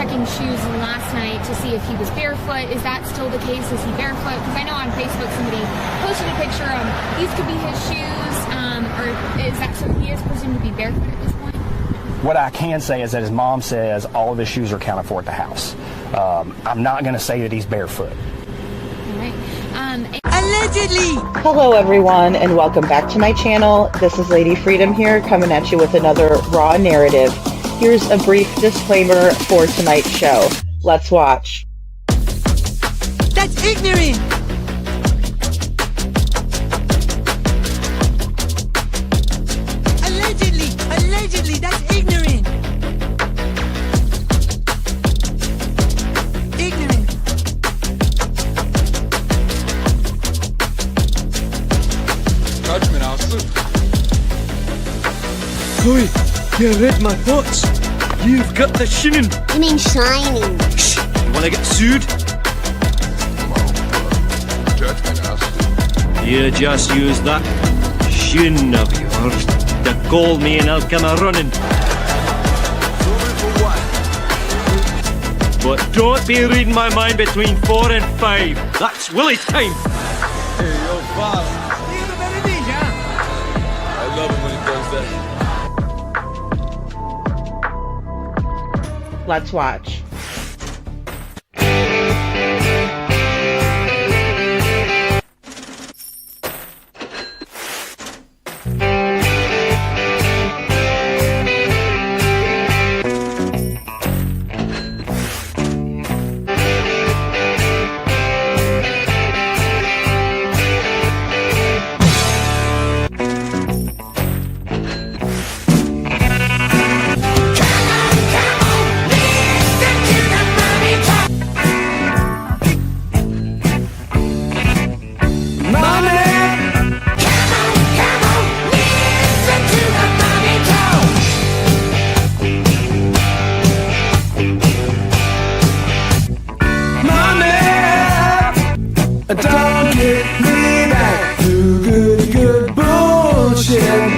checking shoes last night to see if he was barefoot. Is that still the case? Is he barefoot? Because I know on Facebook somebody posted a picture of these could be his shoes, or is that so he is presumed to be barefoot at this point? What I can say is that his mom says all of his shoes are accounted for at the house. I'm not going to say that he's barefoot. All right. Allegedly! Hello everyone and welcome back to my channel. This is Lady Freedom here coming at you with another raw narrative. Here's a brief disclaimer for tonight's show. Let's watch. That's ignorant! Allegedly, that's ignorant! Ignorant! Judgment, Austin. Chloe, you read my thoughts. You've got the shinin. You mean shining? Shh! You wanna get sued? Come on, Judgment, Austin. You just use that shin of yours to call me and I'll come a-running. But don't be reading my mind between 4 and 5. That's Willie's time. Hey, yo, Bob. I love him when he does that. Let's watch. Don't get me back to good bullshit.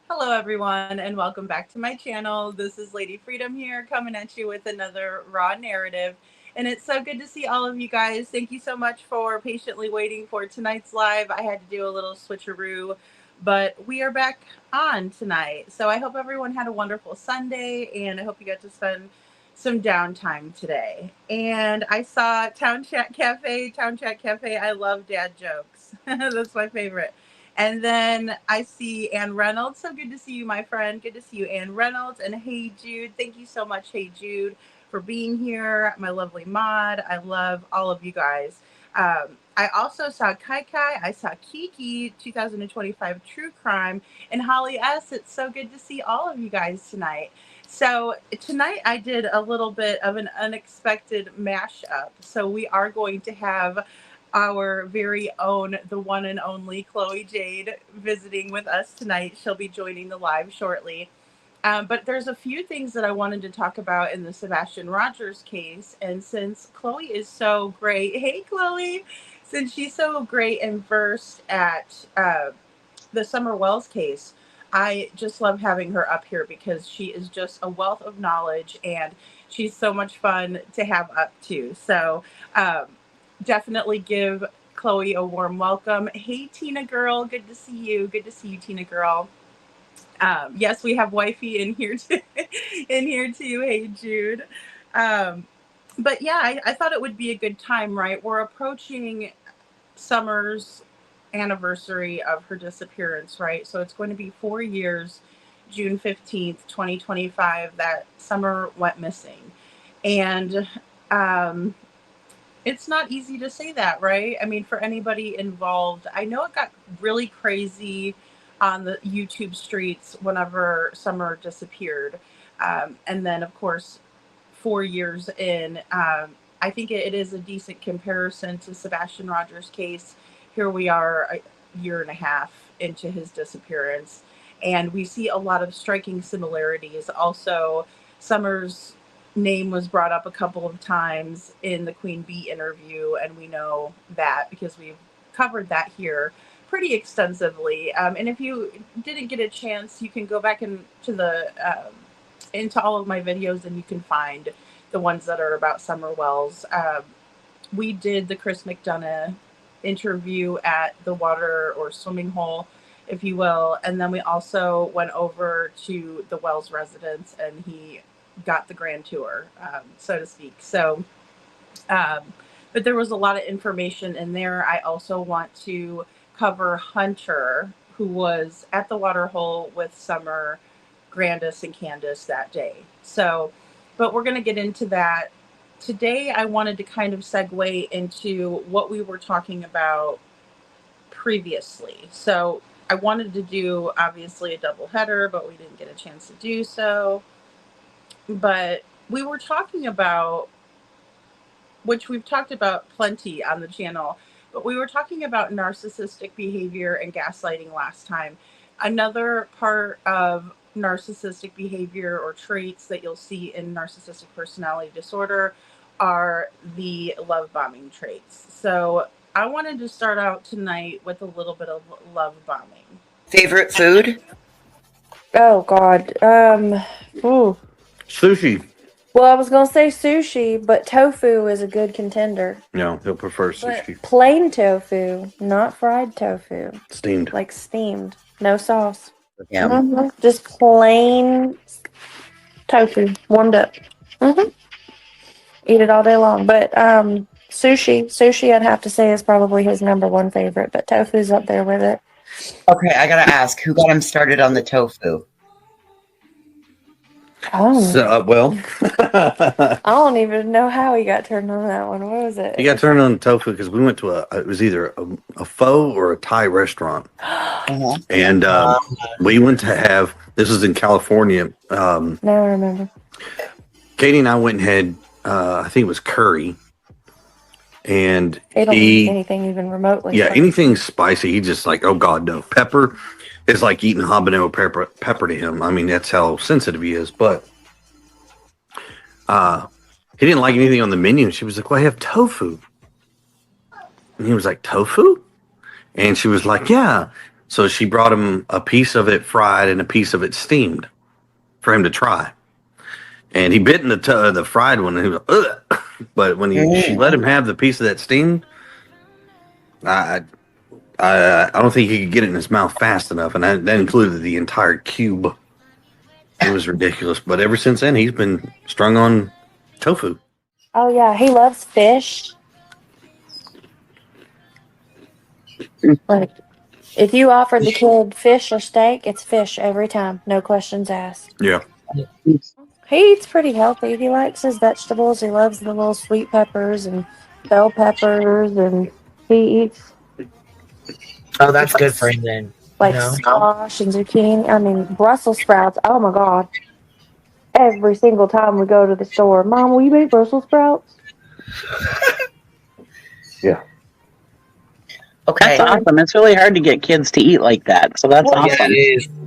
Hello everyone and welcome back to my channel. This is Lady Freedom here coming at you with another raw narrative, and it's so good to see all of you guys. Thank you so much for patiently waiting for tonight's live. I had to do a little switcheroo, but we are back on tonight. So I hope everyone had a wonderful Sunday and I hope you got to spend some downtime today. And I saw Town Chat Cafe. I love dad jokes. That's my favorite. And then I see Ann Reynolds. So good to see you, my friend. Good to see you, Ann Reynolds. And Hey Jude. Thank you so much, Hey Jude, for being here. My lovely mod. I love all of you guys. I also saw Kai Kai. I saw Kiki, 2025 True Crime, and Holly S. It's so good to see all of you guys tonight. So tonight I did a little bit of an unexpected mashup. So we are going to have our very own, the one and only Chloe Jade visiting with us tonight. She'll be joining the live shortly. But there's a few things that I wanted to talk about in the Sebastian Rogers case. And since Chloe is so great, hey, Chloe, since she's so great and versed at the Summer Wells case, I just love having her up here because she is just a wealth of knowledge and she's so much fun to have up too. So definitely give Chloe a warm welcome. Hey, Tina girl, good to see you. Good to see you, Tina girl. Yes, we have wifey in here too. In here too. Hey, Jude. But yeah, I thought it would be a good time, right? We're approaching Summer's anniversary of her disappearance, right? So it's going to be 4 years, June 15th, 2025, that Summer went missing. And it's not easy to say that, right? I mean, for anybody involved, I know it got really crazy on the YouTube streets whenever Summer disappeared. And then, of course, 4 years in, I think it is a decent comparison to Sebastian Rogers' case. Here we are a year and a half into his disappearance, and we see a lot of striking similarities. Also, Summer's name was brought up a couple of times in the Queen Bee interview, and we know that because we've covered that here pretty extensively. And if you didn't get a chance, you can go back into all of my videos, and you can find the ones that are about Summer Wells. We did the Chris McDonough interview at the water or swimming hole, if you will, and then we also went over to the Wells residence, and he got the grand tour, so to speak. So, but there was a lot of information in there. I also want to cover Hunter, who was at the water hole with Summer, Grandis, and Candace that day. So, but we're going to get into that. Today, I wanted to kind of segue into what we were talking about previously. So I wanted to do, obviously, a double header, but we didn't get a chance to do so. But we were talking about, which we've talked about plenty on the channel, but we were talking about narcissistic behavior and gaslighting last time. Another part of narcissistic behavior or traits that you'll see in narcissistic personality disorder are the love bombing traits. So I wanted to start out tonight with a little bit of love bombing. Favorite food? Oh God. Ooh. Sushi. Well, I was gonna say sushi, but tofu is a good contender. No, he'll prefer sushi. But plain tofu, not fried tofu. Steamed. Like steamed, no sauce. Yeah. Mm-hmm. Just plain tofu, warmed up. Mm-hmm. Eat it all day long. But sushi, I'd have to say is probably his number one favorite. But tofu's up there with it. Okay, I gotta ask, who got him started on the tofu? Oh. So, well, I don't even know how he got turned on that one. What was it? he got turned on tofu because we went to it was either a pho or a Thai restaurant. Uh-huh. And we went to have, this was in California. Now I remember. Katie and I went and had, I think it was curry. And They don't eat anything even remotely. Yeah, spicy. anything spicy. He just like, oh God, no. Pepper is like eating habanero pepper to him. I mean, that's how sensitive he is. But he didn't like anything on the menu. She was like, well, I have tofu. And he was like, tofu? And she was like, yeah. So she brought him a piece of it fried and a piece of it steamed for him to try. And he bit in the fried one, and he was like, ugh. But when she let him have the piece of that steamed, I don't think he could get it in his mouth fast enough, and that included the entire cube. It was ridiculous. But ever since then, he's been strung on tofu. Oh yeah, he loves fish. Like, if you offer the kid fish or steak, it's fish every time, no questions asked. Yeah. He eats pretty healthy. He likes his vegetables. He loves the little sweet peppers and bell peppers, and he eats. Oh, that's good for him then. Like squash and zucchini. I mean, Brussels sprouts. Oh my God! Every single time we go to the store, Mom, will you make Brussels sprouts? Yeah. Okay. That's awesome. It's really hard to get kids to eat like that. So that's Well, awesome.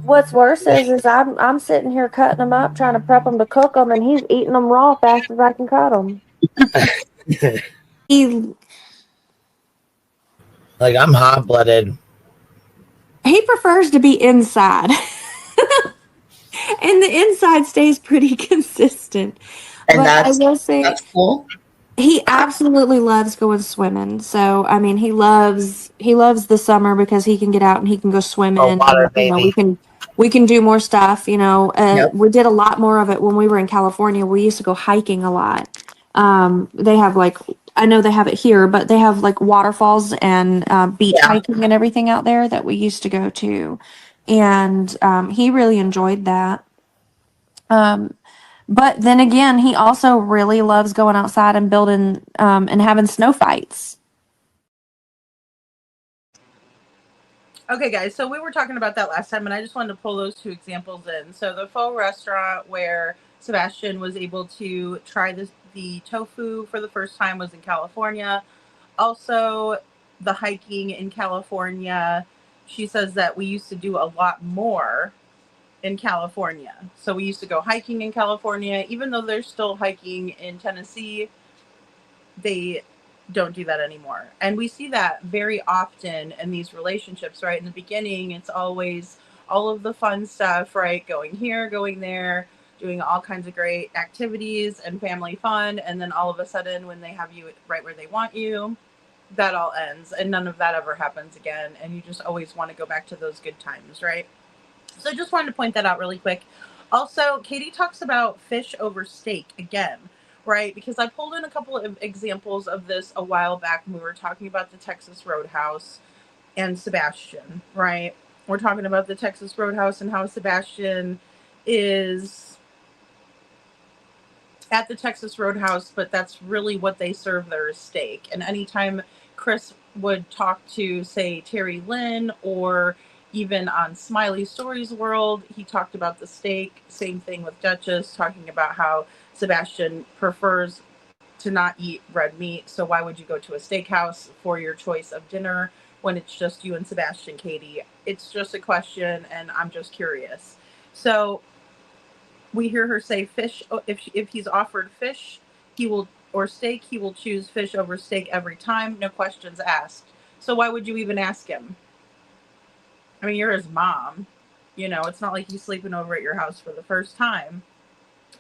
what's worse is I'm sitting here cutting them up, trying to prep them to cook them, and he's eating them raw fast as I can cut them. Like, I'm hot blooded. He prefers to be inside. And the inside stays pretty consistent. And But I that's will say cool. he absolutely loves going swimming. So I mean, he loves the summer because he can get out and he can go swimming. Oh, water, and, you know, baby. we can do more stuff. You know, Yep. we did a lot more of it when we were in California. We used to go hiking a lot. They have like, I know they have it here, but they have like waterfalls and beach Yeah. hiking and everything out there that we used to go to, and he really enjoyed that. But then again, he also really loves going outside and building and having snow fights. Okay, guys, so we were talking about that last time, and I just wanted to pull those two examples in. So the faux restaurant where Sebastian was able to try the tofu for the first time was in California. Also, the hiking in California, she says that we used to do a lot more in California. So we used to go hiking in California, even though there's still hiking in Tennessee, they don't do that anymore. And we see that very often in these relationships, right? In the beginning, it's always all of the fun stuff, right? Going here, going there, doing all kinds of great activities and family fun. And then all of a sudden, when they have you right where they want you, that all ends and none of that ever happens again. And you just always want to go back to those good times, right? So I just wanted to point that out really quick. Also, Katie talks about fish over steak again, right? Because I pulled in a couple of examples of this a while back when we were talking about the Texas Roadhouse and Sebastian, right? We're talking about the Texas Roadhouse and how Sebastian is at the Texas Roadhouse, but that's really what they serve there is steak. And anytime Chris would talk to, say, Terry Lynn or even on Smiley Stories World, he talked about the steak. Same thing with Duchess, talking about how Sebastian prefers to not eat red meat. So why would you go to a steakhouse for your choice of dinner when it's just you and Sebastian, Katie? It's just a question, and I'm just curious. So we hear her say fish. If he's offered fish, he will, or steak, he will choose fish over steak every time. No questions asked. So why would you even ask him? I mean, you're his mom. You know, it's not like he's sleeping over at your house for the first time.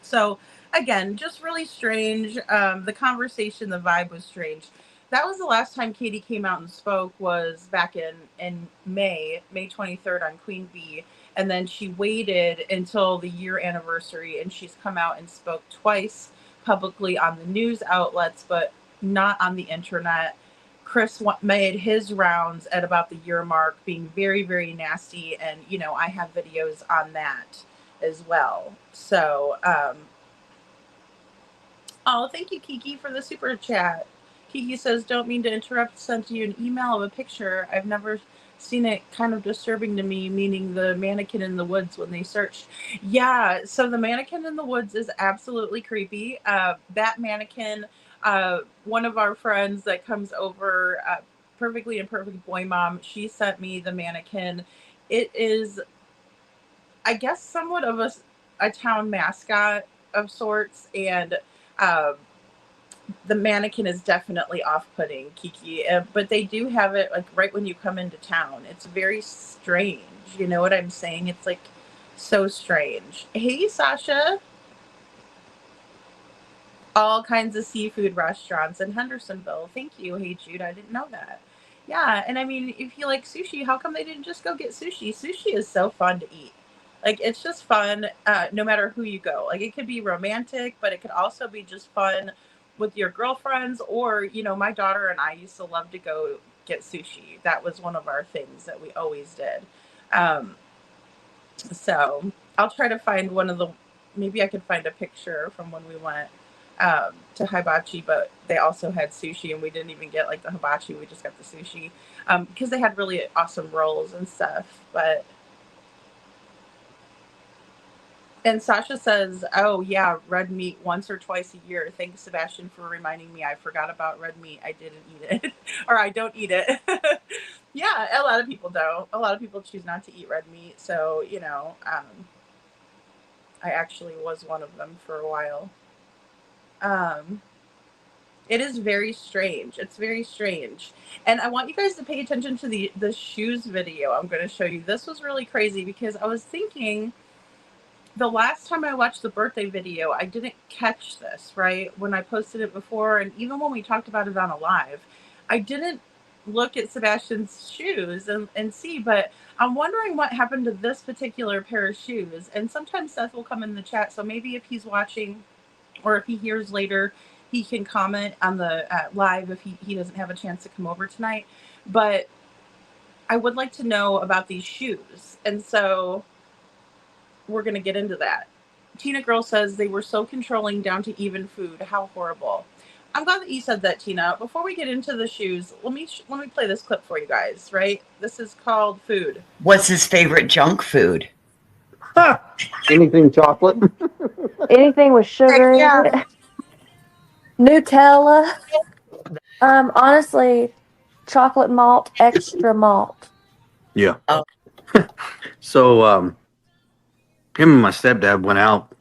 So again, just really strange. The conversation, the vibe was strange. That was the last time Katie came out and spoke, was back in May 23rd on Queen Bee. And then she waited until the year anniversary, and she's come out and spoke twice publicly on the news outlets, but not on the internet. Chris made his rounds at about the year mark, being very, very nasty. And, you know, I have videos on that as well. So, oh, thank you, Kiki, for the super chat. Kiki says, don't mean to interrupt, sent you an email of a picture. I've never seen it, kind of disturbing to me, meaning the mannequin in the woods when they searched. Yeah, so the mannequin in the woods is absolutely creepy. That mannequin, one of our friends that comes over, Perfectly Imperfect Boy Mom, she sent me the mannequin. It is, I guess, somewhat of a town mascot of sorts, and the mannequin is definitely off-putting, Kiki, but they do have it like right when you come into town. It's very strange. You know what I'm saying? It's like so strange. Hey, Sasha. All kinds of seafood restaurants in Hendersonville. Thank you. Hey, Jude, I didn't know that. Yeah, and I mean, if you like sushi, how come they didn't just go get sushi? Sushi is so fun to eat. Like, it's just fun no matter who you go. Like, it could be romantic, but it could also be just fun with your girlfriends, or, you know, my daughter and I used to love to go get sushi. That was one of our things that we always did. So I'll try to find one of the, maybe I could find a picture from when we went to Hibachi, but they also had sushi, and we didn't even get like the hibachi, we just got the sushi because they had really awesome rolls and stuff. And Sasha says, oh yeah, red meat once or twice a year. Thanks, Sebastian, for reminding me. I forgot about red meat. I didn't eat it or I don't eat it. Yeah, a lot of people don't. A lot of people choose not to eat red meat. So, I actually was one of them for a while. It is very strange. It's very strange. And I want you guys to pay attention to the shoes video I'm going to show you. This was really crazy because I was thinking the last time I watched the birthday video, I didn't catch this, right? When I posted it before, and even when we talked about it on a live, I didn't look at Sebastian's shoes and see, but I'm wondering what happened to this particular pair of shoes. And sometimes Seth will come in the chat, so maybe if he's watching or if he hears later, he can comment on the live if he doesn't have a chance to come over tonight. But I would like to know about these shoes. And so we're going to get into that. Tina Girl says they were so controlling down to even food. How horrible. I'm glad that you said that, Tina. Before we get into the shoes, let me play this clip for you guys, right? This is called Food. What's his favorite junk food? Anything chocolate? Anything with sugar in it. Nutella. Honestly, chocolate malt, extra malt. Yeah. So, him and my stepdad went out,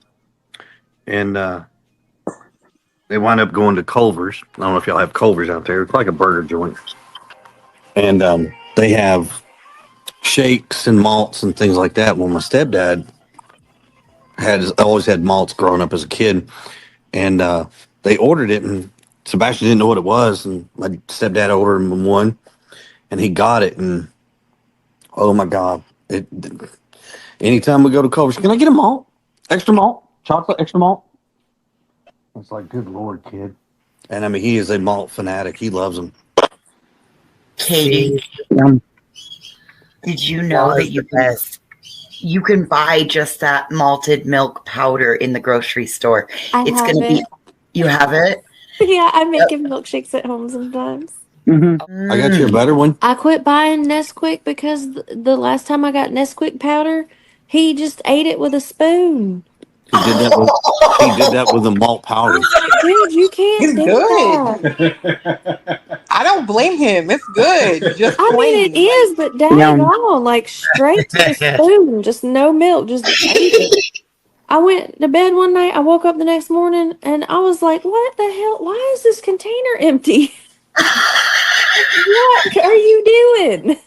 and they wound up going to Culver's. I don't know if y'all have Culver's out there. It's like a burger joint, and they have shakes and malts and things like that. Well, my stepdad always had malts growing up as a kid, and they ordered it, and Sebastian didn't know what it was, and my stepdad ordered him one, and he got it, and oh my God, anytime we go to Culver's, can I get a malt? Extra malt? Chocolate extra malt? It's like, good Lord, kid. And I mean, he is a malt fanatic. He loves them. Katie, did you know that you can buy just that malted milk powder in the grocery store? It's going to be. You have it? Yeah, I make him milkshakes at home sometimes. Mm-hmm. I got you a better one. I quit buying Nesquik because the last time I got Nesquik powder, he just ate it with a spoon. He did that with the malt powder. Dude, you can't do that. I don't blame him. It's good. Just I mean, it is, but dang on, like straight to the spoon, just no milk, just ate it. I went to bed one night. I woke up the next morning, and I was like, "What the hell? Why is this container empty? What are you doing?"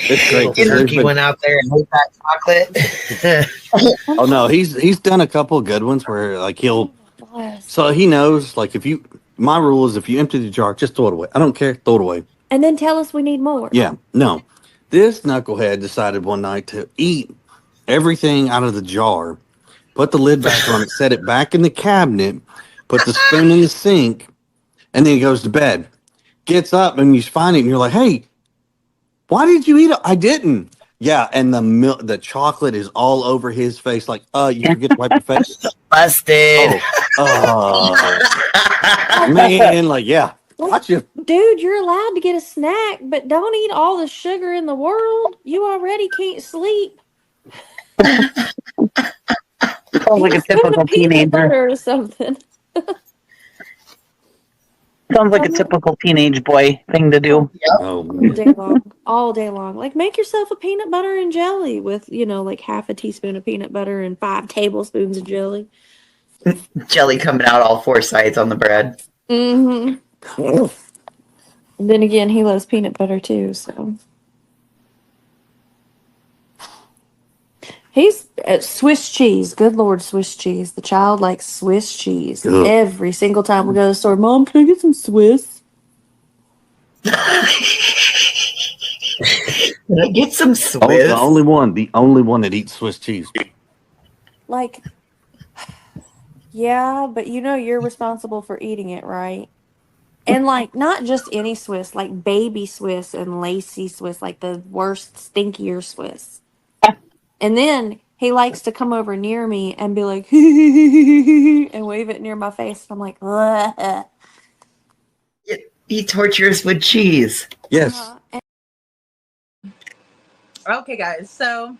It's great. Turkey went out there and ate that chocolate. Oh no, he's done a couple of good ones where like so he knows like my rule is if you empty the jar, just throw it away. I don't care, throw it away. And then tell us we need more. Yeah, no. This knucklehead decided one night to eat everything out of the jar, put the lid back on it, set it back in the cabinet, put the spoon in the sink, and then he goes to bed. Gets up and you find it and you're like, hey, why did you eat it? I didn't. Yeah, and the chocolate is all over his face. Like, you forget to wipe your face? Busted. Man, like, yeah. Watch you. Dude, you're allowed to get a snack, but don't eat all the sugar in the world. You already can't sleep. Sounds like a typical teenager. Or something. Sounds like a typical teenage boy thing to do. All day long. Like, make yourself a peanut butter and jelly with, like half a teaspoon of peanut butter and 5 tablespoons of jelly. Jelly coming out all 4 sides on the bread. Mm-hmm. And then again, he loves peanut butter too, so. He's Swiss cheese. Good Lord, Swiss cheese. The child likes Swiss cheese. Ugh. Every single time we go to the store, Mom, can I get some Swiss? Can I get some Swiss? Oh, the only one that eats Swiss cheese. Like, yeah, but you're responsible for eating it, right? And like, not just any Swiss, like baby Swiss and lacy Swiss, like the worst, stinkier Swiss. And then he likes to come over near me and be like, and wave it near my face. I'm like, ugh. He tortures with cheese. Yes. Okay, guys. So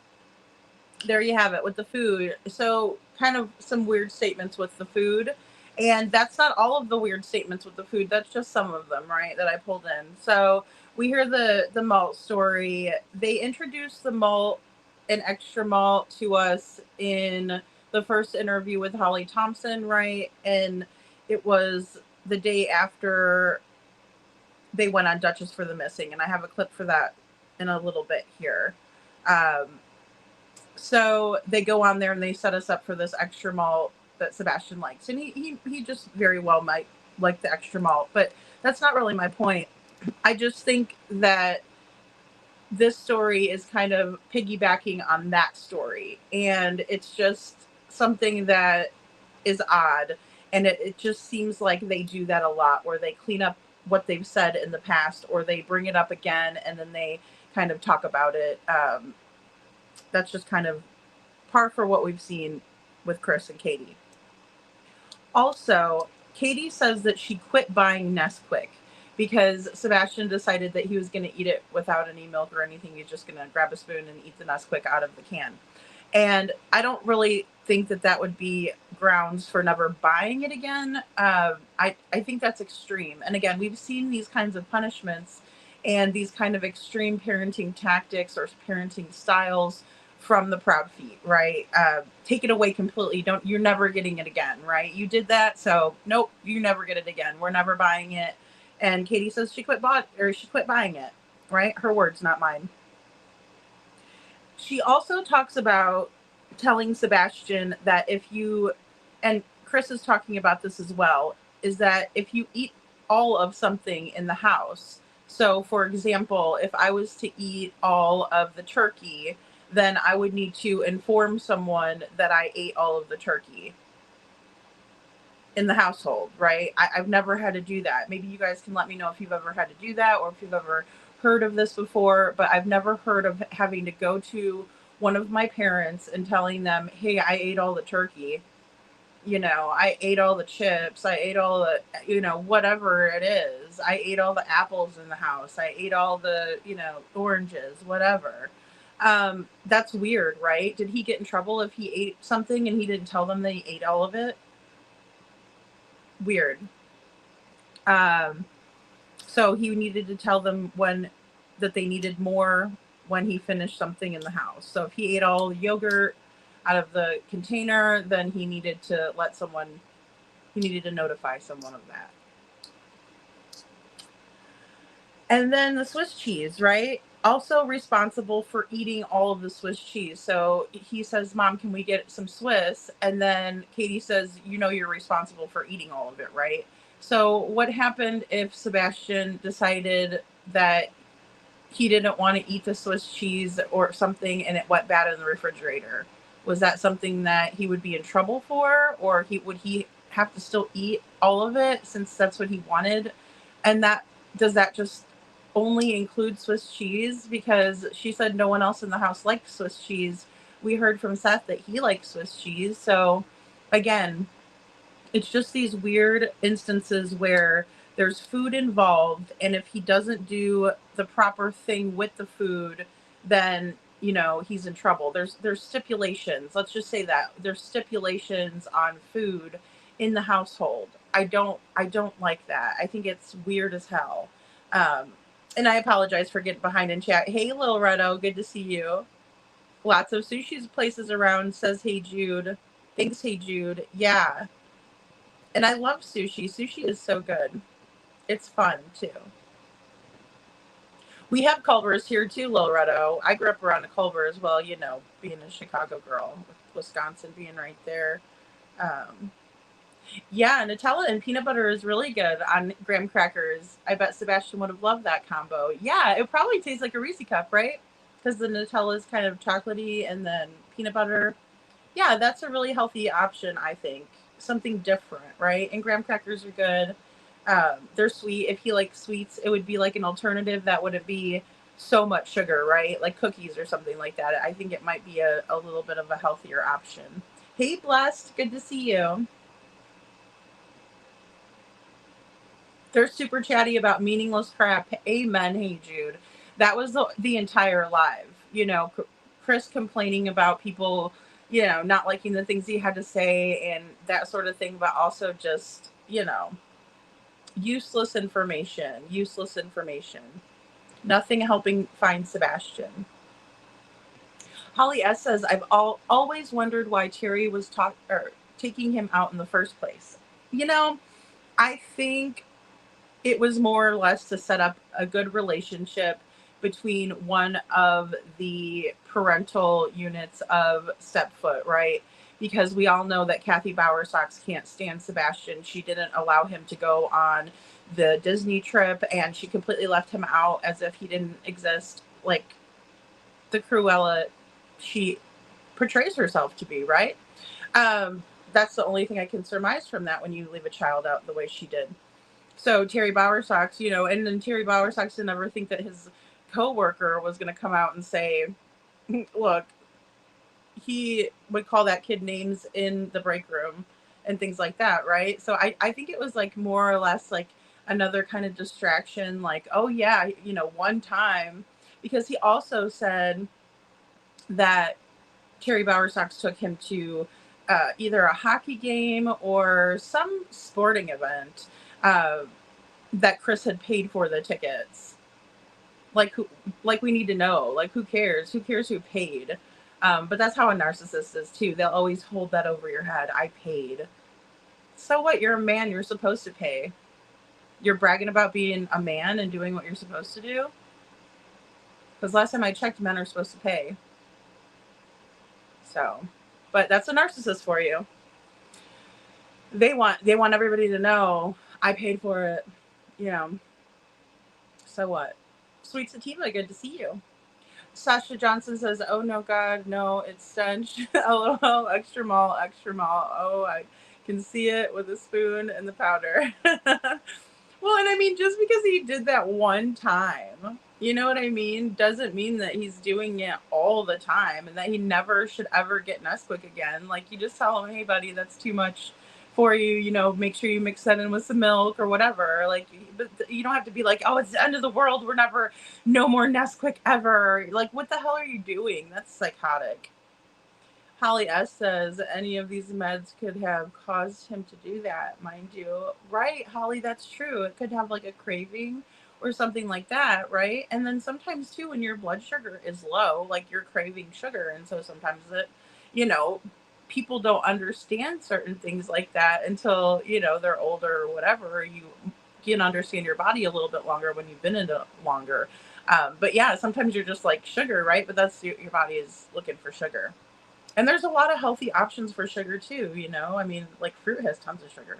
there you have it with the food. So kind of some weird statements with the food. And that's not all of the weird statements with the food. That's just some of them, right, that I pulled in. So we hear the malt story. They introduced the malt and extra malt to us in the first interview with Holly Thompson, right? And it was the day after they went on Duchess for the Missing. And I have a clip for that in a little bit here. So they go on there and they set us up for this extra malt that Sebastian likes. And he just very well might like the extra malt. But that's not really my point. I just think that this story is kind of piggybacking on that story. And it's just something that is odd. And it just seems like they do that a lot, where they clean up what they've said in the past, or they bring it up again and then they kind of talk about it. That's just kind of par for what we've seen with Chris and Katie. Also, Katie says that she quit buying Nesquik because Sebastian decided that he was going to eat it without any milk or anything. He's just going to grab a spoon and eat the Nesquik out of the can. And I don't really think that that would be grounds for never buying it again. I think that's extreme. And again, we've seen these kinds of punishments and these kind of extreme parenting tactics or parenting styles from the Proud Feet, right? Take it away completely. You're never getting it again, right? You did that, so nope, you never get it again. We're never buying it. And Katie says she quit buying it, right? Her words, not mine. She also talks about telling Sebastian that if you, and Chris is talking about this as well, is that if you eat all of something in the house, so for example, if I was to eat all of the turkey, then I would need to inform someone that I ate all of the turkey in the household, right? I've never had to do that. Maybe you guys can let me know if you've ever had to do that or if you've ever heard of this before, but I've never heard of having to go to one of my parents and telling them, hey, I ate all the turkey. You know, I ate all the chips. I ate all the, whatever it is. I ate all the apples in the house. I ate all the, oranges, whatever. That's weird, right? Did he get in trouble if he ate something and he didn't tell them that he ate all of it? Weird. So he needed to tell them that they needed more when he finished something in the house. So if he ate all the yogurt out of the container, then he needed to notify someone of that. And then the Swiss cheese, right? Also responsible for eating all of the Swiss cheese. So he says, Mom, can we get some Swiss? And then Katie says, you're responsible for eating all of it, right? So what happened if Sebastian decided that he didn't want to eat the Swiss cheese or something and it went bad in the refrigerator? Was that something that he would be in trouble for? Or would he have to still eat all of it since that's what he wanted? And does that just only include Swiss cheese? Because she said no one else in the house liked Swiss cheese. We heard from Seth that he likes Swiss cheese. So again, it's just these weird instances where there's food involved, and if he doesn't do the proper thing with the food, then he's in trouble. There's stipulations. Let's just say that there's stipulations on food in the household. I don't like that. I think it's weird as hell. And I apologize for getting behind in chat. Hey, Lil Redo, good to see you. Lots of sushi places around, says Hey Jude. Thanks, Hey Jude. Yeah. And I love sushi. Sushi is so good. It's fun, too. We have Culver's here, too, Lil Redo. I grew up around a Culver as well, being a Chicago girl, with Wisconsin being right there. Yeah, Nutella and peanut butter is really good on graham crackers. I bet Sebastian would have loved that combo. Yeah, it probably tastes like a Reese cup, right? Because the Nutella is kind of chocolatey and then peanut butter. Yeah, that's a really healthy option, I think. Something different, right? And graham crackers are good. They're sweet. If he likes sweets, it would be like an alternative that wouldn't be so much sugar, right? Like cookies or something like that. I think it might be a little bit of a healthier option. Hey, Blessed, good to see you. They're super chatty about meaningless crap. Amen. Hey, Jude. That was the entire live. Chris complaining about people, you know, not liking the things he had to say and that sort of thing, but also just, you know, useless information. Nothing helping find Sebastian. Holly S says, I've always wondered why Terry was taking him out in the first place. You know, I think it was more or less to set up a good relationship between one of the parental units of Stepfoot, right? Because we all know that Kathy Bowersox can't stand Sebastian. She didn't allow him to go on the Disney trip, and she completely left him out as if he didn't exist, like the Cruella she portrays herself to be, right? That's the only thing I can surmise from that when you leave a child out the way she did. So Terry Bowersox, you know, and then Terry Bowersox didn't ever think that his coworker was going to come out and say, look, he would call that kid names in the break room and things like that, right? So I think it was like more or less like another kind of distraction, like, oh yeah, you know, one time, because he also said that Terry Bowersox took him to either a hockey game or some sporting event that Chris had paid for the tickets. Like we need to know. Like, who cares? Who cares who paid? But that's how a narcissist is too. They'll always hold that over your head. I paid. So what? You're a man. You're supposed to pay. You're bragging about being a man and doing what you're supposed to do. Because last time I checked, men are supposed to pay. So, but that's a narcissist for you. They want everybody to know I paid for it. You know. So what? Sweet Sativa, good to see you. Sasha Johnson says, oh no, God, no, it's stench. LOL, extra mall, extra mall. Oh, I can see it with a spoon and the powder. Well, and I mean, just because he did that one time, you know what I mean, doesn't mean that he's doing it all the time and that he never should ever get Nesquik again. Like, you just tell him, hey, buddy, that's too much for you, you know, make sure you mix that in with some milk or whatever. Like, but you don't have to be like, oh, it's the end of the world, we're never, no more Nesquik ever. Like, what the hell are you doing? That's psychotic. Holly S says any of these meds could have caused him to do that, mind you. Right, Holly, that's true. It could have like a craving or something like that, right? And then sometimes too, when your blood sugar is low, like you're craving sugar. And so sometimes it, you know, people don't understand certain things like that until, you know, they're older or whatever. You can understand your body a little bit longer when you've been in it longer. But yeah, sometimes you're just like sugar, right? But that's your body is looking for sugar. And there's a lot of healthy options for sugar too, you know? I mean, like fruit has tons of sugar.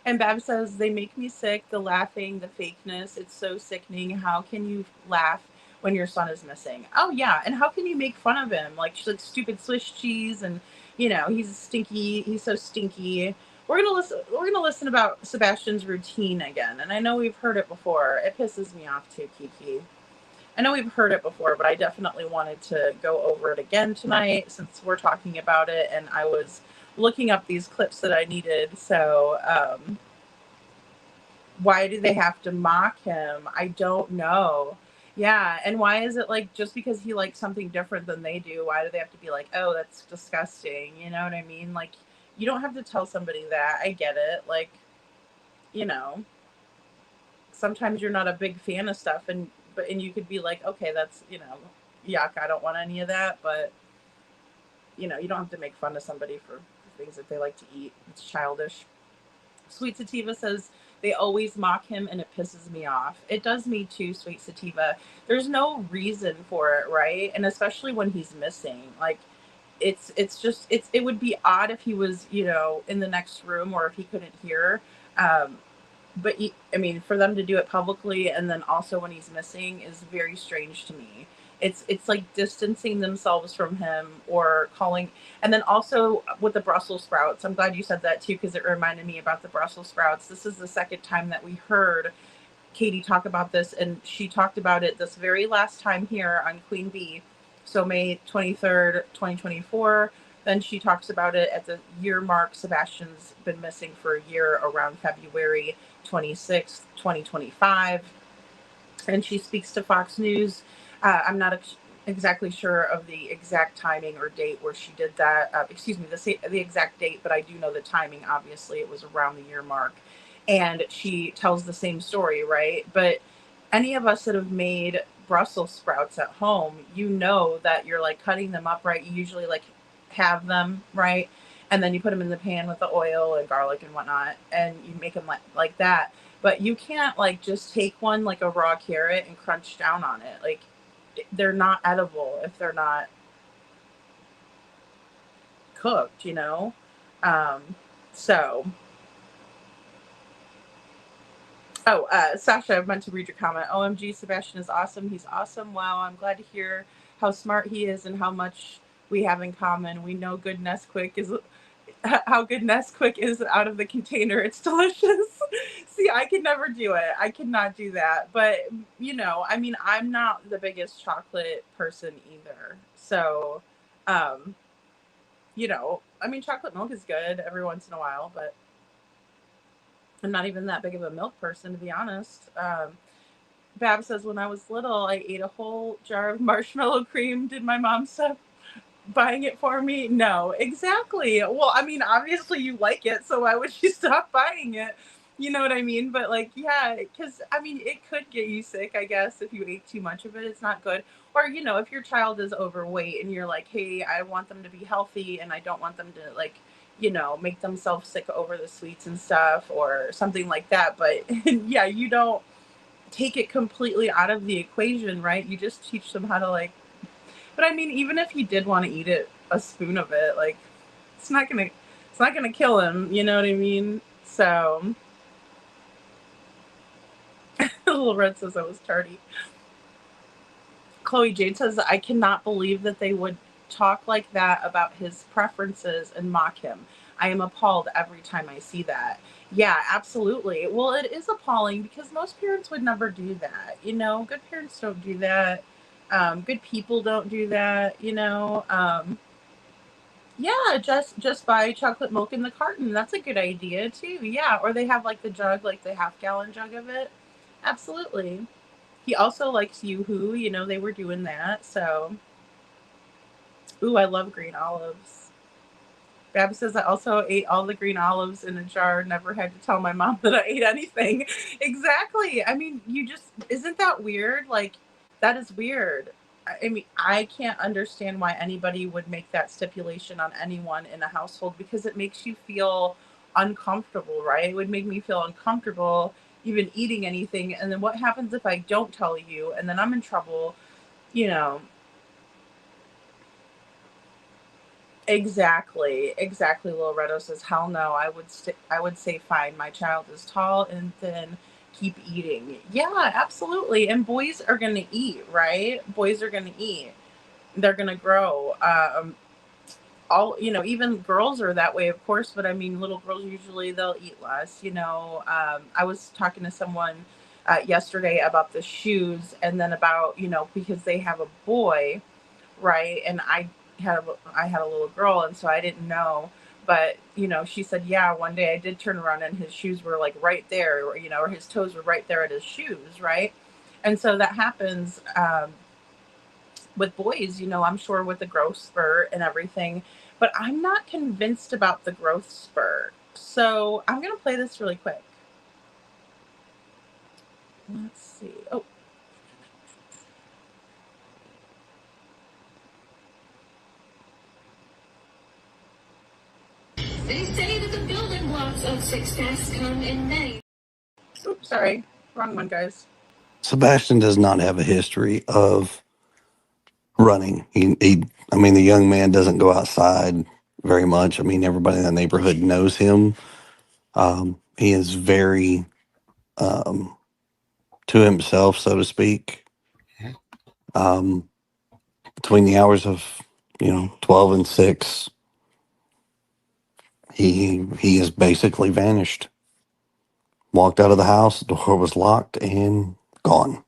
And Bab says, they make me sick, the laughing, the fakeness. It's so sickening. How can you laugh when your son is missing? Oh, yeah. And how can you make fun of him? Like stupid Swiss cheese and, you know, he's stinky. He's so stinky. We're gonna listen about Sebastian's routine again. And I know we've heard it before. It pisses me off too, Kiki. I know we've heard it before, but I definitely wanted to go over it again tonight since we're talking about it. And I was looking up these clips that I needed. So why do they have to mock him? I don't know. Yeah. And why is it like, just because he likes something different than they do, why do they have to be like, oh, that's disgusting? You know what I mean? Like, you don't have to tell somebody that. I get it. Like, you know, sometimes you're not a big fan of stuff and you could be like, okay, that's, you know, yuck, I don't want any of that. But, you know, you don't have to make fun of somebody for things that they like to eat. It's childish. Sweet Sativa says, they always mock him and it pisses me off. It does me too, Sweet Sativa. There's no reason for it, right? And especially when he's missing. Like, it would be odd if he was, you know, in the next room or if he couldn't hear. But I mean, for them to do it publicly and then also when he's missing is very strange to me. It's like distancing themselves from him or calling. And then also with the Brussels sprouts, I'm glad you said that too, because it reminded me about the Brussels sprouts. This is the second time that we heard Katie talk about this, and she talked about it this very last time here on Queen Bee. So May 23rd, 2024. Then she talks about it at the year mark. Sebastian's been missing for a year around February 26th, 2025. And she speaks to Fox News. I'm not exactly sure of the exact timing or date where she did that. Excuse me, the exact date, but I do know the timing. Obviously, it was around the year mark, and she tells the same story, right? But any of us that have made Brussels sprouts at home, you know that you're like cutting them up, right? You usually like have them, right? And then you put them in the pan with the oil and garlic and whatnot, and you make them like that. But you can't like just take one like a raw carrot and crunch down on it. Like they're not edible if they're not cooked, you know? Um, so, Sasha, I meant to read your comment. OMG, Sebastian is awesome. He's awesome. Wow, I'm glad to hear how smart he is and how much we have in common. We know good Nesquik is how good Nesquik is out of the container. It's delicious. See, I could never do it. I could not do that. But, you know, I mean, I'm not the biggest chocolate person either. So, um, you know, I mean, chocolate milk is good every once in a while, but I'm not even that big of a milk person, to be honest. Bab says, when I was little, I ate a whole jar of marshmallow cream. Did my mom stop buying it for me? No, exactly. Well, I mean, obviously you like it, so why would she stop buying it? You know what I mean? But like, yeah, because I mean, it could get you sick, I guess, if you ate too much of it. It's not good. Or, you know, if your child is overweight and you're like, hey, I want them to be healthy and I don't want them to like, you know, make themselves sick over the sweets and stuff or something like that. But yeah, you don't take it completely out of the equation, right? You just teach them how to like, but I mean, even if he did want to eat it, a spoon of it, like it's not gonna kill him. You know what I mean? So, Little Red says I was tardy. Chloe Jade says, I cannot believe that they would talk like that about his preferences and mock him. I am appalled every time I see that. Yeah, absolutely. Well, it is appalling because most parents would never do that. You know, good parents don't do that. Good people don't do that. You know, yeah, just buy chocolate milk in the carton. That's a good idea too. Yeah, or they have like the jug, like the half-gallon jug of it. Absolutely. He also likes Yoo-hoo. You know, they were doing that. So, ooh, I love green olives. Gab says I also ate all the green olives in a jar. Never had to tell my mom that I ate anything. Exactly. I mean, you just isn't that weird? Like, that is weird. I mean, I can't understand why anybody would make that stipulation on anyone in a household because it makes you feel uncomfortable, right? It would make me feel uncomfortable even eating anything. And then what happens if I don't tell you and then I'm in trouble? You know, exactly. Lil Redo says, "Hell no! I would say fine. My child is tall and thin. Keep eating. Yeah, absolutely. And boys are gonna eat, right? Boys are gonna eat. They're gonna grow. All you know, even girls are that way, of course. But I mean, little girls usually they'll eat less. You know, I was talking to someone yesterday about the shoes, and then about because they have a boy, right? And I had a little girl, and so I didn't know. But she said, yeah, one day I did turn around and his shoes were like right there, or his toes were right there at his shoes, right? And so that happens with boys, I'm sure with the growth spurt and everything. But I'm not convinced about the growth spurt. So I'm gonna play this really quick. Let's see. Oh, They say that the building blocks of success come in many. oops, sorry. Wrong one, guys. Sebastian does not have a history of running. I mean, the young man doesn't go outside very much. I mean, everybody in the neighborhood knows him. He is very to himself, so to speak. Um, Between the hours of 12 and 6, he has basically vanished. Walked out of the house, the door was locked and gone.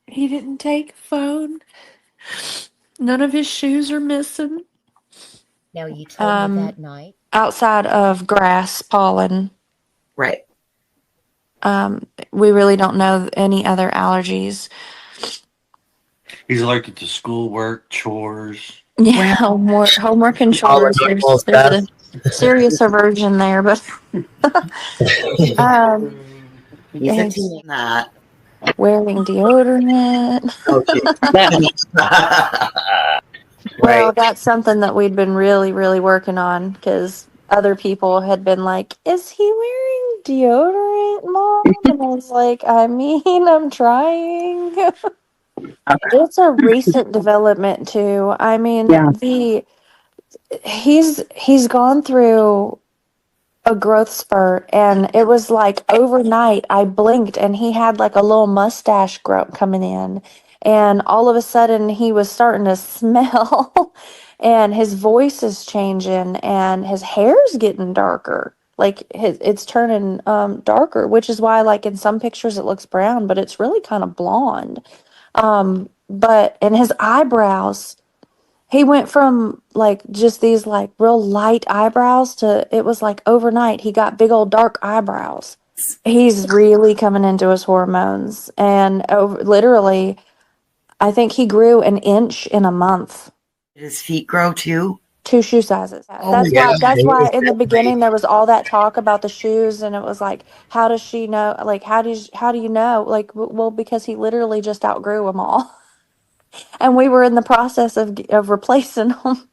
He didn't take a phone. None of his shoes are missing. Now, you told me that night. Outside of grass, pollen. Right. We really don't know any other allergies. He's allergic to schoolwork, chores. Yeah, homework and All the chores. normal There's stuff. a serious aversion there, but um, He's a he's teen that. wearing deodorant. Okay. Well, Right. that's something that we'd been really, really working on because other people had been like, "Is he wearing deodorant, Mom?" And I was like, "I mean, I'm trying." It's a recent development too. I mean, Yeah. he's gone through a growth spurt, and it was like overnight I blinked and he had like a little mustache grow coming in, and all of a sudden he was starting to smell and his voice is changing and his hair's getting darker, like it's turning darker, which is why like in some pictures it looks brown but it's really kind of blonde. But and his eyebrows, he went from like just these like real light eyebrows to it was like overnight he got big old dark eyebrows. He's really coming into his hormones, and over literally I think he grew an inch in a month. Did his feet grow too? 2 shoe sizes. Oh my That's why God. in the beginning there was all that talk about the shoes, and it was like, how does she know, like how do you know, like well because he literally just outgrew them all. And we were in the process of replacing them.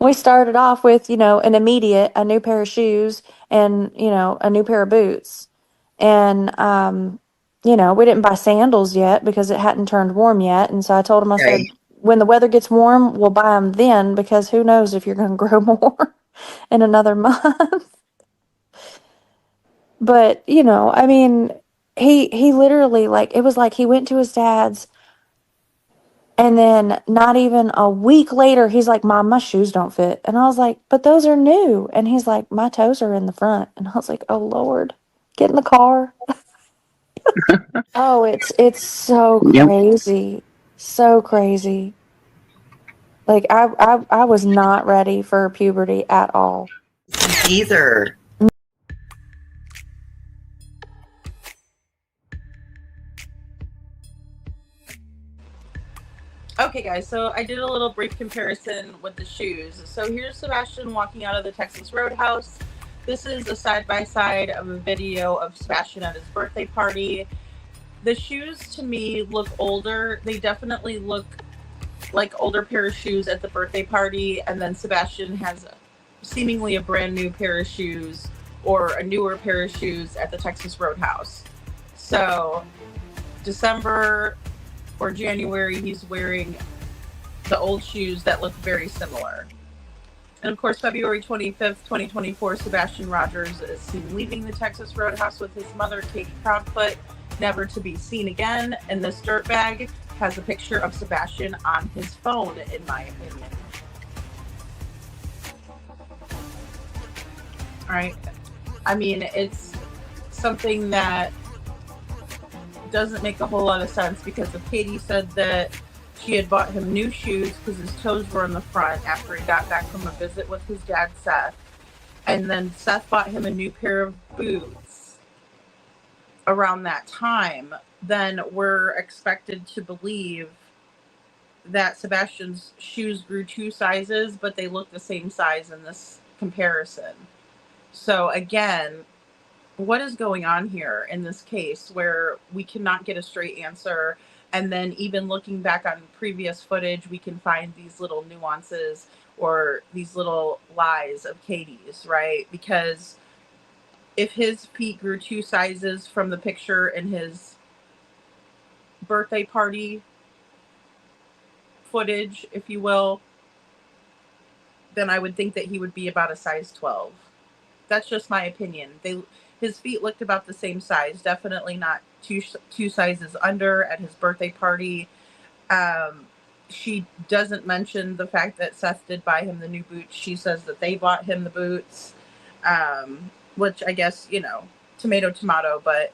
We started off with, an immediate, a new pair of shoes and, a new pair of boots. And, we didn't buy sandals yet because it hadn't turned warm yet. And so I told him, I said, Right. when the weather gets warm, we'll buy them then because who knows if you're going to grow more in another month. But, I mean, he literally like, it was like he went to his dad's. And then not even a week later, he's like, Mom, my shoes don't fit. And I was like, but those are new. And he's like, my toes are in the front. And I was like, oh Lord, get in the car. Oh, it's so Yep. crazy. So crazy. Like I was not ready for puberty at all. Either. Okay, guys, so I did a little brief comparison with the shoes. So here's Sebastian walking out of the Texas Roadhouse. This is a side-by-side of a video of Sebastian at his birthday party. The shoes, to me, look older. They definitely look like older pair of shoes at the birthday party, and then Sebastian has seemingly a brand new pair of shoes or a newer pair of shoes at the Texas Roadhouse. So December or January, he's wearing the old shoes that look very similar. And of course, February 25th, 2024, Sebastian Rogers is seen leaving the Texas Roadhouse with his mother, Katie Proudfoot, never to be seen again. And this dirt bag has a picture of Sebastian on his phone, in my opinion. All right. I mean, it's something that doesn't make a whole lot of sense because if Katie said that she had bought him new shoes because his toes were in the front after he got back from a visit with his dad, Seth, and then Seth bought him a new pair of boots around that time, then we're expected to believe that Sebastian's shoes grew 2 sizes, but they look the same size in this comparison. So again, what is going on here in this case where we cannot get a straight answer? And then even looking back on previous footage, we can find these little nuances or these little lies of Katie's, right? Because if his feet grew 2 sizes from the picture in his birthday party footage, if you will, then I would think that he would be about a size 12. That's just my opinion. His feet looked about the same size, definitely not two sizes under at his birthday party. She doesn't mention the fact that Seth did buy him the new boots. She says that they bought him the boots, which I guess, tomato, tomato, but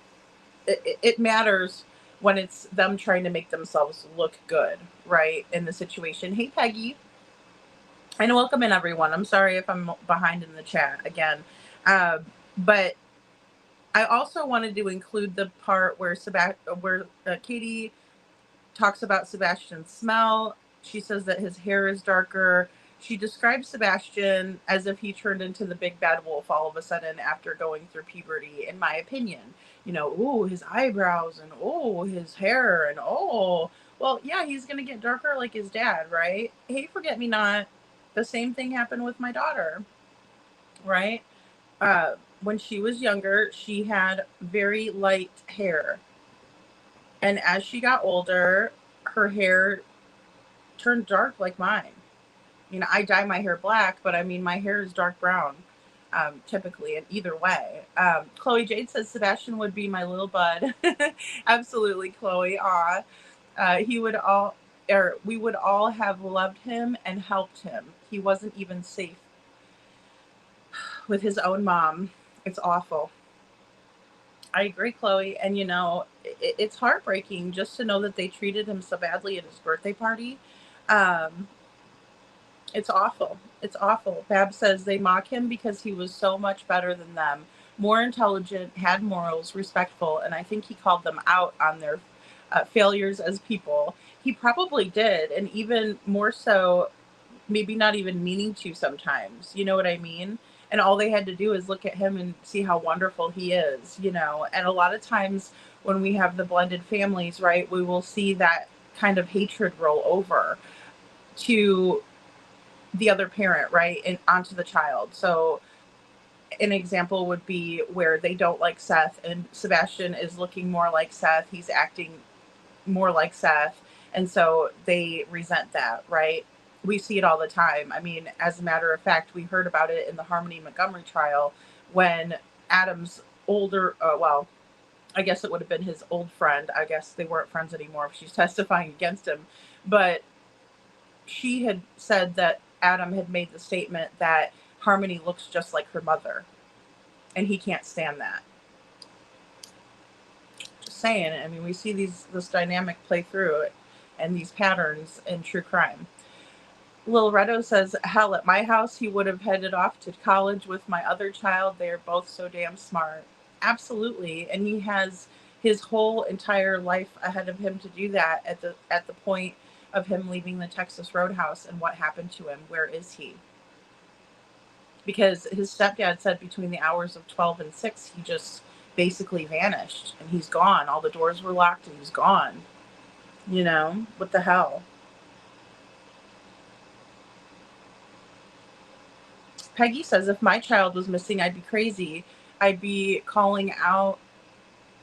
it matters when it's them trying to make themselves look good, right, in the situation. Hey, Peggy. And welcome in, everyone. I'm sorry if I'm behind in the chat again. But I also wanted to include the part where Katie talks about Sebastian's smell. She says that his hair is darker. She describes Sebastian as if he turned into the big bad wolf all of a sudden after going through puberty, in my opinion. You know, ooh, his eyebrows and oh, his hair and oh. Well, yeah, he's going to get darker like his dad, right? Hey, forget me not. The same thing happened with my daughter, right? When she was younger, she had very light hair. And as she got older, her hair turned dark like mine. You know, I dye my hair black, but I mean, my hair is dark brown, typically, and either way. Chloe Jade says Sebastian would be my little bud. Absolutely, Chloe. Aw. He would all, or we would all have loved him and helped him. He wasn't even safe with his own mom. It's awful. I agree, Chloe. And, you know, it's heartbreaking just to know that they treated him so badly at his birthday party. It's awful. It's awful. Bab says they mock him because he was so much better than them, more intelligent, had morals, respectful, and I think he called them out on their failures as people. He probably did, and even more so, maybe not even meaning to sometimes. You know what I mean? And all they had to do is look at him and see how wonderful he is, you know. And a lot of times when we have the blended families, right, we will see that kind of hatred roll over to the other parent, right, and onto the child. So an example would be where they don't like Seth and Sebastian is looking more like Seth. He's acting more like Seth. And so they resent that, right? We see it all the time. I mean, as a matter of fact, we heard about it in the Harmony Montgomery trial when Adam's older, well, I guess it would have been his old friend. I guess they weren't friends anymore if she's testifying against him. But she had said that Adam had made the statement that Harmony looks just like her mother. And he can't stand that. Just saying. I mean, we see this dynamic play through it and these patterns in true crime. Lil Redo says, hell, at my house, he would have headed off to college with my other child. They are both so damn smart. Absolutely. And he has his whole entire life ahead of him to do that at the point of him leaving the Texas Roadhouse. And what happened to him? Where is he? Because his stepdad said between the hours of 12 and 6, he just basically vanished and he's gone. All the doors were locked and he's gone. You know, what the hell? Peggy says, if my child was missing, I'd be crazy. I'd be calling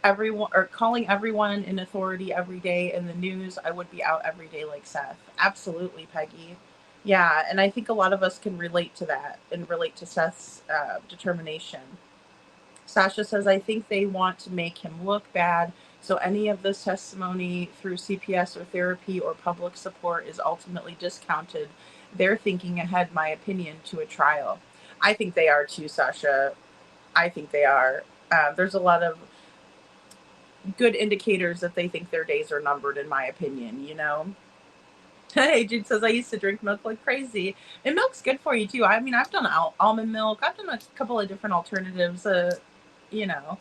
everyone in authority every day in the news. I would be out every day like Seth. Absolutely, Peggy. Yeah, and I think a lot of us can relate to that and relate to Seth's determination. Sasha says, I think they want to make him look bad, so any of this testimony through CPS or therapy or public support is ultimately discounted. They're thinking ahead, my opinion, to a trial. I think they are too, Sasha. I think they are. There's a lot of good indicators that they think their days are numbered, in my opinion, you know? Hey, Jude says, I used to drink milk like crazy. And milk's good for you, too. I mean, I've done almond milk. I've done a couple of different alternatives, you know.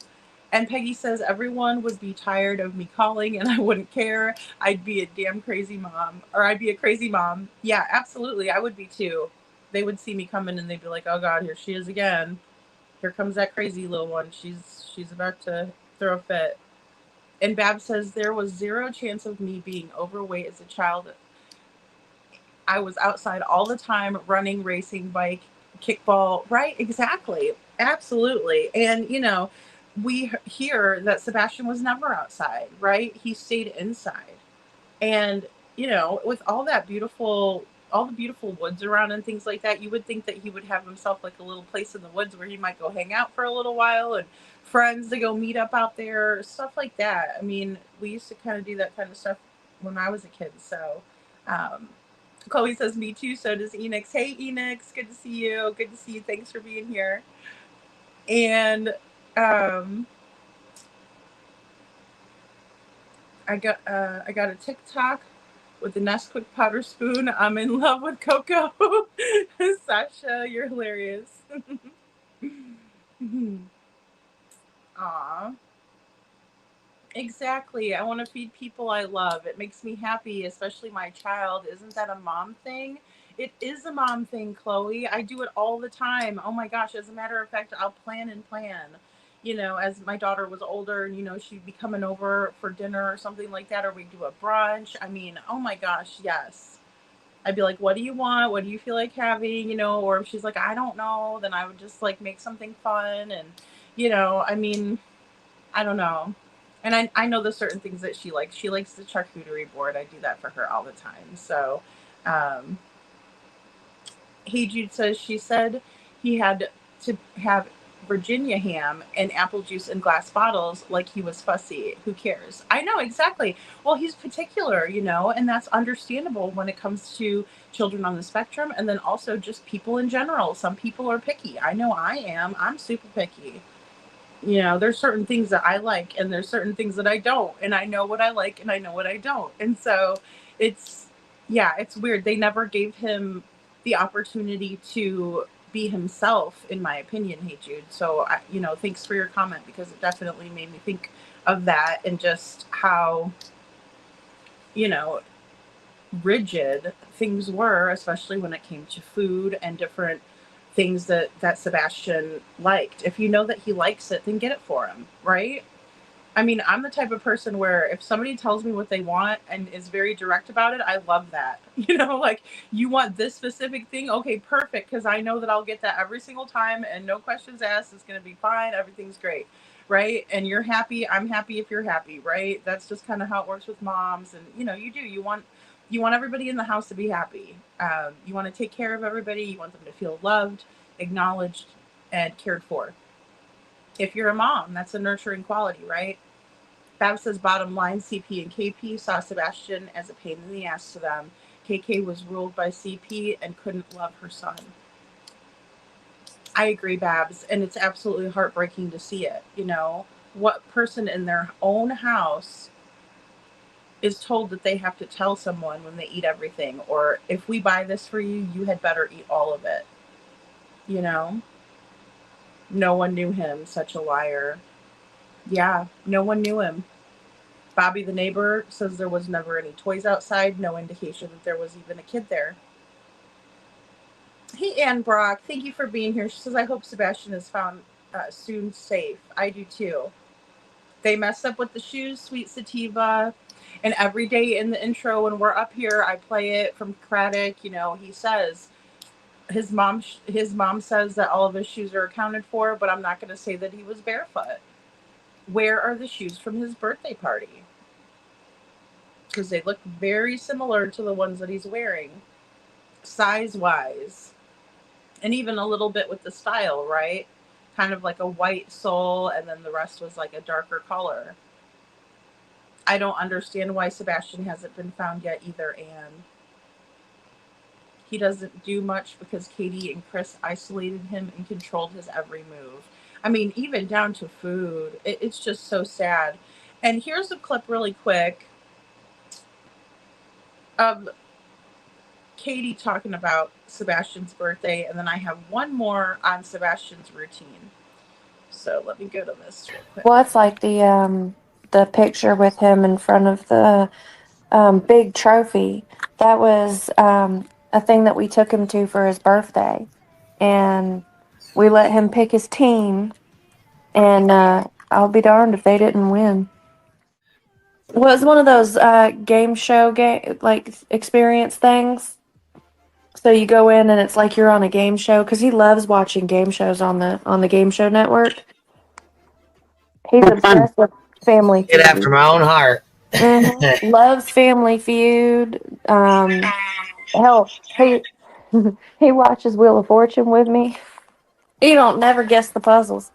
And Peggy says, everyone would be tired of me calling and I wouldn't care. I'd be a damn crazy mom. Or I'd be a crazy mom. Yeah, absolutely. I would be, too. They would see me coming and they'd be like, oh, God, here she is again. Here comes that crazy little one. She's about to throw a fit. And Bab says, there was zero chance of me being overweight as a child. I was outside all the time, running, racing, bike, kickball. Right? Exactly. Absolutely. And, you know, we hear that Sebastian was never outside, right? He stayed inside. And, you know, with all the beautiful woods around and things like that, you would think that he would have himself like a little place in the woods where he might go hang out for a little while and friends to go meet up out there, stuff like that. I mean, we used to kind of do that kind of stuff when I was a kid. So, Chloe says, me too. So does Enix. Hey, Enix. Good to see you. Good to see you. Thanks for being here. And I got a TikTok with the Nesquik powder spoon. I'm in love with Coco. Sasha, you're hilarious. Aw. Exactly. I want to feed people I love. It makes me happy, especially my child. Isn't that a mom thing? It is a mom thing, Chloe. I do it all the time. Oh my gosh. As a matter of fact, I'll plan and plan. You know, as my daughter was older and, you know, she'd be coming over for dinner or something like that, or we do a brunch. I mean, oh my gosh, yes. I'd be like, what do you want? What do you feel like having? You know, or if she's like, I don't know, then I would just like make something fun. And, you know, I mean, I don't know. And I know there's certain things that she likes. She likes the charcuterie board. I do that for her all the time. So, um, Hey Jude says she said he had to have Virginia ham and apple juice in glass bottles like he was fussy. Who cares? I know, exactly. Well, he's particular, you know, and that's understandable when it comes to children on the spectrum and then also just people in general. Some people are picky. I know I am. I'm super picky. You know, there's certain things that I like and there's certain things that I don't. And I know what I like and I know what I don't. And so it's, yeah, it's weird. They never gave him the opportunity to be himself, in my opinion. Hey, Jude. So, you know, thanks for your comment because it definitely made me think of that and just how, you know, rigid things were, especially when it came to food and different things that Sebastian liked. If you know that he likes it, then get it for him, right? I mean, I'm the type of person where if somebody tells me what they want and is very direct about it, I love that. You know, like, you want this specific thing? Okay, perfect, because I know that I'll get that every single time and no questions asked. It's going to be fine. Everything's great, right? And you're happy. I'm happy if you're happy, right? That's just kind of how it works with moms. And, you know, you want everybody in the house to be happy. You want to take care of everybody. You want them to feel loved, acknowledged, and cared for. If you're a mom, that's a nurturing quality, right? Fab says, bottom line, CP and KP saw Sebastian as a pain in the ass to them. KK was ruled by CP and couldn't love her son. I agree, Babs, and it's absolutely heartbreaking to see it. You know, what person in their own house is told that they have to tell someone when they eat everything, or if we buy this for you, you had better eat all of it. You know? No one knew him, such a liar. Yeah, no one knew him. Bobby the neighbor says there was never any toys outside, no indication that there was even a kid there. Hey, Ann Brock, thank you for being here. She says, I hope Sebastian is found soon safe. I do too. They messed up with the shoes, Sweet Sativa. And every day in the intro when we're up here, I play it from Craddock. You know, he says his mom says that all of his shoes are accounted for, but I'm not going to say that he was barefoot. Where are the shoes from his birthday party? Because they look very similar to the ones that he's wearing, size-wise. And even a little bit with the style, right? Kind of like a white sole, and then the rest was like a darker color. I don't understand why Sebastian hasn't been found yet either, Anne. He doesn't do much because Katie and Chris isolated him and controlled his every move. I mean, even down to food. It's just so sad. And here's a clip really quick of Katie talking about Sebastian's birthday, and then I have one more on Sebastian's routine. So let me go to this real quick. Well, it's like the picture with him in front of the big trophy. That was a thing that we took him to for his birthday, and we let him pick his team. And I'll be darned if they didn't win. Well, it was one of those game like experience things. So you go in and it's like you're on a game show because he loves watching game shows on the Game Show Network. He's obsessed with Family Feud. Get after my own heart. Mm-hmm. Loves Family Feud. Hell, he watches Wheel of Fortune with me. He don't never guess the puzzles.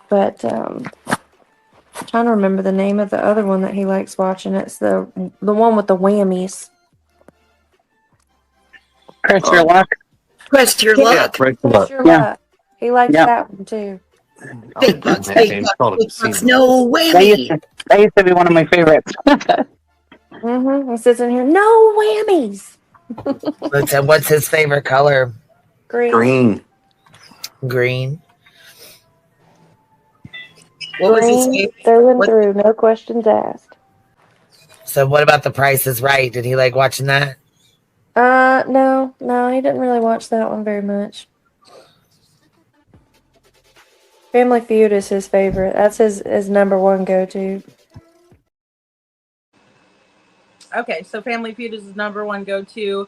But I'm trying to remember the name of the other one that he likes watching. It's the one with the whammies. Press your luck. Press your luck. Press your luck. He likes that one too. Big bucks, big bucks, no whammy. That used to be one of my favorites. He sits in here, no whammies. What's his favorite color? Green. Green. What was his Green favorite? through and through, no questions asked. So what about The Price is Right? Did he like watching that? No, he didn't really watch that one very much. Family Feud is his favorite. That's his number one go-to. Okay, so Family Feud is his number one go-to.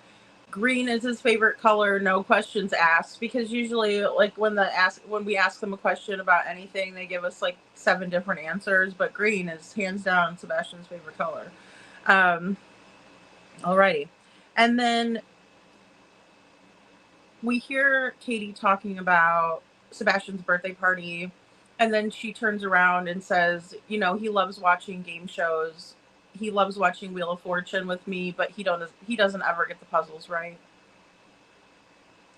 Green is his favorite color, no questions asked, because usually like when we ask them a question about anything, they give us like 7 different answers, but green is hands down Sebastian's favorite color. Alrighty. And then we hear Katie talking about Sebastian's birthday party, and then she turns around and says, you know, he loves watching game shows. He loves watching Wheel of Fortune with me, but he doesn't ever get the puzzles right.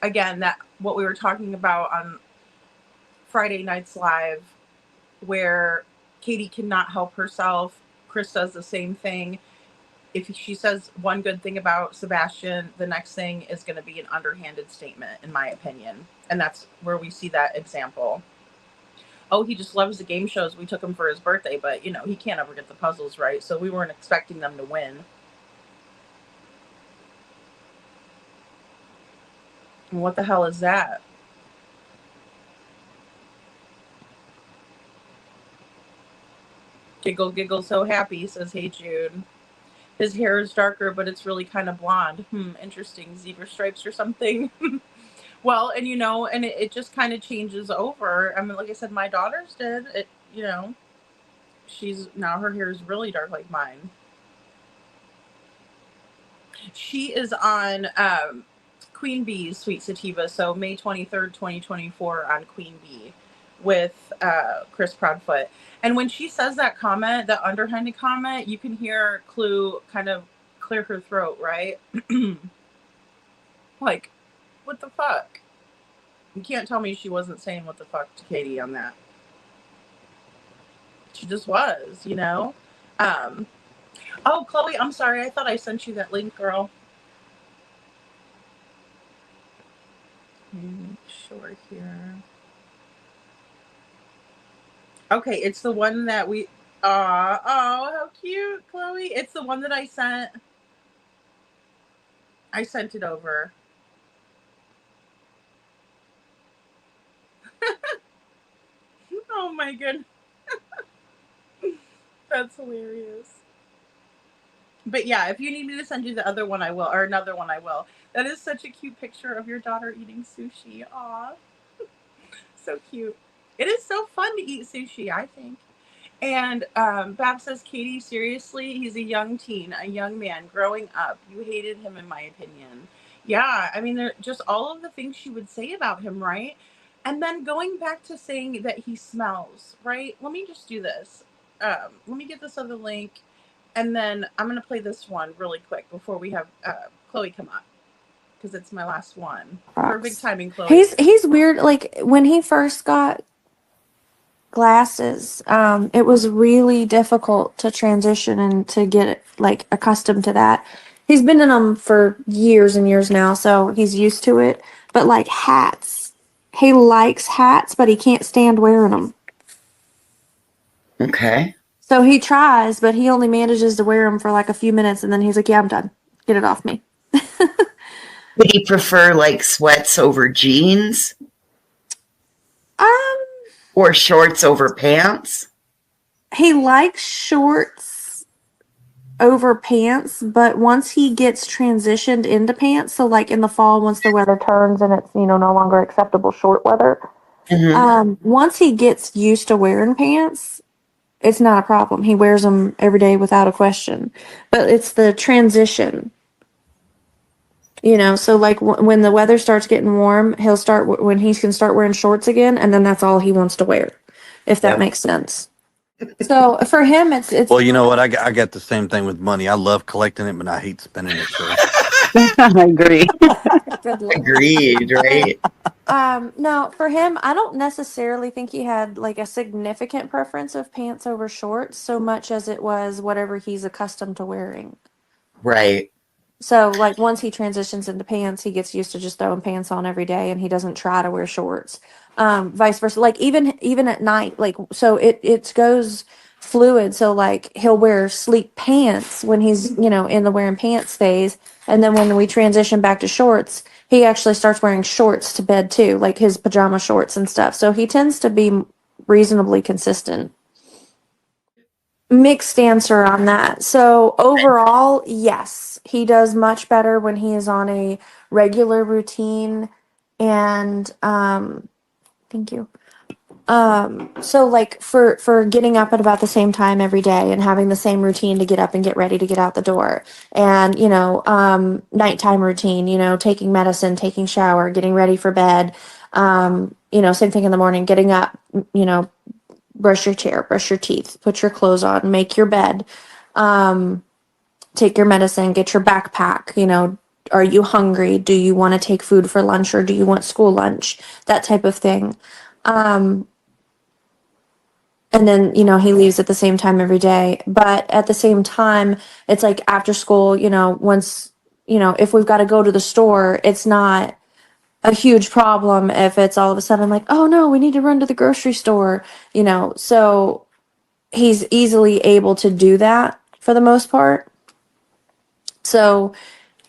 Again, that what we were talking about on Friday Nights Live, where Katie cannot help herself. Chris does the same thing. If she says one good thing about Sebastian, the next thing is going to be an underhanded statement, in my opinion. And that's where we see that example. Oh, he just loves the game shows. We took him for his birthday, but, you know, he can't ever get the puzzles right. So we weren't expecting them to win. And what the hell is that? Giggle, giggle, so happy, says Hey Jude. His hair is darker, but it's really kind of blonde. Interesting. Zebra stripes or something. Well, and you know, and it just kind of changes over. I mean, like I said, my daughter's did. It, you know, now her hair is really dark like mine. She is on Queen Bee's Sweet Sativa, so May 23rd, 2024 on Queen Bee with Chris Proudfoot. And when she says that comment, that underhanded comment, you can hear Clue kind of clear her throat, right? Like, what the fuck? You can't tell me she wasn't saying what the fuck to Katie on that. She just was, you know? Oh, Chloe, I'm sorry. I thought I sent you that link, girl. Make sure here. Okay, it's the one that we... oh, how cute, Chloe. It's the one that I sent. I sent it over. Oh my goodness. That's hilarious. But yeah, if you need me to send you the other one, I will, or another one, I will. That is such a cute picture of your daughter eating sushi. Aw. So cute. It is so fun to eat sushi, I think. And Bab says, Katie, seriously, he's a young teen, a young man growing up. You hated him, in my opinion. Yeah, I mean, they're just all of the things she would say about him, right? And then going back to saying that he smells, right? Let me just do this. Let me get this other link. And then I'm going to play this one really quick before we have Chloe come up. Because it's my last one. Perfect timing, Chloe. He's weird. Like when he first got glasses, it was really difficult to transition and to get like accustomed to that. He's been in them for years and years now, so he's used to it. But like hats, he likes hats, but he can't stand wearing them. Okay. So he tries, but he only manages to wear them for like a few minutes, and then he's like, "Yeah, I'm done. Get it off me." Would he prefer like sweats over jeans? Or shorts over pants? He likes shorts over pants, but once he gets transitioned into pants, so like in the fall, once the weather turns and it's, you know, no longer acceptable short weather, once he gets used to wearing pants, it's not a problem. He wears them every day without a question. But it's the transition. You know, so like when the weather starts getting warm, he'll start when he can start wearing shorts again, and then that's all he wants to wear, if that makes sense. So for him, it's. Well, you know what? I got the same thing with money. I love collecting it, but I hate spending it. So. I agree. Agreed, right? No, for him, I don't necessarily think he had like a significant preference of pants over shorts, so much as it was whatever he's accustomed to wearing. Right. So like once he transitions into pants, he gets used to just throwing pants on every day, and he doesn't try to wear shorts. Vice versa. Like even at night, like so it goes fluid. So like he'll wear sleep pants when he's in the wearing pants phase, and then when we transition back to shorts, he actually starts wearing shorts to bed too, like his pajama shorts and stuff. So he tends to be reasonably consistent. Mixed answer on that. So overall, yes, he does much better when he is on a regular routine. And thank you. So like for getting up at about the same time every day and having the same routine to get up and get ready to get out the door, and nighttime routine, taking medicine, taking shower, getting ready for bed, same thing in the morning, getting up, brush your chair, brush your teeth, put your clothes on, make your bed, take your medicine, get your backpack, are you hungry? Do you want to take food for lunch, or do you want school lunch? That type of thing. And then, he leaves at the same time every day. But at the same time, it's like after school, once, if we've got to go to the store, it's not a huge problem if it's all of a sudden like, oh no, we need to run to the grocery store, so he's easily able to do that for the most part. So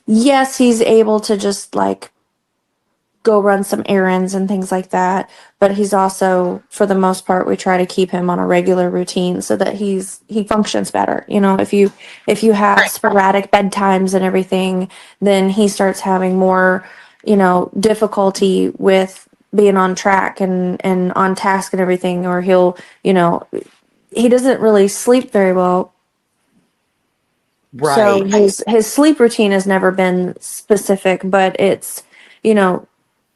yes, he's able to just like go run some errands and things like that, but he's also, for the most part, we try to keep him on a regular routine so that he functions better. If you have sporadic bedtimes and everything, then he starts having more difficulty with being on track and on task and everything, or he doesn't really sleep very well. So Right. his sleep routine has never been specific, but it's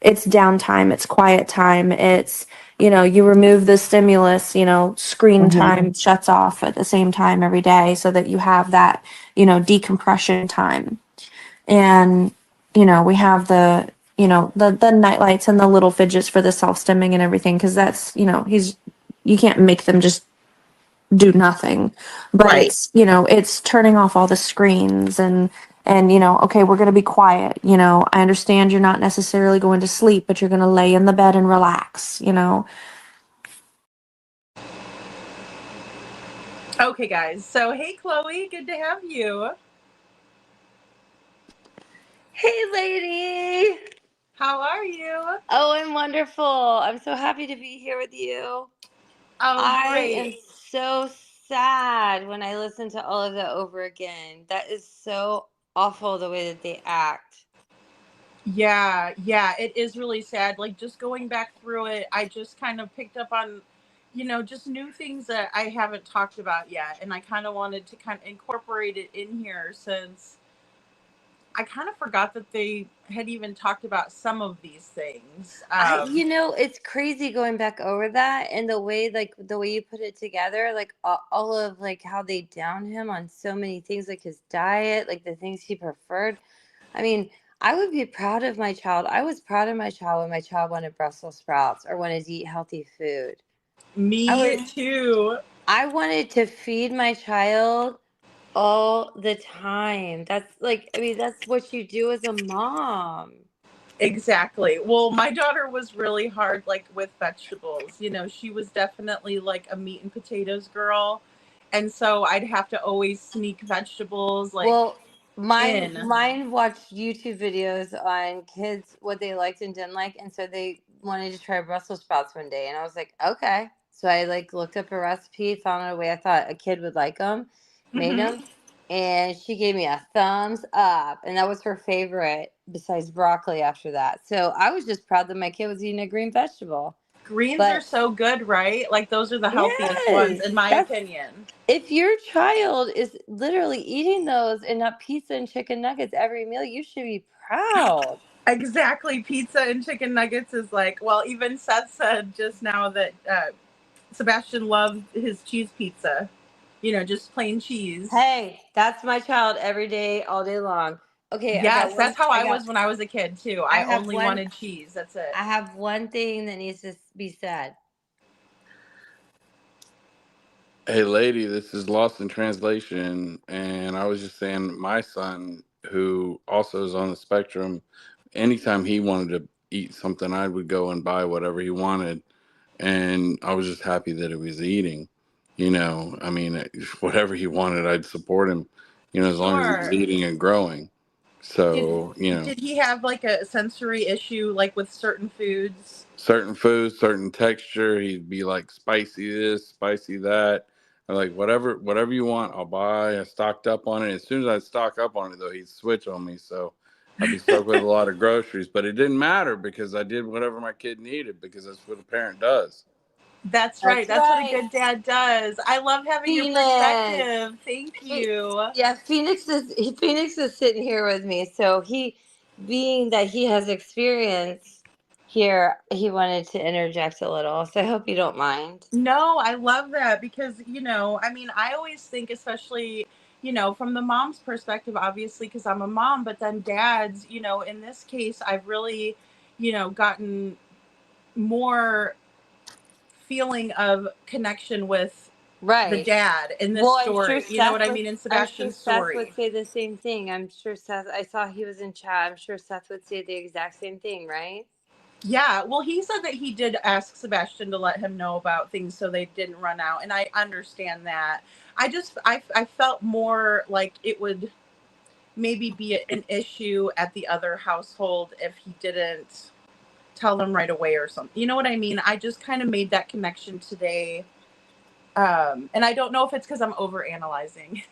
it's downtime, it's quiet time, it's you remove the stimulus, screen time shuts off at the same time every day so that you have that decompression time. And we have the night lights and the little fidgets for the self-stimming and everything, because that's you can't make them just do nothing, but Right. it's turning off all the screens and okay, we're going to be quiet. I understand you're not necessarily going to sleep, but you're going to lay in the bed and relax. Okay, guys. So, hey, Chloe, good to have you. Hey, lady. How are you? Oh, I'm wonderful. I'm so happy to be here with you. Oh, I am great. so sad when I listen to all of that over again. That is so awful the way that they act. Yeah, it is really sad. Like, just going back through it, I just kind of picked up on, just new things that I haven't talked about yet. And I kind of wanted to kind of incorporate it in here, since I kind of forgot that they had even talked about some of these things. It's crazy going back over that, and the way you put it together, like all of like how they down him on so many things, like his diet, like the things he preferred. I mean, I would be proud of my child. I was proud of my child when my child wanted Brussels sprouts or wanted to eat healthy food. Me too. I wanted to feed my child all the time. That's like, I mean, that's what you do as a mom. Exactly. Well, my daughter was really hard, like with vegetables. She was definitely like a meat and potatoes girl. And so I'd have to always sneak vegetables Well, mine in. mine watched YouTube videos on kids what they liked and didn't like, and so they wanted to try Brussels sprouts one day, and I was like, okay. So I like looked up a recipe, found a way I thought a kid would like them, made them, and she gave me a thumbs up, and that was her favorite besides broccoli after that. So I was just proud that my kid was eating a green vegetable. Greens But are so good, right? Like, those are the healthiest ones, yes, in my that's opinion. if your child is literally eating those and not pizza and chicken nuggets every meal, you should be proud. Exactly. Pizza and chicken nuggets is like, well, even Seth said just now that Sebastian loves his cheese pizza. Just plain cheese. Hey, that's my child every day, all day long. Okay, I got Yes, one. that's how I was when I was a kid too. I I have only one. wanted cheese. That's it. I have one thing that needs to be said. Hey, lady, this is Lost in Translation, and I was just saying my son who also is on the spectrum. Anytime he wanted to eat something, I would go and buy whatever he wanted, and I was just happy that he was eating. I mean, whatever he wanted, I'd support him. As long as he was Sure. eating and growing. So Did he have like a sensory issue, like with certain foods? certain foods, certain texture. He'd be like spicy this, spicy that. I'm like, whatever you want, I'll buy. I stocked up on it. As soon as I stock up on it, though, he'd switch on me. So I'd be stuck with a lot of groceries. But it didn't matter because I did whatever my kid needed because that's what a parent does. That's right. That's what a good dad does. I love having your perspective. Thank you. Yeah, Phoenix is sitting here with me. So being that he has experience here, he wanted to interject a little. So I hope you don't mind. No, I love that because, I mean, I always think, especially, from the mom's perspective, obviously, because I'm a mom, but then dads, in this case, I've really, gotten more feeling of connection with the dad in this story. You know what I mean? In Sebastian's story. Seth would say the same thing. I'm sure Seth, I saw he was in chat. I'm sure Seth would say the exact same thing, right? Yeah, well, he said that he did ask Sebastian to let him know about things so they didn't run out, and I understand that. I felt more like it would maybe be an issue at the other household if he didn't tell them right away or something. You know what I mean? I just kind of made that connection today. And I don't know if it's because I'm overanalyzing.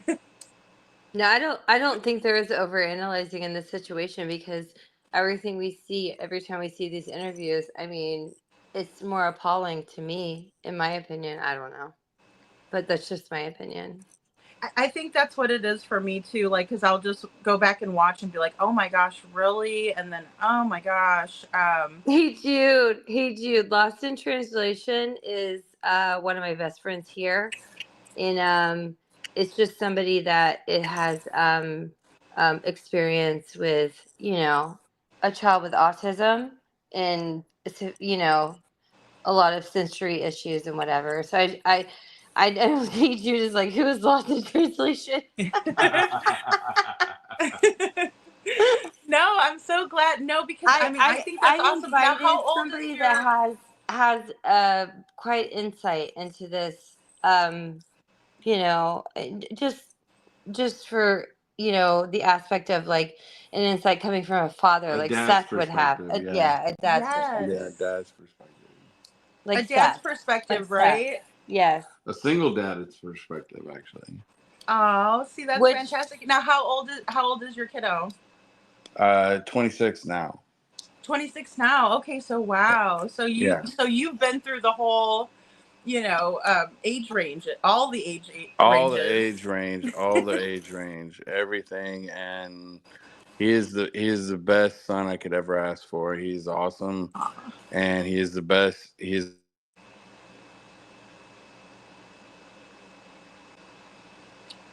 No, I don't think there is overanalyzing in this situation because everything we see every time we see these interviews, I mean, it's more appalling to me, in my opinion. I don't know, but that's just my opinion. I think that's what it is for me too. Like, because I'll just go back and watch and be like, "Oh my gosh, really?" And then, "Oh my gosh." Hey Jude. Lost in Translation is one of my best friends here, and it's just somebody that it has experience with, a child with autism and a lot of sensory issues and whatever. So I don't think Jude is like, who is Lost in Translation? No, I'm so glad. No, because I think that's awesome. Now, how old somebody is your... that has quite insight into this, just for the aspect of like an insight coming from a father, A like dad's Seth would have. perspective, A dad's perspective. Yeah, dad's perspective. Like a dad's Seth. perspective, Like Seth. right? Yes. A single dad's perspective, actually. Oh, see, that's fantastic. Now, how old is your kiddo? 26 now. 26 now. Okay, so wow. So you've been through the whole, age range, all the age All ranges. the age range, everything, and he is the best son I could ever ask for. He's awesome, and he is the best.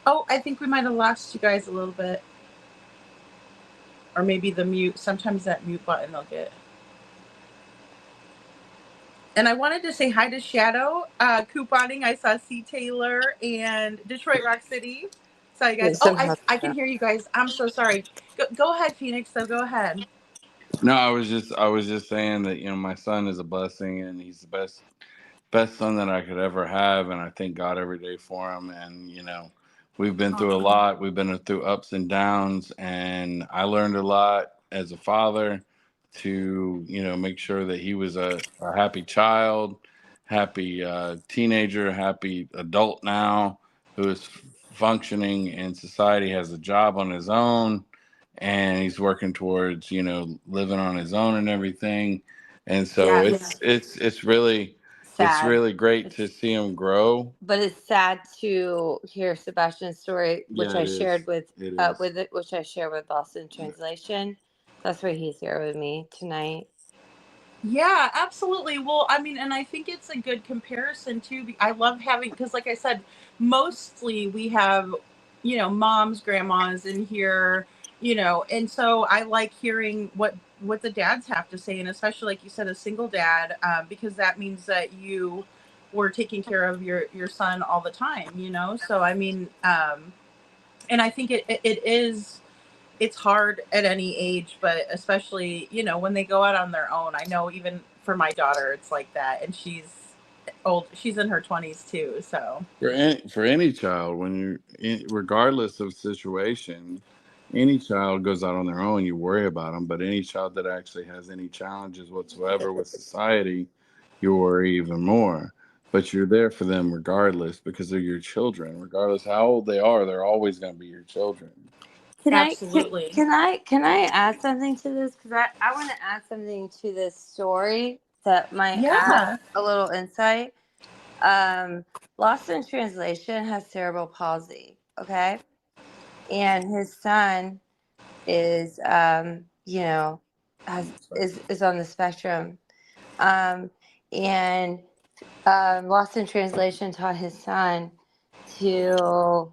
Oh, I think we might have lost you guys a little bit. Or maybe the mute. Sometimes that mute button will get. And I wanted to say hi to Shadow. Couponing, I saw C. Taylor and Detroit Rock City. Saw you guys. Oh, I can hear you guys. I'm so sorry. Go ahead, Phoenix, though. Go ahead. No, I was just saying that my son is a blessing, and he's the best son that I could ever have, and I thank God every day for him. And we've been through a lot. We've been through ups and downs, and I learned a lot as a father to make sure that he was a happy child, happy teenager, happy adult now who is functioning in society, has a job on his own, and he's working towards living on his own and everything. And so it's really sad. It's really great to see him grow. But it's sad to hear Sebastian's story, which Yeah, I it shared is. with It is. which I share with Lost in Translation. That's why he's here with me tonight. Yeah, absolutely. Well, I mean, and I think it's a good comparison too. I love having, because like I said, mostly we have, moms, grandmas in here, and so I like hearing what the dads have to say, and especially like you said, a single dad, because that means that you were taking care of your son all the time, So I mean, and I think it is it's hard at any age, but especially, you know, when they go out on their own. I know even for my daughter, it's like that. And she's old. She's in her 20s too. So, For any child, when regardless of situation, any child goes out on their own, you worry about them. But any child that actually has any challenges whatsoever with society, you worry even more. But you're there for them regardless because they're your children. Regardless how old they are, they're always going to be your children. absolutely. Can I add something to this? Because I want to add something to this story that might add Yeah. a little insight. Lost in Translation has cerebral palsy. Okay, and his son is you know is on the spectrum. Um, and Lost in Translation taught his son to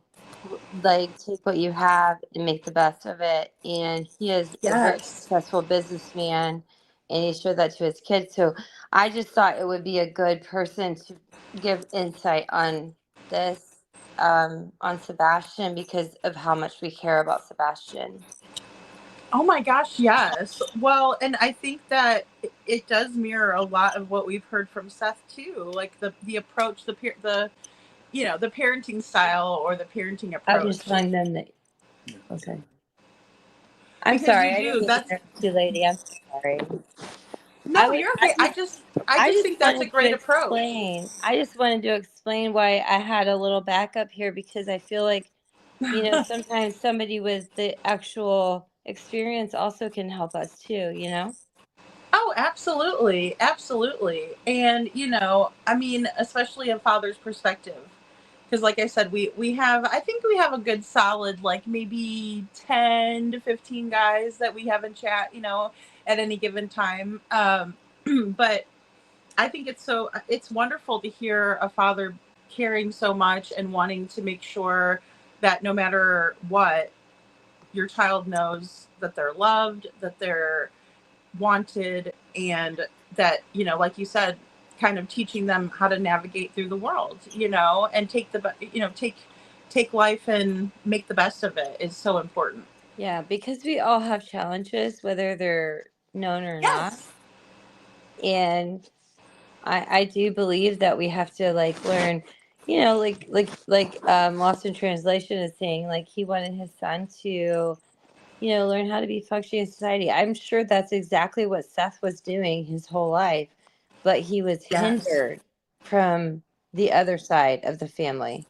like take what you have and make the best of it. And he is a very Yes. successful businessman, and he showed that to his kids. So I just thought it would be a good person to give insight on this, on Sebastian, because of how much we care about Sebastian. Oh my gosh, yes. Well, and I think that it does mirror a lot of what we've heard from Seth too, like the approach, the you know, the parenting style or the parenting I just approach. want them to. Okay. I'm Because sorry, you I didn't do. mean to That's interrupt you, lady. I'm sorry. I no, was. you're okay. I I just just think that's a wanted to great approach. explain. I just wanted to explain why I had a little backup here, because I feel like, sometimes somebody with the actual experience also can help us too. Oh, absolutely. Absolutely. And, you know, I mean, especially a father's perspective. Because, like I said, I think we have a good solid, like maybe 10 to 15 guys that we have in chat, you know, at any given time. But I think it's wonderful to hear a father caring so much and wanting to make sure that no matter what, your child knows that they're loved, that they're wanted, and that, you know, like you said, kind of teaching them how to navigate through the world, you know, and take life and make the best of it is so important. Yeah, because we all have challenges, whether they're known or not. Yes. And I do believe that we have to like learn, Lost in Translation is saying, like, he wanted his son to, learn how to be functioning in society. I'm sure that's exactly what Seth was doing his whole life, but he was Yes. hindered from the other side of the family.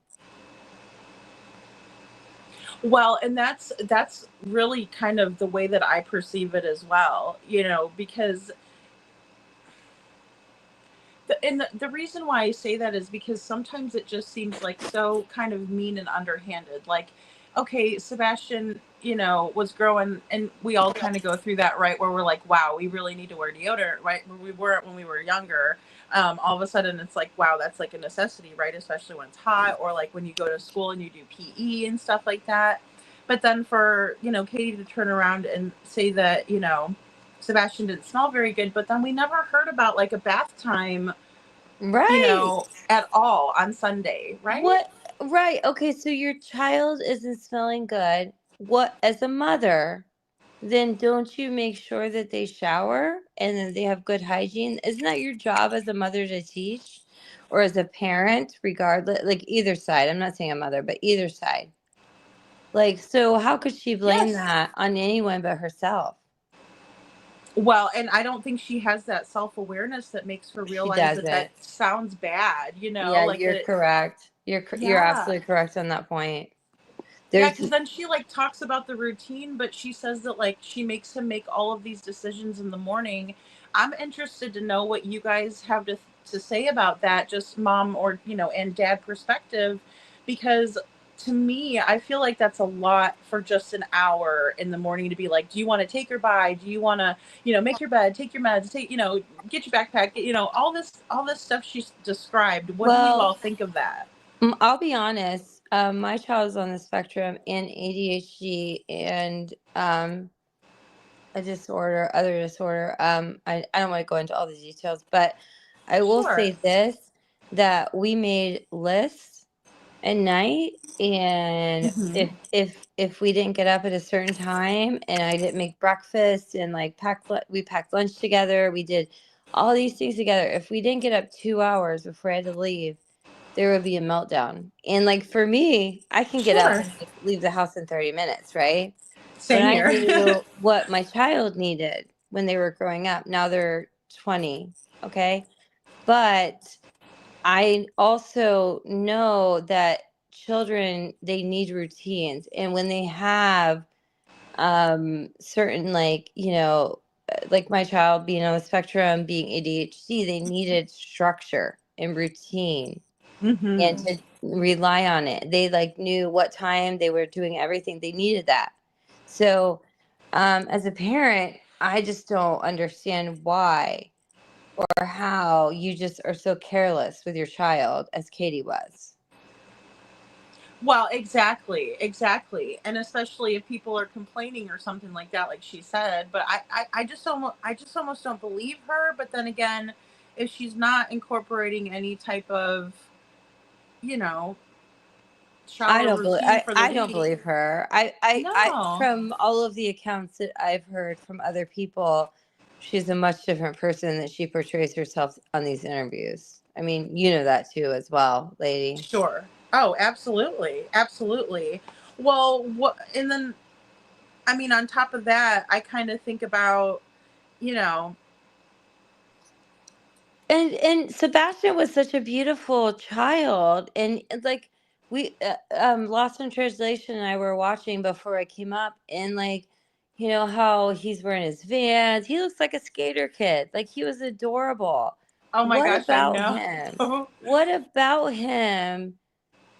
Well, and that's really kind of the way that I perceive it as well, you know, because the reason why I say that is because sometimes it just seems like so kind of mean and underhanded. Like, okay, Sebastian, you know, was growing, and we all kind of go through that, right? Where we're like, wow, we really need to wear deodorant, right? Where we weren't when we were younger. All of a sudden, it's like, wow, that's like a necessity, right? Especially when it's hot, or like when you go to school and you do PE and stuff like that. But then for, you know, Katie to turn around and say that, you know, Sebastian didn't smell very good, but then we never heard about like a bath time, you Right. know, at all on Sunday, right? What? Right. Okay. So your child isn't smelling good. What, as a mother, then don't you make sure that they shower and that they have good hygiene? Isn't that your job as a mother to teach, or as a parent, regardless, like either side? I'm not saying a mother, but either side. Like, so how could she blame Yes. that on anyone but herself? Well, and I don't think she has that self-awareness that makes her She realize that that doesn't. sounds bad, you know, Yeah, like you're that. correct. You're Yeah. absolutely correct on that point. Yeah, There's because then she like talks about the routine, but she says that like she makes him make all of these decisions in the morning. I'm interested to know what you guys have to say about that, just mom or, you know, and dad perspective, because to me, I feel like that's a lot for just an hour in the morning to be like, do you want to take her by? Do you want to, you know, make your bed, take your meds, take, you know, get your backpack, you know, all this stuff she's described. What do you well, all think of that? I'll be honest. My child is on the spectrum and ADHD and other disorder. I don't want to go into all the details, but I will Sure. say this, that we made lists at night, and Mhm. if we didn't get up at a certain time and I didn't make breakfast and like we packed lunch together, we did all these things together. If we didn't get up 2 hours before I had to leave, there would be a meltdown. And like for me, I can get up Sure. and like, leave the house in 30 minutes, right? But Same I here. knew what my child needed when they were growing up. Now they're 20, okay? But I also know that children, they need routines, and when they have certain, like, like my child being on the spectrum, being ADHD, they needed structure and routine and Mhm. to rely on it. They like knew what time they were doing everything. They needed that. So as a parent, I just don't understand why or how you just are so careless with your child as Katie was. Well, exactly, and especially if people are complaining or something like that, like she said. But I just almost don't believe her. But then again, if she's not incorporating any type of, you know, I shower don't believe routine for the I don't week, believe her. I no, from all of the accounts that I've heard from other people, she's a much different person that she portrays herself on these interviews. I mean, you know that too as well, lady. sure. Oh, absolutely, absolutely. Well, what, and then I mean, on top of that, I kind of think about, you know, And Sebastian was such a beautiful child, and, like we Lost in Translation and I were watching before I came up, and like how he's wearing his Vans. He looks like a skater kid. Like he was adorable. oh my What gosh, I about know. him? What about him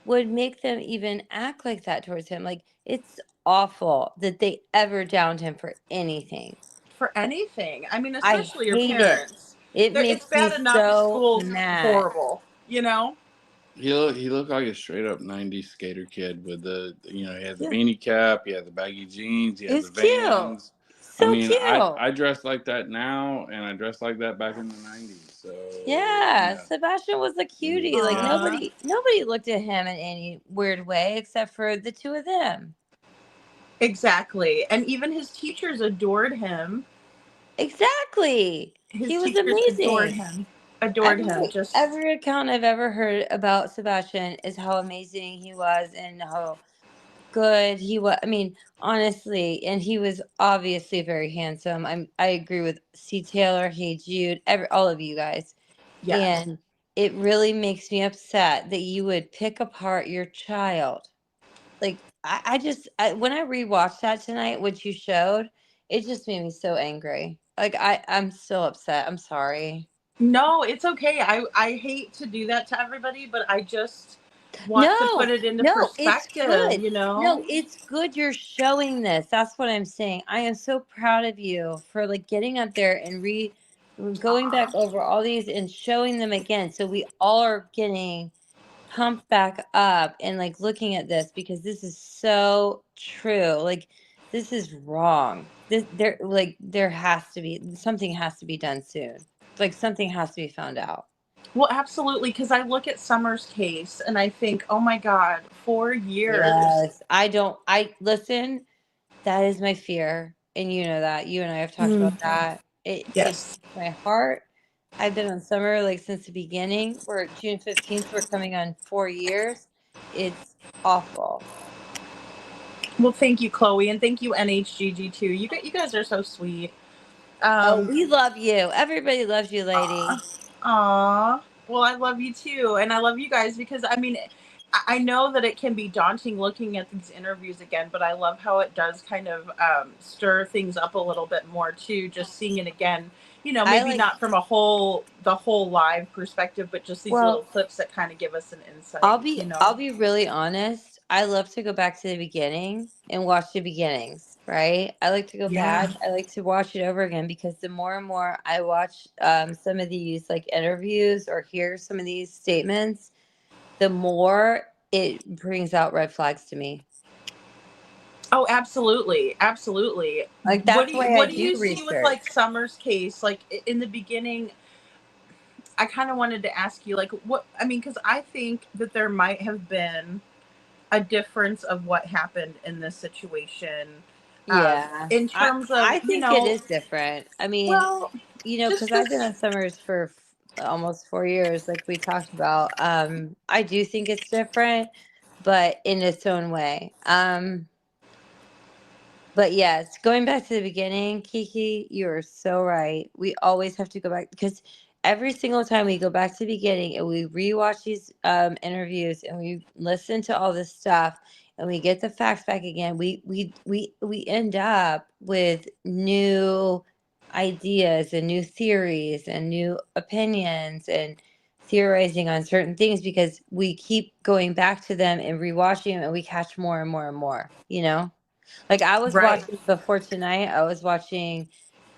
would make them even act like that towards him? Like it's awful that they ever downed him for anything. For anything. I mean, I especially your hate it. parents. It It's makes me bad enough if so school's mad. horrible, you know? He looked like a straight up '90s skater kid with he had the Yeah. beanie cap, he had the baggy jeans, he had the It's cute. Vans. I So mean, cute. I dress like that now, and I dressed like that back in the '90s. So Yeah, yeah, Sebastian was a cutie. Like Aw. nobody looked at him in any weird way except for the two of them. Exactly. And even his teachers adored him. Exactly. His He was teachers adored amazing. him. Adored him. Just Every account I've ever heard about Sebastian is how amazing he was and how good he was. I mean, honestly, and he was obviously very handsome. I agree with C. Taylor, Hey Jude, all of you guys. yes. And it really makes me upset that you would pick apart your child. Like when I rewatched that tonight, what you showed, it just made me so angry. Like I'm so upset. I'm sorry. No, it's okay. I hate to do that to everybody, but I just want to put No, it into no, it's perspective, good. you No, know? it's good you're showing this. That's what I'm saying. I am so proud of you for like getting up there and going back over all these and showing them again. So we all are getting pumped back up and like looking at this because this is so true. Like this is wrong. There has to be something has to be done soon. Like something has to be found out. Well, absolutely, because I look at Summer's case and I think, oh my God, 4 years. Yes. I listen, that is my fear. And you know that. You and I have talked about Mm. that. It Yes. breaks my heart. I've been on Summer like since the beginning. We're June 15th. We're coming on 4 years. It's awful. Well, thank you, Chloe, and thank you, NHGG too. You guys are so sweet. Oh, Um, we love you. Everybody loves you, lady. Aw. Well, I love you too, and I love you guys because I mean, I know that it can be daunting looking at these interviews again, but I love how it does kind of stir things up a little bit more too. Just seeing it again, I maybe like, not from the whole live perspective, but just these little well, clips that kind of give us an insight. I'll be really honest. I love to go back to the beginning and watch the beginnings, right? I like to go back. Yeah. I like to watch it over again because the more and more I watch some of these like interviews or hear some of these statements, the more it brings out red flags to me. Oh, absolutely, absolutely. Like that's why I What do do you see with like research. Summer's case? Like in the beginning, I kind of wanted to ask you, like, what I mean, because I think that there might have been a difference of what happened in this situation, Yeah, in I terms of, I think it is different. I mean, well, because just I've been because, on Summers for almost 4 years, like we talked about. I do think it's different, but in its own way. But yes, going back to the beginning, Kiki, you are so right. We always have to go back because every single time we go back to the beginning and we rewatch these interviews and we listen to all this stuff and we get the facts back again, we end up with new ideas and new theories and new opinions and theorizing on certain things because we keep going back to them and rewatching them and we catch more and more and more, Like I was right. watching before tonight, I was watching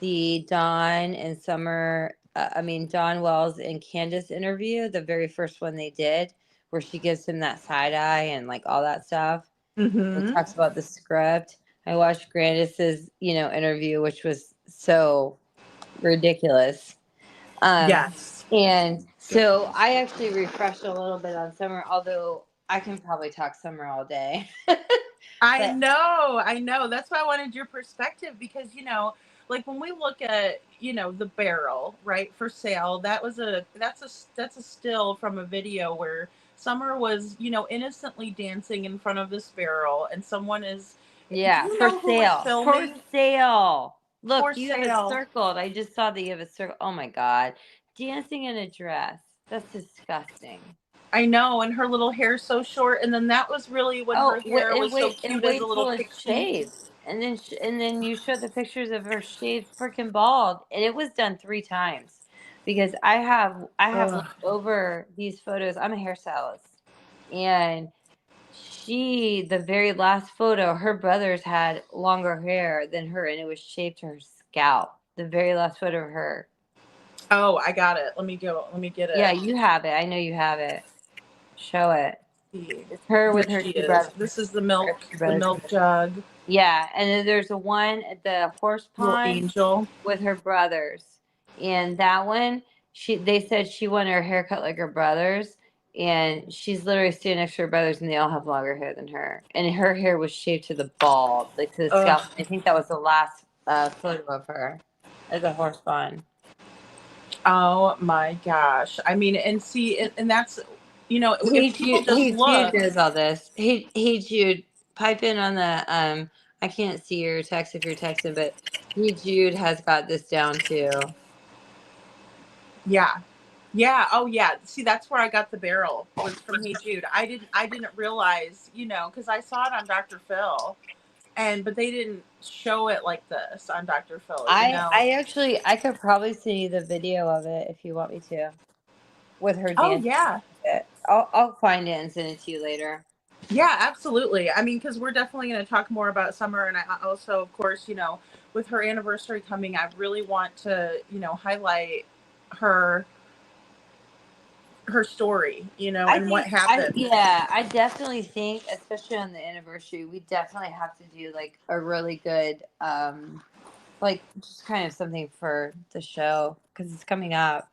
the Dawn and Summer, Dawn Wells and Candace interview, the very first one they did, where she gives him that side eye and like all that stuff. And Mm-hmm. talks about the script. I watched Grandis's, interview, which was so ridiculous. Yes. And so I actually refreshed a little bit on Summer, although I can probably talk Summer all day. I But know, I know. That's why I wanted your perspective because, like when we look at, the barrel, right, for sale, that's a still from a video where Summer was, innocently dancing in front of this barrel and someone is, do yeah, you for know who is sale. For filming? sale. Look, For you have it sale. circled. I just saw that you have it circled. Oh my God. Dancing in a dress. That's disgusting. I know, and her little hair so short, and then that was really when Oh, her hair was so and cute as a wait little till it's pixie. shaved. And then you show the pictures of her shaved freaking bald. And it was done 3 times. Because I have Ugh. looked over these photos. I'm a hairstylist. And the very last photo, her brothers had longer hair than her, and it was shaved to her scalp. The very last photo of her. Oh, I got it. Let me go. Let me get Yeah, it. you have it. I know you have it. Show it. See. It's her Here with her she two is. brothers. This is the Her milk, two the brothers. milk jug. Yeah, and then there's a one at the horse Little pond angel. with her brothers. And that one, they said she wanted her hair cut like her brothers. And she's literally standing next to her brothers, and they all have longer hair than her. And her hair was shaved to the bald, like to the Ugh. scalp. I think that was the last photo of her at the horse pond. Oh my gosh. I mean, and see, and that's, if people just Jude look. knows all this. Hey Jude, pipe in on the I can't see your text if you're texting, but Jude has got this down too. Yeah. Yeah. Oh yeah. See, that's where I got the barrel was from Hey Jude. I didn't realize, because I saw it on Dr. Phil, but they didn't show it like this on Dr. Phil. I could probably send you the video of it if you want me to, with her Oh dancing. yeah. I'll find it and send it to you later. Yeah, absolutely. I mean, because we're definitely going to talk more about Summer, and I also, of course, with her anniversary coming, I really want to, highlight her story, and what happened. I definitely think, especially on the anniversary, we definitely have to do like a really good, like just kind of something for the show because it's coming up.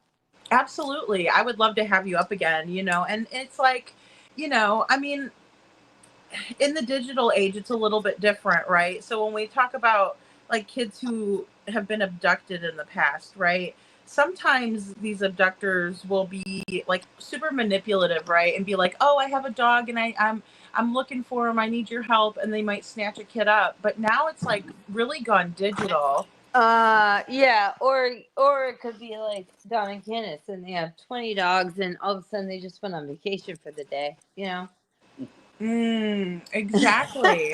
Absolutely, I would love to have you up again. And it's like, I mean, in the digital age, it's a little bit different, right? So when we talk about like kids who have been abducted in the past, right? Sometimes these abductors will be like super manipulative, right? And be like, "Oh, I have a dog and I'm looking for him. I need your help." And they might snatch a kid up. But now it's like really gone digital. Yeah, or it could be like Don and Candace, and they have 20 dogs, and all of a sudden they just went on vacation for the day. Exactly.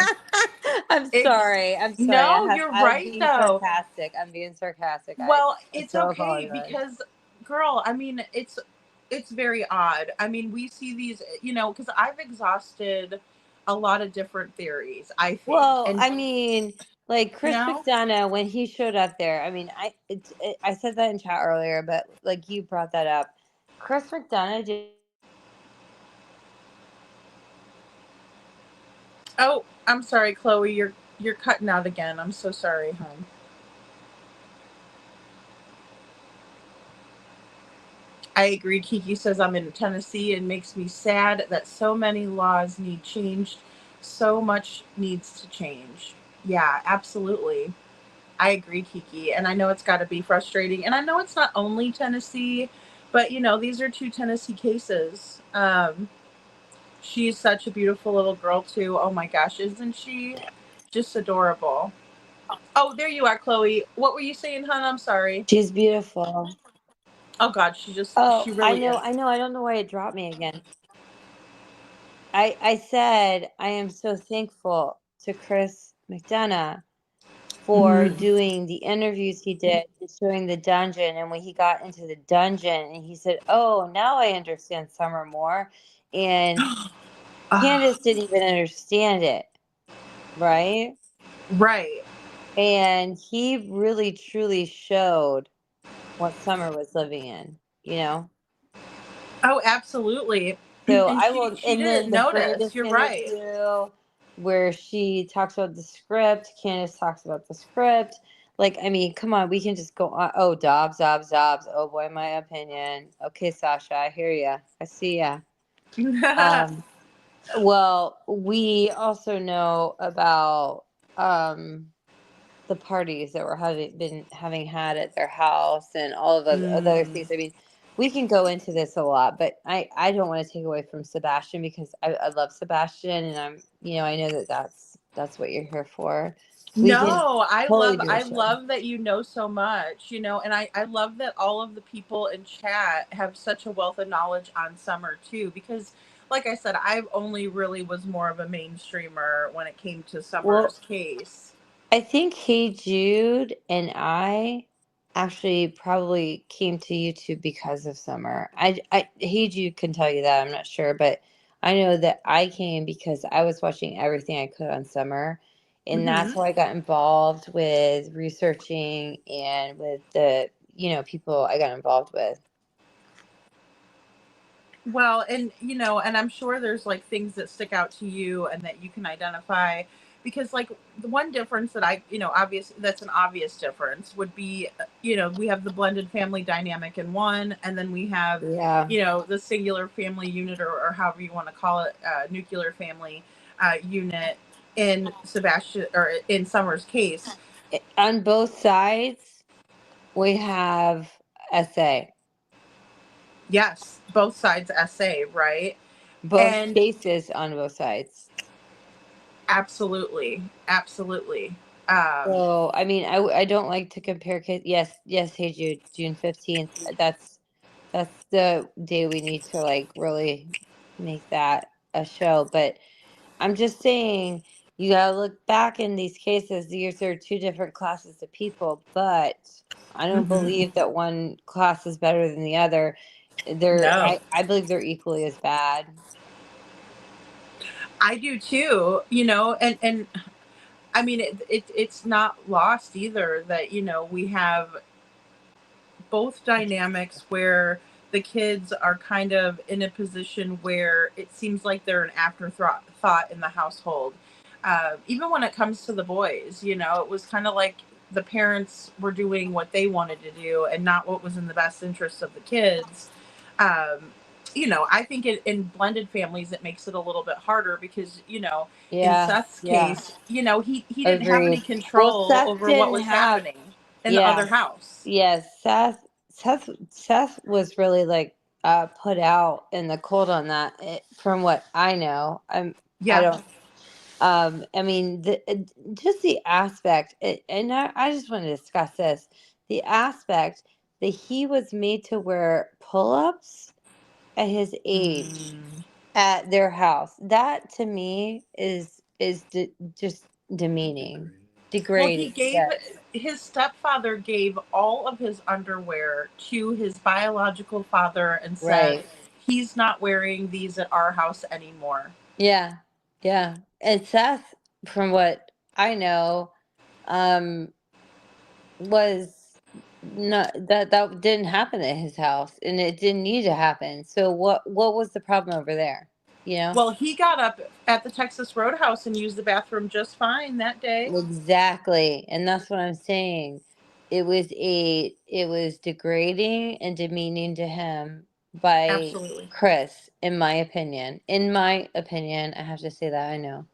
I'm sorry. I'm sorry. No, you're I'm right being though. sarcastic. I'm being sarcastic. Well, I it's so okay apologize. because, girl, I mean, it's very odd. I mean, we see these, because I've exhausted a lot of different theories, I think, Well, and I mean, like you Chris know, McDonough when he showed up there. I mean, I said that in chat earlier, but like you brought that up. Chris McDonough did. oh, I'm sorry, Chloe, you're cutting out again. I'm so sorry, hon. I agree. Kiki says I'm in Tennessee. It makes me sad that so many laws need changed. So much needs to change. Yeah, absolutely. I agree, Kiki. And I know it's got to be frustrating. And I know it's not only Tennessee, but these are two Tennessee cases. She's such a beautiful little girl too. Oh my gosh, isn't she just adorable? Oh, there you are, Chloe. What were you saying, hon? I'm sorry. She's beautiful. Oh God, Oh, she I really know, is. I know. I don't know why it dropped me again. I said I am so thankful to Chris McDonough for Mhm. doing the interviews he did and showing the dungeon. And when he got into the dungeon and he said, "Oh, now I understand Summer more," and Candace didn't even understand it, right? Right. And he really truly showed what Summer was living in, you know? Oh, absolutely. So And I she will, she and then didn't the notice. Brandis You're right. interview where she talks about the script, Candace talks about the script. Like, I mean, come on, we can just go on. Oh, Dobbs, Dobbs, Dobbs. Oh boy, my opinion. Okay, Sasha, I hear ya. I see ya. Um, well, we also know about um the parties that we're having had at their house and all of the other things. I mean, we can go into this a lot, but I don't want to take away from Sebastian because I love Sebastian and I know that that's what you're here for. We can No, totally do a I show. love that you know so much, and I love that all of the people in chat have such a wealth of knowledge on Summer too, because like I said, I've only really was more of a mainstreamer when it came to Well, Summer's case. I think Hey Jude and I actually probably came to YouTube because of Summer. Hey Jude can tell you that. I'm not sure, but I know that I came because I was watching everything I could on Summer, and that's Mhm. how I got involved with researching and with the people I got involved with. Well, and I'm sure there's like things that stick out to you and that you can identify, because like the one difference that obvious that's an obvious difference would be, we have the blended family dynamic in one, and then we have, Yeah. the singular family unit, or however you want to call it, nuclear family unit in Sebastian or in Summer's case. On both sides, we have SA. Yes, both sides SA, right? Both And cases on both sides. absolutely, absolutely. So, I mean, I don't like to compare case. Yes, yes. Hey Jude, June 15th. That's the day we need to like really make that a show. But I'm just saying, you gotta look back in these cases. These are two different classes of people, but I don't Mhm. believe that one class is better than the other. No. I believe they're equally as bad. I do too, and I mean it's not lost either that we have both dynamics where the kids are kind of in a position where it seems like they're an afterthought in the household. Even when it comes to the boys, it was kind of like the parents were doing what they wanted to do and not what was in the best interest of the kids. Um, I think in blended families it makes it a little bit harder because in Yeah, Seth's yeah. case, he didn't have any Agreed. Well, control Seth over what didn't was have. happening in the Yeah, other house. yes. Seth was really like put out in the cold on that. From what I know, I Yeah. don't. I mean, just the aspect, and I just want to discuss this. The aspect that he was made to wear pull-ups at his age at their house. That to me is just demeaning, Well, he degrading. gave Yes, his stepfather gave all of his underwear to his biological father and said, right. he's not wearing these at our house anymore. Yeah, yeah. And Seth, from what I know, um, was not that didn't happen at his house, and it didn't need to happen. So what was the problem over there? You know? Well, he got up at the Texas Roadhouse and used the bathroom just fine that day. Exactly, and that's what I'm saying. it was degrading and demeaning to him by Absolutely. Chris, in my opinion. In my opinion, I have to say that. I know.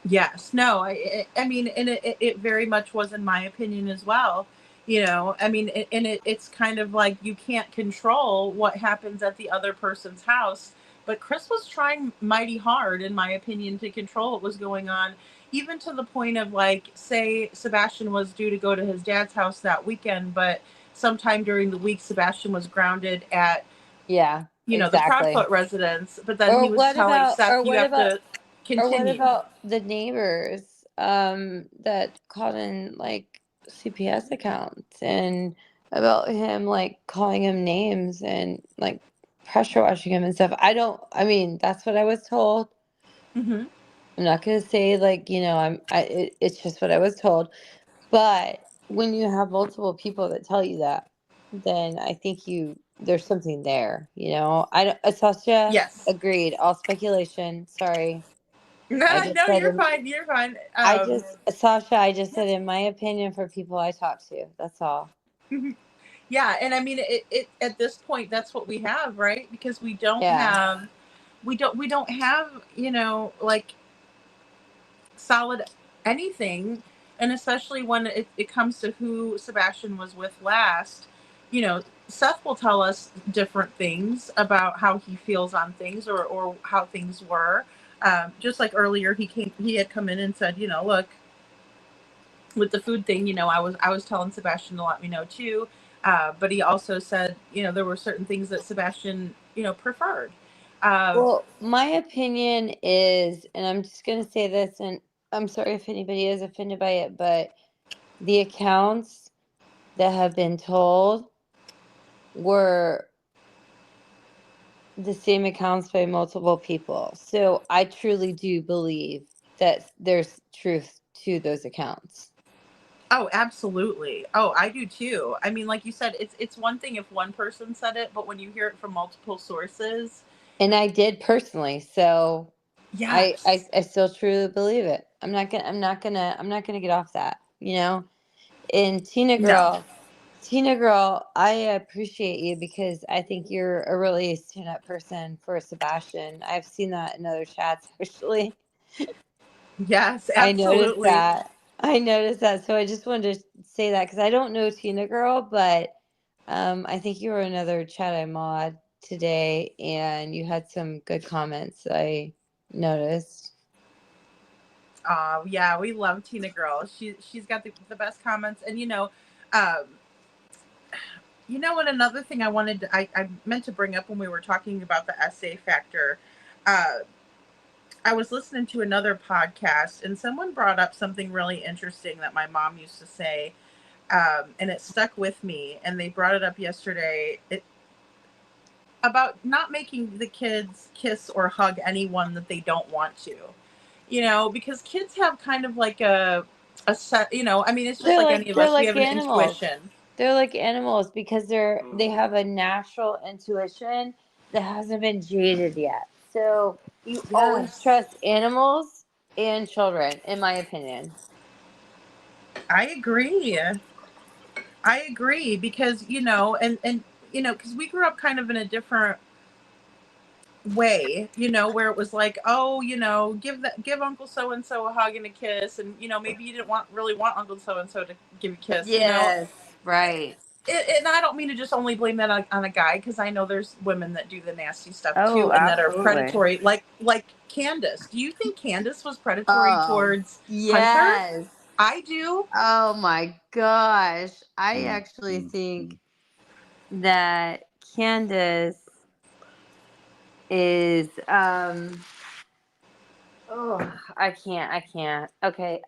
Yes. No, I mean, and it very much was in my opinion as well. I mean, it's kind of like you can't control what happens at the other person's house. But Chris was trying mighty hard, in my opinion, to control what was going on, even to the point of like, say, Sebastian was due to go to his dad's house that weekend, but sometime during the week, Sebastian was grounded at, Yeah, the exactly. Proudfoot residence. But then he was telling Seth, you have to or what continue. about the neighbors that called in like CPS accounts and about him like calling him names and like pressure washing him and stuff? I mean, that's what I was told. Mm-hmm. I'm not gonna say like, it's just what I was told. But when you have multiple people that tell you that, then I think there's something there, Sasha Yes. agreed. All speculation. Sorry. I just No, said you're fine. You're fine. Sasha, I just said in my opinion for people I talk to. That's all. Yeah, and I mean, it at this point, that's what we have, right? Because we don't Yeah. have, we don't have, like solid anything, and especially when it comes to who Sebastian was with last, Seth will tell us different things about how he feels on things or how things were. Just like earlier, he had come in and said, look, with the food thing, I was telling Sebastian to let me know too. But he also said, there were certain things that Sebastian, preferred. Well, my opinion is, and I'm just going to say this, and I'm sorry if anybody is offended by it, but the accounts that have been told were the same accounts by multiple people. So I truly do believe that there's truth to those accounts. Oh, absolutely. Oh, I do too. I mean, like you said, it's one thing if one person said it, but when you hear it from multiple sources. And I did personally, so Yes. I still truly believe it. I'm not gonna get off that, And No. Tina Girl, I appreciate you because I think you're a really stand-up person for Sebastian. I've seen that in other chats actually. Yes, I noticed absolutely. that. I noticed that. So I just wanted to say that because I don't know Tina Girl, but I think you were another chat I mod today, and you had some good comments. I noticed. Yeah, we love Tina Girl. She's got the best comments, and um, what? Another thing I meant to bring up when we were talking about the essay factor. I was listening to another podcast, and someone brought up something really interesting that my mom used to say, and it stuck with me. And they brought it up yesterday. About not making the kids kiss or hug anyone that they don't want to, because kids have kind of like a set, I mean, it's just like any of They're us. We like have an animals. intuition. They're like animals because they have a natural intuition that hasn't been jaded yet. So you always Yes. trust animals and children, in my opinion. I agree. I agree because, and because we grew up kind of in a different way, where it was like, oh, give Uncle so and so a hug and a kiss, and maybe you didn't really want Uncle so and so to give you a kiss, Yes, right. And I don't mean to just only blame that on a guy, because I know there's women that do the nasty stuff Oh, too, and that are absolutely. predatory, like Candace. Do you think Candace was predatory Oh, towards Hunter? yes. I do. Oh my gosh. I actually think that Candace is oh, I can't. Okay.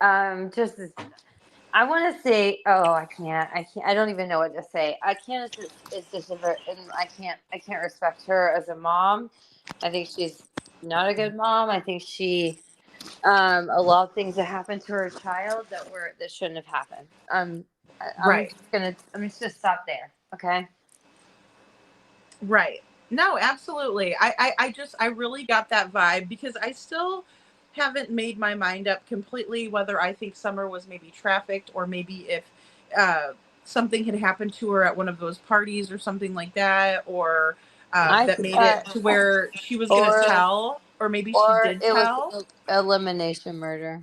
I want to say, oh, I can't. I don't even know what to say. Candace is just and I can't respect her as a mom. I think she's not a good mom. I think she allowed things to happen to her child that shouldn't have happened. Right. I'm just gonna stop there. Okay. Right. No, absolutely. I really got that vibe, because I still haven't made my mind up completely whether I think Summer was maybe trafficked, or maybe if something had happened to her at one of those parties or something like that, or I that made it to where she was going to or tell, or maybe she or did it was tell. elimination murder.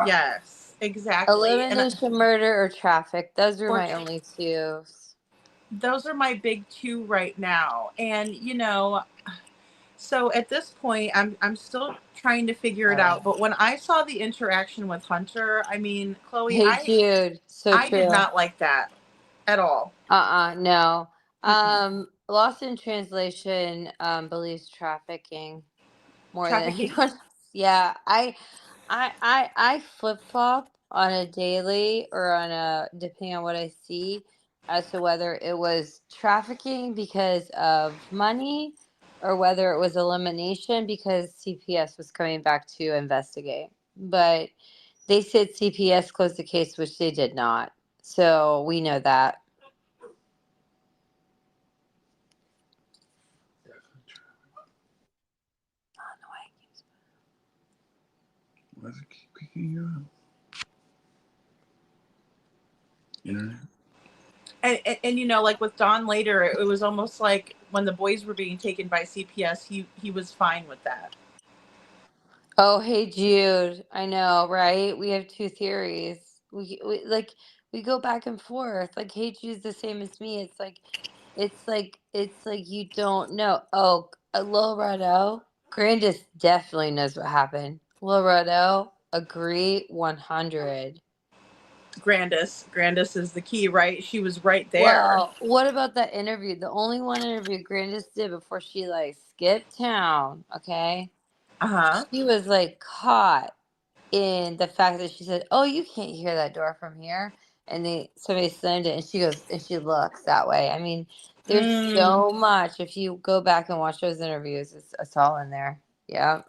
Yes, exactly. And Elimination murder or traffic. Those are or my only two. those are my big two right now. And so at this point, I'm still trying to figure it out. But when I saw the interaction with Hunter, I mean, Chloe, Hey Jude, so I did true. not like that at all. No. Lost in translation believes trafficking more than Trafficking? anyone else. Yeah, I flip flop on a daily or on a depending on what I see as to whether it was trafficking because of money or whether it was elimination because CPS was coming back to investigate. But they said CPS closed the case, which they did not. So we know that. Why does it keep picking you up? Internet. And like with Don later, it was almost like when the boys were being taken by CPS, he was fine with that. Oh, hey Jude. I know, right? We have two theories. We go back and forth. Like hey Jude's the same as me. It's like you don't know. Oh, Lil Rado, Grandis definitely knows what happened. Lil Rado, agree 100. Grandis is the key, right? She was right there. Well, what about that interview? The only one interview Grandis did before she like skipped town, okay? She was like caught in the fact that she said, "Oh, you can't hear that door from here," and somebody slammed it, and she goes and she looks that way. I mean, there's so much. If you go back and watch those interviews, it's all in there. Yeah.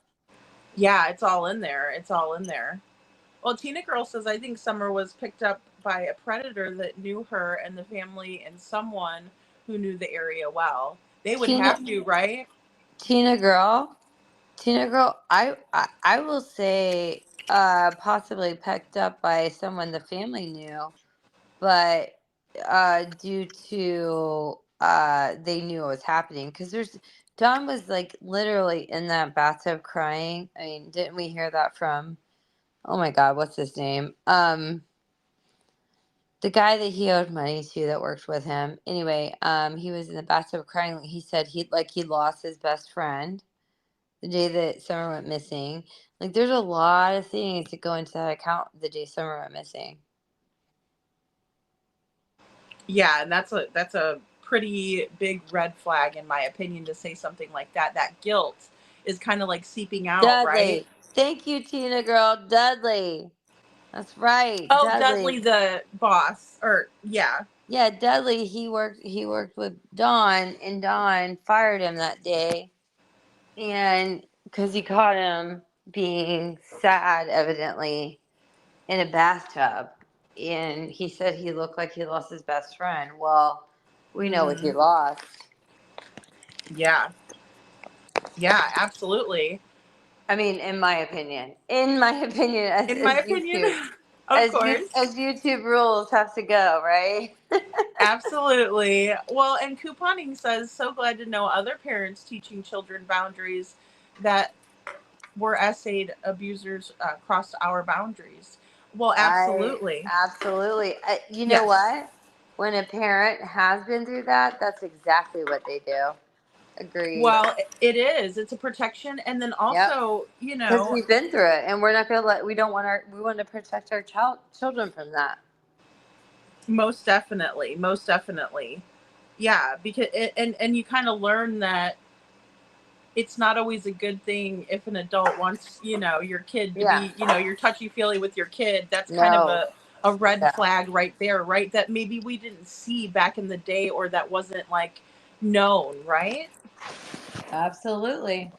Yeah, it's all in there. It's all in there. Well, Tina Girl says, I think Summer was picked up by a predator that knew her and the family and someone who knew the area well. They would have to, right? Tina Girl, I will say, possibly picked up by someone the family knew, but due to they knew what was happening because Don was like literally in that bathtub crying. I mean, didn't we hear that from? Oh my God, what's his name? The guy that he owed money to that worked with him. Anyway, he was in the bathtub crying. He said he lost his best friend the day that Summer went missing. Like, there's a lot of things that go into that account the day Summer went missing. Yeah, and that's a pretty big red flag in my opinion to say something like that. That guilt is kind of like seeping out, right? Dudley. Thank you, Tina girl. Dudley. That's right. Oh, Dudley. Dudley the boss, or yeah. Yeah, Dudley, he worked with Dawn, and Dawn fired him that day. And because he caught him being sad, evidently, in a bathtub. And he said he looked like he lost his best friend. Well, we know what he lost. Yeah. Yeah, absolutely. I mean, in my opinion. In my opinion, as YouTube, of course. As YouTube rules have to go, right? Absolutely. Well, and couponing says, so glad to know other parents teaching children boundaries that were essayed abusers crossed our boundaries. Well, absolutely. Absolutely. You know what? When a parent has been through that, that's exactly what they do. Agreed. Well, it is. It's a protection, and then also, because we've been through it, and we're not gonna we want to protect our children from that. Most definitely, yeah. Because and you kind of learn that it's not always a good thing if an adult wants your kid to be you're touchy feely with your kid. That's kind of a red flag right there, right? That maybe we didn't see back in the day, or that wasn't like known, right? Absolutely.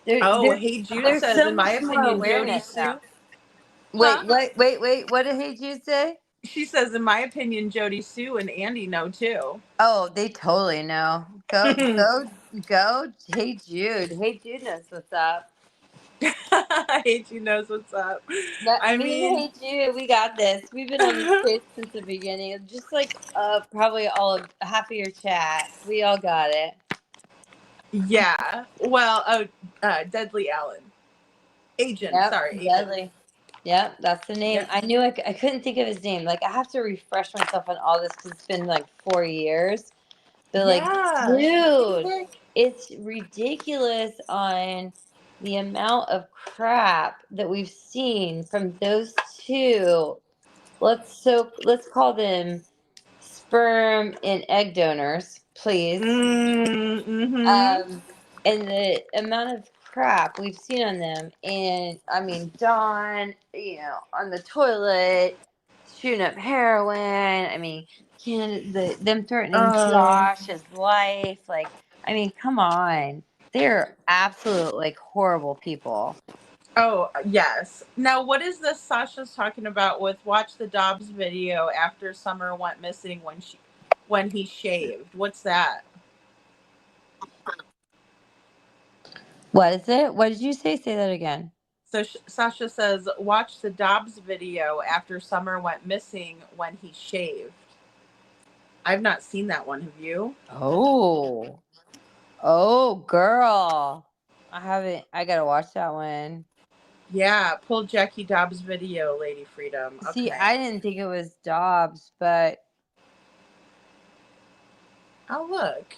Hey Jude says, so in my opinion, Jody Sue. Wait, what did Hey Jude say? She says, in my opinion, Jody Sue and Andy know too. Oh, they totally know. Go. Hey Jude. Hey Jude knows what's up. Hate you knows what's up. I Me and mean, Hey Jude, we got this. We've been on this case since the beginning. Just like probably all of half of your chat. We all got it. yeah. Well, Deadly Allen. Agent, Yep, sorry, Agent. Deadly. Yep, that's the name. Yep. I knew I couldn't think of his name. Like, I have to refresh myself on all this because it's been like 4 years. But like, Yeah. dude, it's ridiculous on the amount of crap that we've seen from those two. Let's call them sperm and egg donors, please. Mm-hmm. And the amount of crap we've seen on them, and I mean, Dawn, on the toilet, shooting up heroin. I mean, them threatening Josh's life. Like, I mean, come on, they're absolute like horrible people. Oh, yes. Now, what is this Sasha's talking about with watch the Dobbs video after Summer went missing when he shaved? What's that? What is it? What did you say? Say that again. So Sasha says, watch the Dobbs video after Summer went missing when he shaved. I've not seen that one. Have you? Oh, girl. I haven't. I gotta watch that one. Yeah, pull Jackie Dobbs video, Lady Freedom. Okay. See, I didn't think it was Dobbs, but Oh, look.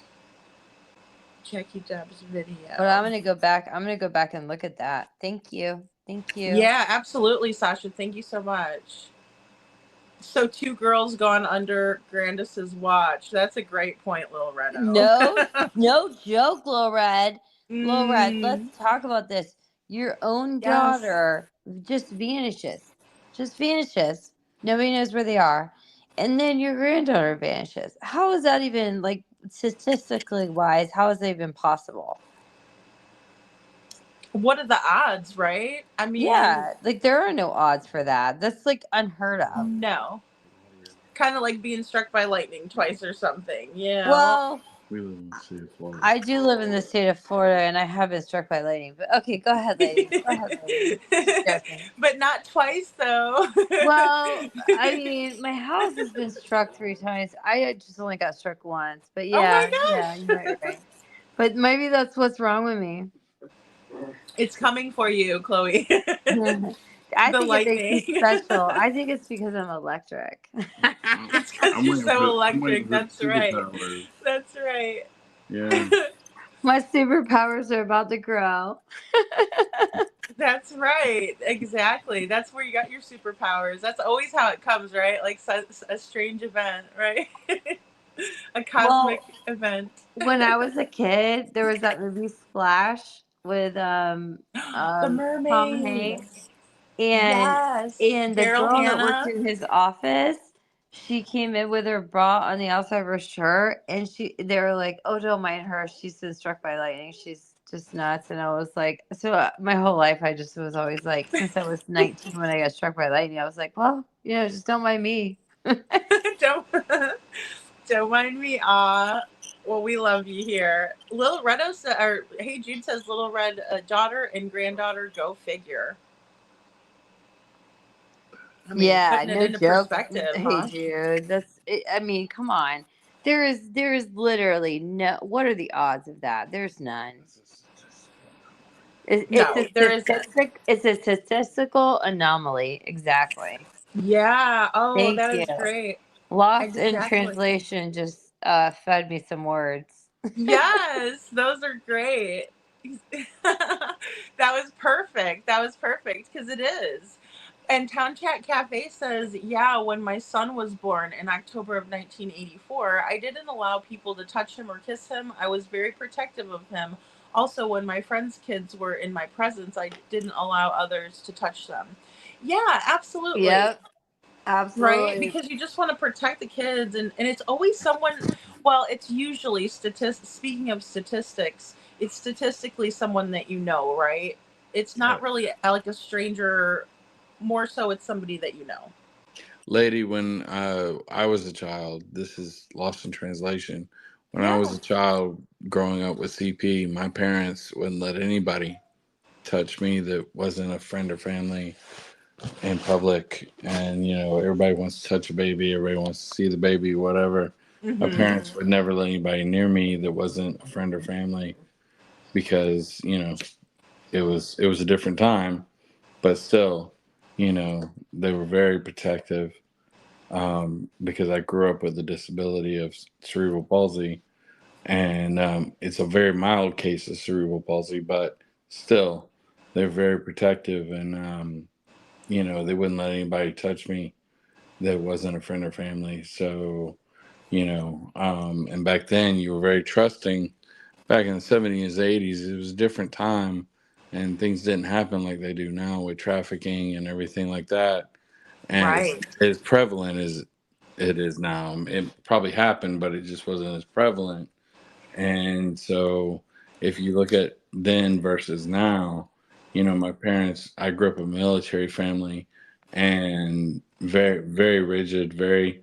Jackie Dobbs video. But I'm gonna go back. I'm gonna go back and look at that. Thank you. Thank you. Yeah, absolutely, Sasha. Thank you so much. So 2 girls gone under Grandis's watch. That's a great point, Lil Reno. No joke, Lil Red. Lil Red, let's talk about this. Your own daughter just vanishes. Just vanishes. Nobody knows where they are. And then your granddaughter vanishes. How is that even, like, statistically wise, how is that even possible? What are the odds, right? I mean, yeah, like there are no odds for that. That's like unheard of. No. Kind of like being struck by lightning twice or something. Yeah. Well, we live in the state of Florida. I do live in the state of Florida, and I have been struck by lightning. But okay, go ahead, lady. Go ahead, lady. But not twice, though. Well, I mean, my house has been struck 3 times. I just only got struck once. But yeah, yeah, you're right. But maybe that's what's wrong with me. It's coming for you, Chloe. I think it makes me special. I think it's because I'm electric. It's because you're so electric. That's right. That's right. Yeah. My superpowers are about to grow. That's right. Exactly. That's where you got your superpowers. That's always how it comes, right? Like a strange event, right? A cosmic event. When I was a kid, there was that movie Splash with the mermaid. Tom Hanks. And the Daryl girl Hannah. that worked in his office, she came in with her bra on the outside of her shirt, and they were like, "Oh, don't mind her. She's been struck by lightning. She's just nuts." And I was like, so my whole life, I just was always like, since I was 19 when I got struck by lightning, I was like, well, just don't mind me. Don't mind me. Well, we love you here. Little Red or Hey Jude says Little Red daughter and granddaughter, go figure. I mean, Yeah, putting no it into joke. perspective, Hey, huh? dude, I mean, come on. There is literally no. What are the odds of that? There's none. It's a statistical anomaly. Exactly. Yeah. Oh, Thank that you. is great. Lost in translation just fed me some words. Yes, those are great. That was perfect. That was perfect because it is. And Town Chat Cafe says, yeah, when my son was born in October of 1984, I didn't allow people to touch him or kiss him. I was very protective of him. Also, when my friends' kids were in my presence, I didn't allow others to touch them. Yeah, absolutely. Yep. Absolutely. Right? Because you just want to protect the kids. And it's always someone, well, it's usually speaking of statistics, it's statistically someone that you know, right? It's not really like a stranger. More so it's somebody that you know. Lady, when I was a child, this is lost in translation. When I was a child growing up with CP, my parents wouldn't let anybody touch me that wasn't a friend or family in public. And, you know, everybody wants to touch a baby, everybody wants to see the baby, whatever. My parents would never let anybody near me that wasn't a friend or family because, you know, it was a different time, but still, you know, they were very protective because I grew up with a disability of cerebral palsy, and it's a very mild case of cerebral palsy, but still, they're very protective, and you know, they wouldn't let anybody touch me that wasn't a friend or family. So, you know, and back then you were very trusting. Back in the 70s, 80s, it was a different time, and things didn't happen like they do now with trafficking and everything like that. And Right. as prevalent as it is now. It probably happened, but it just wasn't as prevalent. And so if you look at then versus now, you know, my parents, I grew up in a military family and very, very rigid, very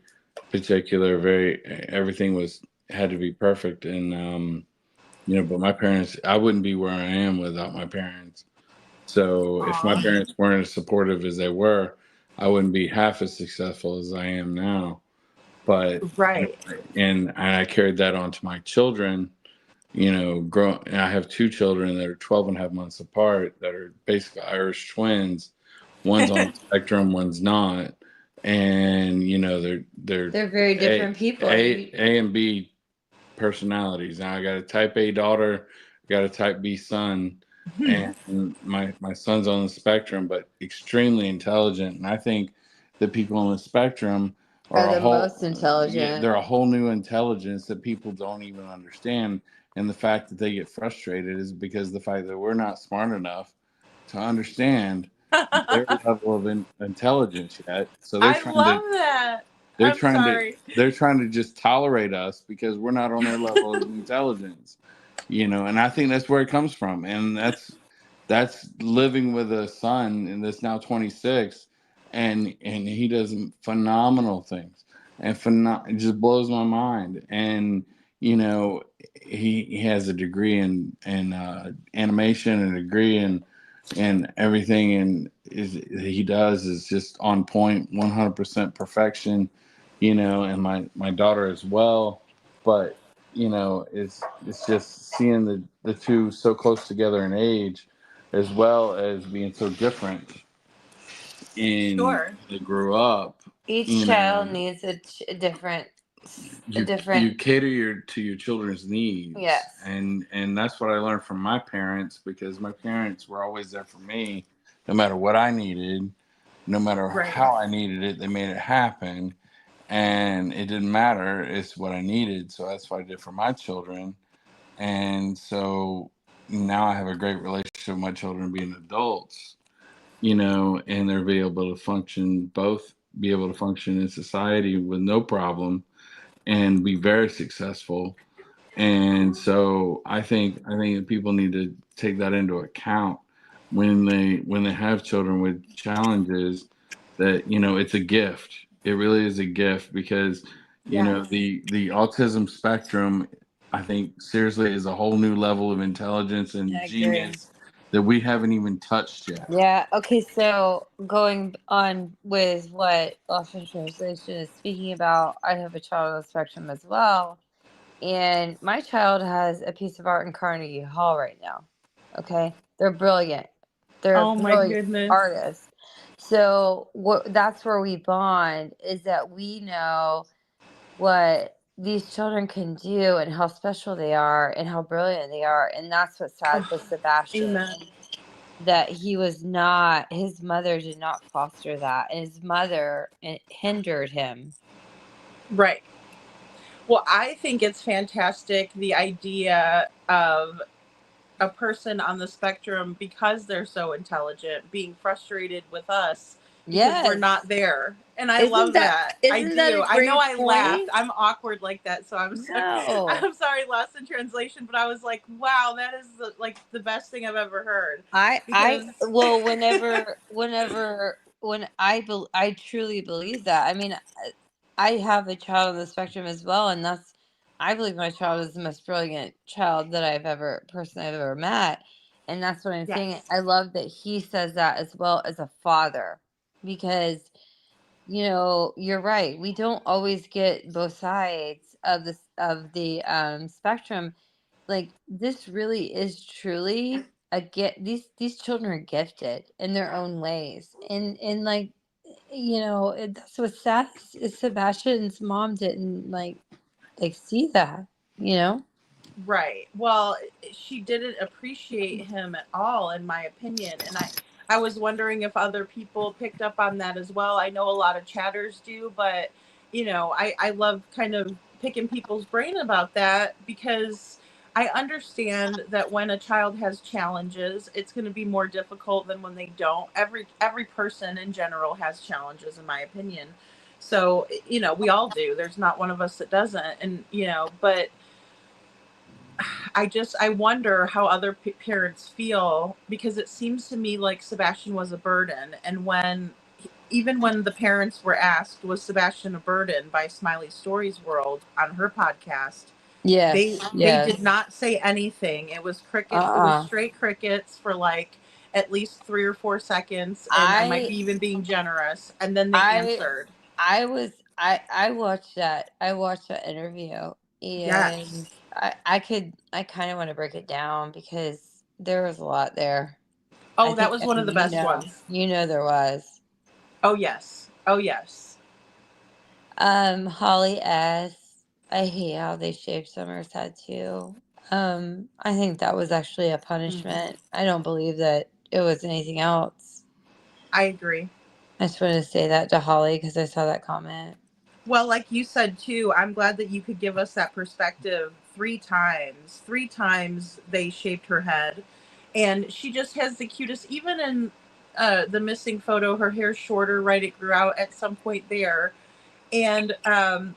particular, very, everything had to be perfect. And, you know, but my parents, I wouldn't be where I am without my parents. So if my parents weren't as supportive as they were, I wouldn't be half as successful as I am now. But you Right. know, and I carried that on to my children. You know, and I have two children that are 12 and a half months apart that are basically Irish twins. One's on the spectrum, one's not. And you know, they're They're very different people. A and B personalities. Now I got a type A daughter, got a type B son, and my son's on the spectrum, but extremely intelligent. And I think the people on the spectrum Are are a the whole, most intelligent. they're a whole new intelligence that people don't even understand. And the fact that they get frustrated is because the fact that we're not smart enough to understand their level of intelligence yet. So they're I trying love to that. they're I'm trying to sorry. they're trying to just tolerate us because we're not on their level of intelligence, you know. And I think that's where it comes from, and that's living with a son and that's now 26, and he does phenomenal things, and it just blows my mind. And you know, he has a degree in animation and a degree in everything, and he does is just on point, 100% perfection, you know. And my daughter as well, but you know, it's just seeing the two so close together in age as well as being so different in Sure. they grew up, Each you child know. needs a different, a you different. you cater to your children's needs, Yes. and that's what I learned from my parents, because my parents were always there for me no matter what I needed, no matter Right. how I needed it. They made it happen, and it didn't matter, it's what I needed. So that's what I did for my children. And so now I have a great relationship with my children being adults, you know, and they're be able to function, both be able to function in society with no problem and be very successful. And so I think that people need to take that into account when they have children with challenges, that you know, it's a gift. It really is a gift, because you know, Yes. the autism spectrum, I think seriously, is a whole new level of intelligence and I agree. genius that we haven't even touched yet. Yeah. Okay. So going on with what Lost in Translation is speaking about, I have a child on the spectrum as well, and my child has a piece of art in Carnegie Hall right now. Okay, they're brilliant. They're Oh my brilliant goodness. artists. So that's where we bond, is that we know what these children can do and how special they are and how brilliant they are. And that's what's sad with Sebastian, Amen. that he was not, his mother did not foster that, and his mother hindered him. Right. Well, I think it's fantastic, the idea of a person on the spectrum, because they're so intelligent, being frustrated with us because we're Yes. not there. And I Isn't love that. I isn't that do. a I know great I laughed. point? I'm awkward like that, so I'm sorry. No. I'm sorry, lost in translation, but I was like, wow, that is the best thing I've ever heard. Because Well, when I truly believe that. I mean, I have a child on the spectrum as well, and I believe my child is the most brilliant child that person I've ever met. And that's what I'm saying. Yes. I love that he says that as well as a father, because you're right. We don't always get both sides of the spectrum. Like, this really is truly a gift. These children are gifted in their own ways, and like, that's what's sad is Sebastian's mom didn't like see that. Right. Well, she didn't appreciate him at all, in my opinion. And I was wondering if other people picked up on that as well. I know a lot of chatters do, but, I love kind of picking people's brain about that, because I understand that when a child has challenges, it's going to be more difficult than when they don't. Every person in general has challenges, in my opinion. So, we all do. There's not one of us that doesn't. And, but I wonder how other parents feel, because it seems to me like Sebastian was a burden. And even when the parents were asked, was Sebastian a burden, by Smiley Stories World on her podcast, they Yes. they did Yes. not say anything. It was crickets. It was Uh-uh. straight crickets for like at least 3 or 4 seconds, and I might be even being generous. And then they I answered. I watched that. I watched that interview, and Yes. I kind of want to break it down because there was a lot there. I Oh, that think was one of the best ones. there was. Oh yes. Oh yes. Holly S. I hate how they shaved Summer's head too. I think that was actually a punishment. I don't believe that it was anything else. I agree. I just wanted to say that to Holly because I saw that comment. Well, like you said too, I'm glad that you could give us that perspective 3 times. 3 times they shaped her head, and she just has the cutest. Even in the missing photo, her hair's shorter, right? It grew out at some point there, and I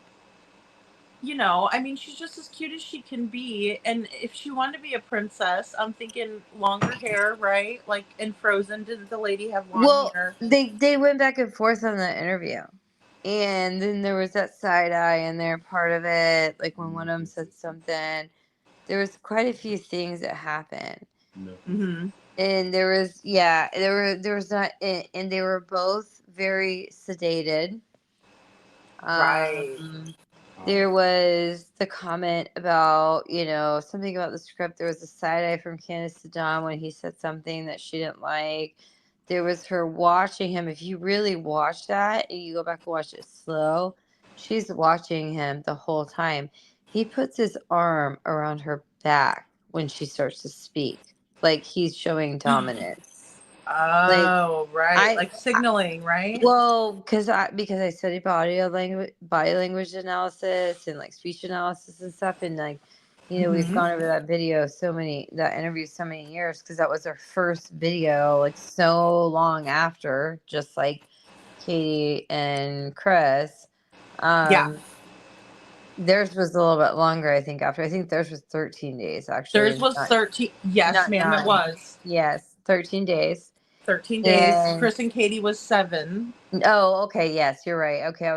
mean, she's just as cute as she can be. And if she wanted to be a princess, I'm thinking longer hair, right? Like in Frozen, didn't the lady have long Well, hair? they went back and forth on that interview, and then there was that side eye in there part of it, like when one of them said something. There was quite a few things that happened. Mm-hmm. And there was not, and they were both very sedated. Right. There was the comment about, something about the script. There was a side eye from Candace to Don when he said something that she didn't like. There was her watching him. If you really watch that and you go back and watch it slow, she's watching him the whole time. He puts his arm around her back when she starts to speak, like he's showing dominance. Like, Oh, right. Like signaling, right? well, because I study body language analysis and like speech analysis and stuff, and like, we've Mhm. gone over that interview so many years because that was our first video, like so long after, just like Katie and Chris. Yeah. Theirs was a little bit longer, I think. I think theirs was 13 days actually, Theirs was not 13. Yes, not ma'am, it 9. was. Yes, 13 days. 13 days. And Chris and Katie was 7. oh, okay. Yes, you're right. Okay, I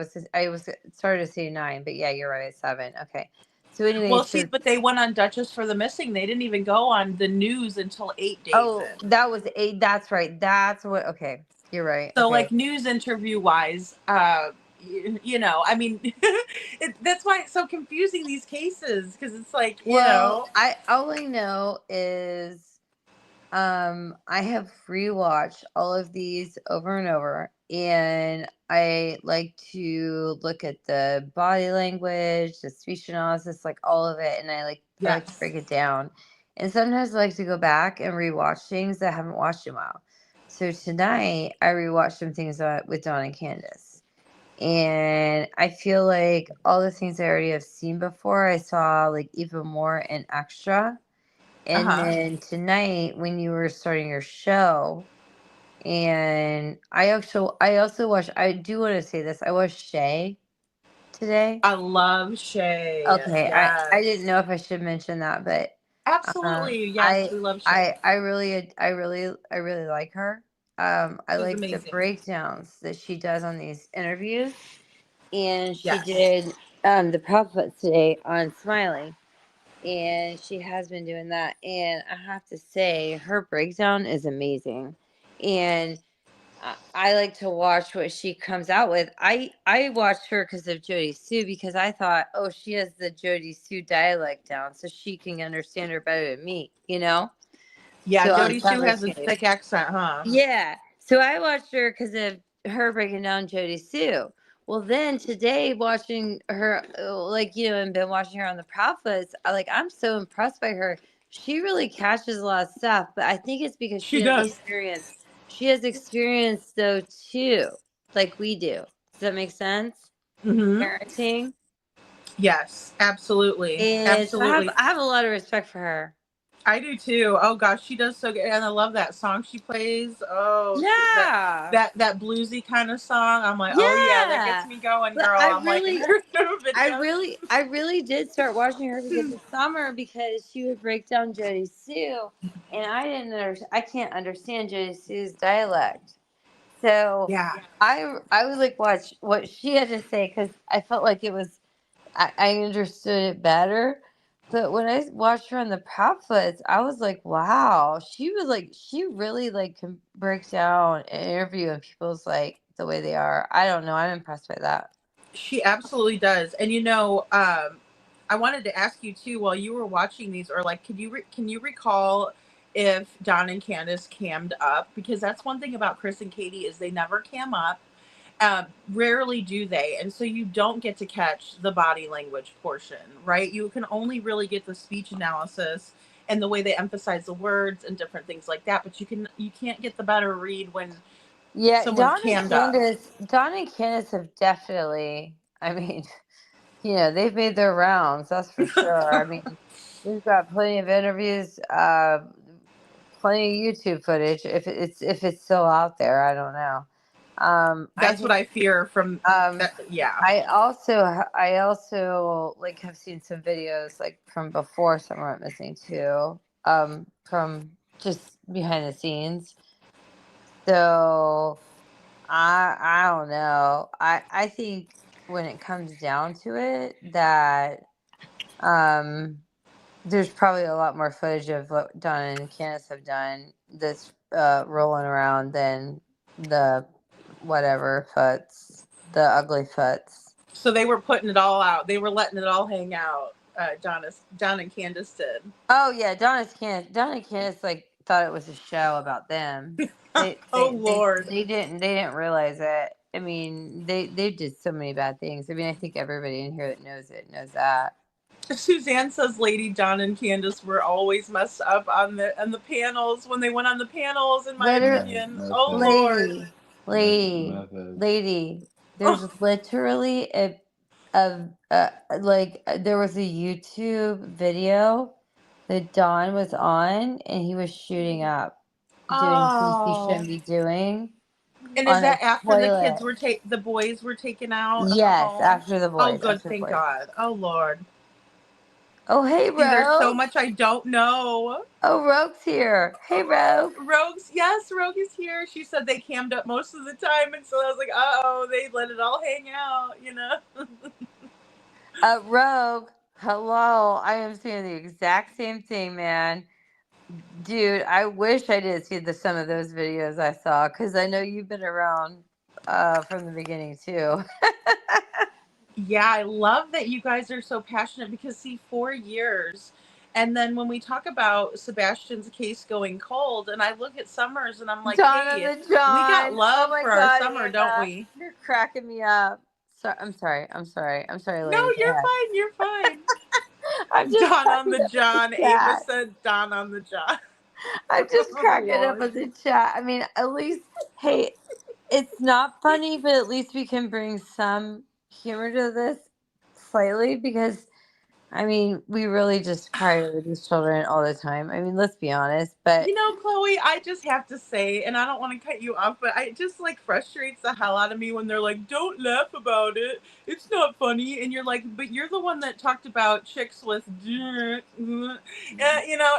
was started to say 9, but yeah, you're right. It's 7. Okay. So anyway, Well, see, so but they went on Duchess for the Missing. They didn't even go on the news until 8 days in. that was 8. That's right. That's what. Okay, you're right. So, Okay. like, news interview wise, I mean, that's why it's so confusing, these cases, because it's like, Well, I all I know is I have rewatched all of these over and over, and I like to look at the body language, the speech analysis, like all of it, and I like to Yes. break it down. And sometimes I like to go back and rewatch things that I haven't watched in a while. So tonight I rewatched some things with Dawn and Candace. And I feel like all the things I already have seen before, I saw like even more in extra. And Uh-huh. then tonight, when you were starting your show, and I also watched. I do want to say this. I watched Shay today. I love Shay. Okay, I Yes. didn't know if I should mention that, but Absolutely. Yes, we love Shay. I really like her. I She's like the amazing. breakdowns that she does on these interviews, and she Yes. did the prop today on Smiley. and she has been doing that. And I have to say, her breakdown is amazing. And I like to watch what she comes out with. I watched her because of Jody Sue, because I thought, oh, she has the Jody Sue dialect down, so she can understand her better than me, you know? Yeah, So Jody Sue has a thick accent, huh? yeah. So I watched her because of her breaking down Jody Sue. Well, then today, watching her, like, you know, and been watching her on the Prophets, I'm so impressed by her. She really catches a lot of stuff, but I think it's because She she has does. experience. She has experience, though, too, like we do. Does that make sense? Mm-hmm. Parenting. Yes, absolutely. And so Absolutely. I have a lot of respect for her. I do too. Oh gosh, she does so good, and I love that song she plays. Oh, Yeah. that bluesy kind of song. I'm like, oh yeah, that gets Yeah. me going, But girl. I I'm like, in really, her videos. I really did start watching her because of Summer, because she would break down Jody Sue, and I can't understand Jody Sue's dialect. So Yeah. I would like watch what she had to say, because I felt like it was, I understood it better. But when I watched her on the Prophets, I was like, wow, she really like can break down an interview and people's like the way they are. I don't know. I'm impressed by that. She absolutely does. And you know, I wanted to ask you too, while you were watching these, or like, can you recall if Don and Candace cammed up? Because that's one thing about Chris and Katie, is they never cam up. Rarely do they, and so you don't get to catch the body language portion, right? You can only really get the speech analysis and the way they emphasize the words and different things like that. But you can't get the better read when Yeah, someone's cammed up. Don and Candace have definitely, I mean, you know, they've made their rounds, that's for sure. I mean, we've got plenty of interviews, plenty of YouTube footage. If it's still out there, I don't know. That's what I fear from that. Yeah. I also like have seen some videos like from before Summer Went Missing too, from just behind the scenes. So I don't know. I think when it comes down to it, that there's probably a lot more footage of what Donna and Candace have done that's rolling around than the whatever foots, the ugly foots. So they were putting it all out. They were letting it all hang out. Don and Candace did. Oh yeah, Donna and Candace like thought it was a show about them. Lord. They didn't realize it. I mean, they did so many bad things. I mean, I think everybody in here that knows it knows that. Suzanne says Lady Don and Candace were always messed up on the panels when they went on the panels, in my opinion. Oh Lord. Lady, there's literally there was a YouTube video that Don was on, and he was shooting up, doing things he shouldn't be doing. And is that after the kids were the boys were taken out? Yes, of the home? after the boys. Oh, good, thank God. Oh Lord. Oh, hey, Rogue. There's so much I don't know. Oh, Rogue's here. Hey, Rogue. Rogue is here. She said they cammed up most of the time, and so I was like, uh-oh, they let it all hang out, you know? Rogue, hello. I am seeing the exact same thing, man. Dude, I wish I did see some of those videos I saw, because I know you've been around from the beginning, too. Yeah, I love that you guys are so passionate, because see, 4 years. And then when we talk about Sebastian's case going cold, and I look at Summer's and I'm like, hey, we got love for our Summer, Anna, don't we? You're cracking me up. I'm sorry, lady. No, you're fine. I'm just Don on the John. the chat. Ava said Don on the John. I'm just cracking up with the chat. I mean, at least, hey, it's not funny, but at least we can bring some humor to this slightly, because I mean, we really just cry over these children all the time. I mean, let's be honest, but You know, Chloe, I just have to say, and I don't want to cut you off, but it just like frustrates the hell out of me when they're like, don't laugh about it. It's not funny. And you're like, but you're the one that talked about chicks with, you know,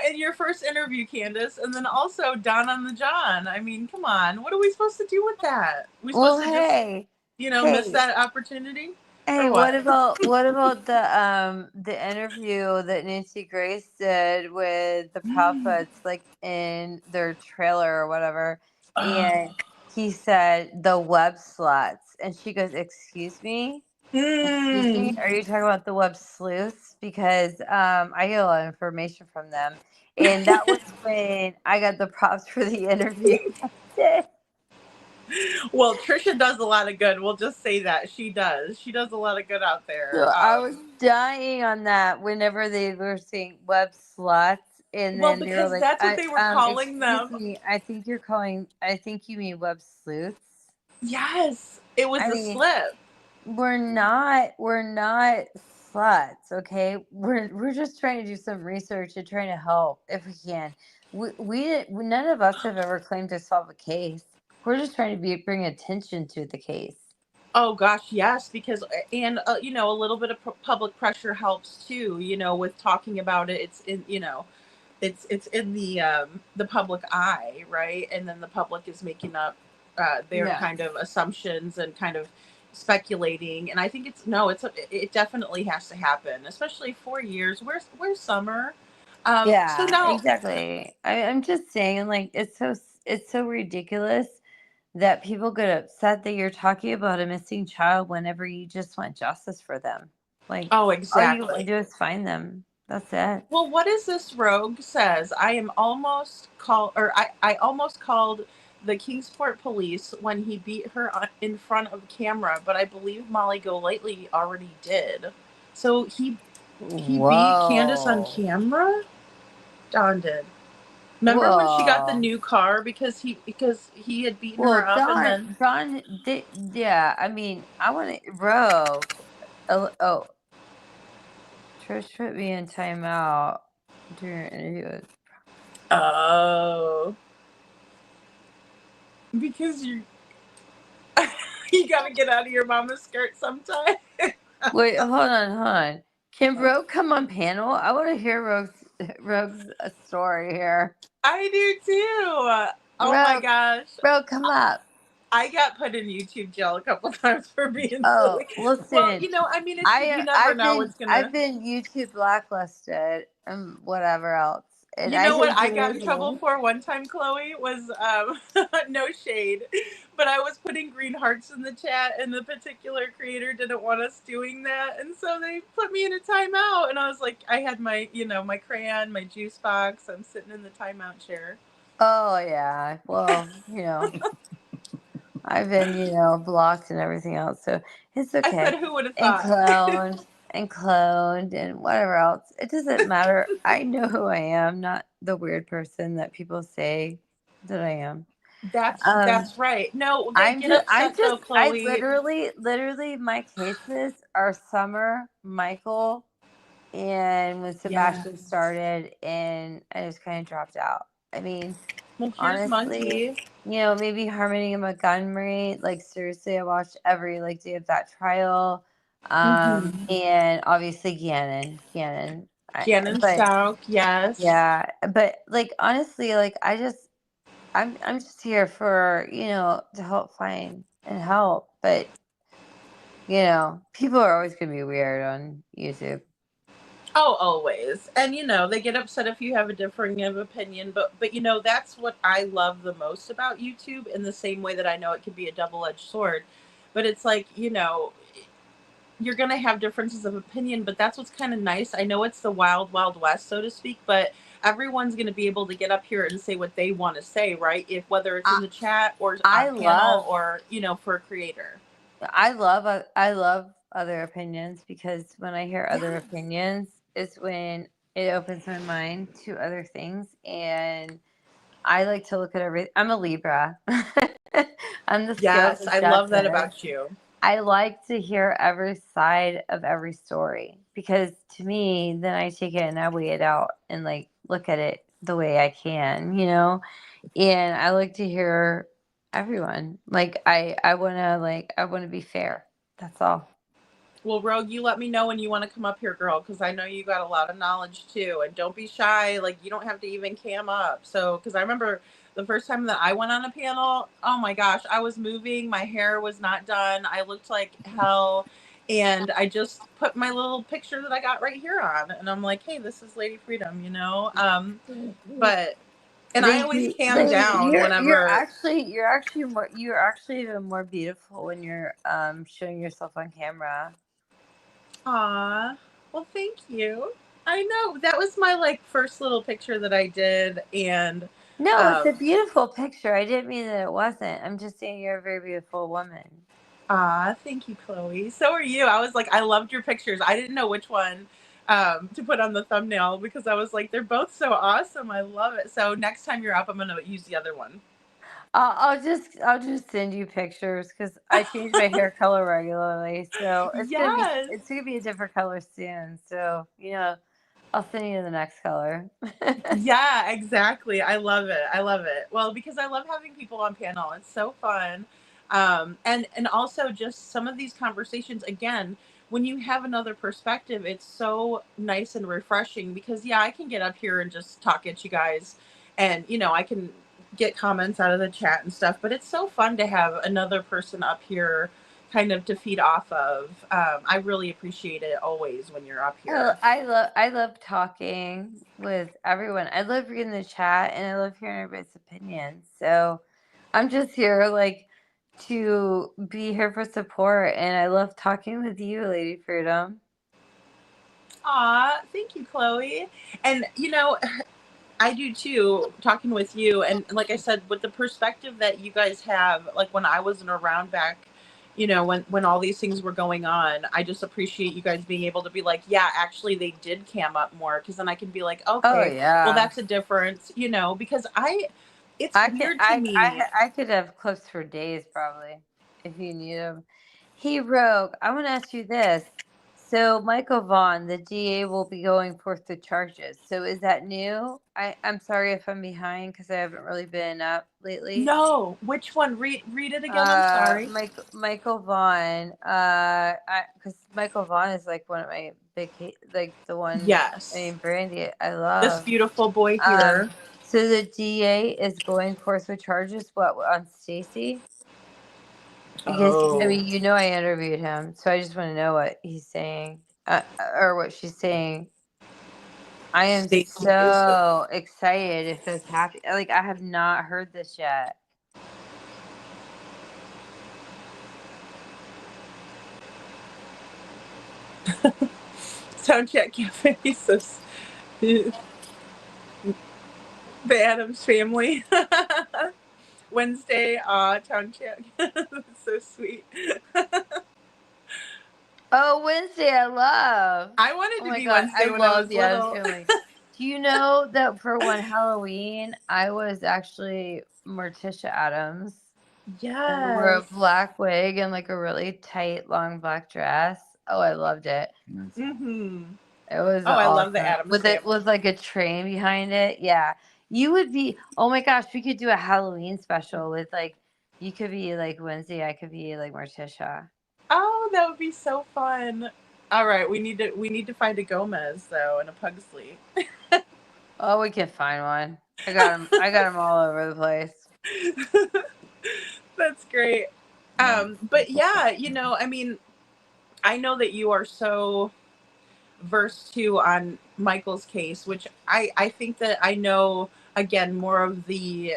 in your first interview, Candace, and then also Don on the John. I mean, come on. What are we supposed to do with that? We supposed to just, miss that opportunity? Hey, what about the interview that Nancy Grace did with the Prophets, like in their trailer or whatever, and he said the web sluts, and she goes, "Excuse me, excuse me, are you talking about the web sleuths? Because I get a lot of information from them." And that was when I got the props for the interview. Well, Trisha does a lot of good. We'll just say that she does. She does a lot of good out there. So I was dying on that whenever they were saying web sluts, and Well, then they were because like, that's what they were calling excuse them. me, I think you mean web sleuths." Yes, it was I a mean, slip. we're not sluts, okay? We're just trying to do some research and trying to help if we can. We none of us have ever claimed to solve a case. We're just trying to bring attention to the case. Oh gosh, yes, because and you know, a little bit of public pressure helps too. You know, with talking about it, it's in it's in the public eye, right? And then the public is making up their Yeah. kind of assumptions and kind of speculating. And I think it's no, it definitely has to happen, especially 4 years. Where's summer? So Yeah, now exactly. I'm just saying, like, it's so ridiculous that people get upset that you're talking about a missing child whenever you just want justice for them. Like, oh, all you want to exactly. do is find them. That's it. Well, what is this rogue says? I am almost called, or I almost called the Kingsport police when he beat her in front of camera, but I believe Molly Golightly already did. So he beat Candace on Whoa. camera? Don did. Remember when she got the Whoa. new car because he had beaten Well, her up and then Don did, yeah, I mean, I want to, Rogue. Oh, Trish put me in timeout during an interview with. oh, because you you gotta get out of your mama's skirt sometime. Wait, hold on. Can Rogue come on panel? I want to hear Rogue's story here. I do too. Oh my gosh. Rogue, come up. I got put in YouTube jail a couple times for being Oh, silly. listen. Well, you know, I mean, you never know what's gonna. I've been YouTube blacklisted and whatever else. And You I know what think I it got is in trouble me. for one time, Chloe, was no shade, but I was putting green hearts in the chat, and the particular creator didn't want us doing that, and so they put me in a timeout. And I was like, I had my, my crayon, my juice box. I'm sitting in the timeout chair. Oh yeah. Well, I've been, blocked and everything else, so it's I okay. said, who would have And thought? cloned and whatever else. It doesn't matter. I know who I am, not the weird person that people say that I am. That's right. No, they get upset though, I Chloe. literally my cases are Summer, Michael, and when Sebastian Yes. started, and I just kind of dropped out. I mean, Well, here's honestly, Monkey. maybe Harmony and Montgomery. Like seriously, I watched every day of that trial. And obviously Gannon. Gannon But Stout, yes. yeah, but like honestly, like I'm just here for, to help find and help. But people are always gonna be weird on YouTube. Oh, always. And they get upset if you have a differing of opinion, but that's what I love the most about YouTube, in the same way that I know it can be a double-edged sword. But it's like, you're going to have differences of opinion, but that's what's kind of nice. I know it's the wild, wild west, so to speak, but everyone's going to be able to get up here and say what they want to say, right? Whether it's in the chat or on panel or, for a creator. I love other opinions, because when I hear other opinions is when it opens my mind to other things, and I like to look at everything. I'm a Libra. I'm the Yes, scales I love that adjusted. about you. I like to hear every side of every story, because to me, then I take it and I weigh it out and look at it the way I can, and I like to hear everyone. I want to be fair. That's all. Well, Rogue, you let me know when you want to come up here, girl, because I know you got a lot of knowledge too. And don't be shy. Like, you don't have to even cam up. So, because I remember the first time that I went on a panel, oh my gosh, I was moving. My hair was not done. I looked like hell. and I just put my little picture that I got right here on, and I'm like, hey, this is Lady Freedom, you know. But and I always cam down whenever. You're actually even more beautiful when you're showing yourself on camera. Aw, well, thank you. I know that was my like first little picture that I did, and No, it's a beautiful picture. I didn't mean that it wasn't. I'm just saying you're a very beautiful woman. Thank you, Chloe. So are you. I was like, I loved your pictures. I didn't know which one to put on the thumbnail because I was like, they're both so awesome. I love it. So next time you're up, I'm gonna use the other one. I'll just send you pictures because I change my hair color regularly, so Yes. it's gonna be a different color soon. So I'll send you the next color. Yeah, exactly. I love it. I love it. Well, because I love having people on panel. It's so fun. And also just some of these conversations again, when you have another perspective, it's so nice and refreshing because yeah, I can get up here and just talk at you guys and I can get comments out of the chat and stuff, but it's so fun to have another person up here kind of to feed off of. I really appreciate it always when you're up here. I love talking with everyone. I love reading the chat and I love hearing everybody's opinions. So I'm just here like to be here for support, and I love talking with you, Lady Freedom. Aw, thank you, Chloe. And I do too, talking with you. And like I said, with the perspective that you guys have, like when I wasn't around back, when all these things were going on, I just appreciate you guys being able to be like, yeah, actually they did cam up more. Cause then I can be like, Oh okay, yeah. well, that's a difference, because it's weird to me. I could have clips for days probably if you need them. Hey Rogue, I want to ask you this. So Michael Vaughn, the DA, will be going forth the charges. So is that new? I'm sorry if I'm behind because I haven't really been up lately. No, which one? Read it again. I'm sorry. Michael Vaughn. Because Michael Vaughn is like one of my like the one. Yes. I mean, Brandy, I love This beautiful boy here. So the DA is going forth with charges. What on Stacy? Because I mean, I interviewed him, so I just want to know what he's saying or what she's saying. I am so excited if this happens. Like I have not heard this yet. Sound check cafe. So the Addams Family. Wednesday, town check. That's so sweet. Oh, Wednesday, I love. I wanted to be Wednesday when I was the little. Addams Family. Do you know that for one Halloween, I was actually Morticia Adams? Yes. I wore a black wig and like a really tight, long black dress. Oh, I loved it. Mm-hmm. It was awesome. I love the Addams with Family. it with like a train behind it. Yeah, you would be. Oh my gosh, we could do a Halloween special with like you could be like Wednesday, I could be like Morticia. Oh, that would be so fun. All right, we need to find a Gomez though and a Pugsley. Oh, we can find one. I got them all over the place. That's great. But yeah, I mean, I know that you are so versed too on Michael's case, which I think that I know again more of the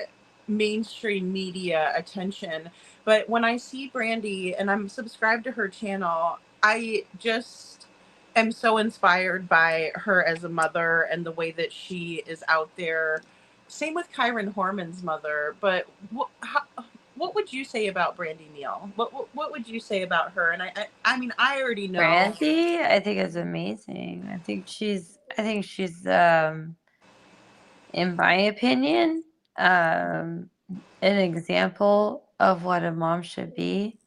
mainstream media attention. But when I see Brandy and I'm subscribed to her channel, I just am so inspired by her as a mother and the way that she is out there. Same with Kyron Horman's mother. But what would you say about Brandy Neal? What would you say about her? And I mean, I already know. Brandy, I think is amazing. I think she's in my opinion, an example of what a mom should be,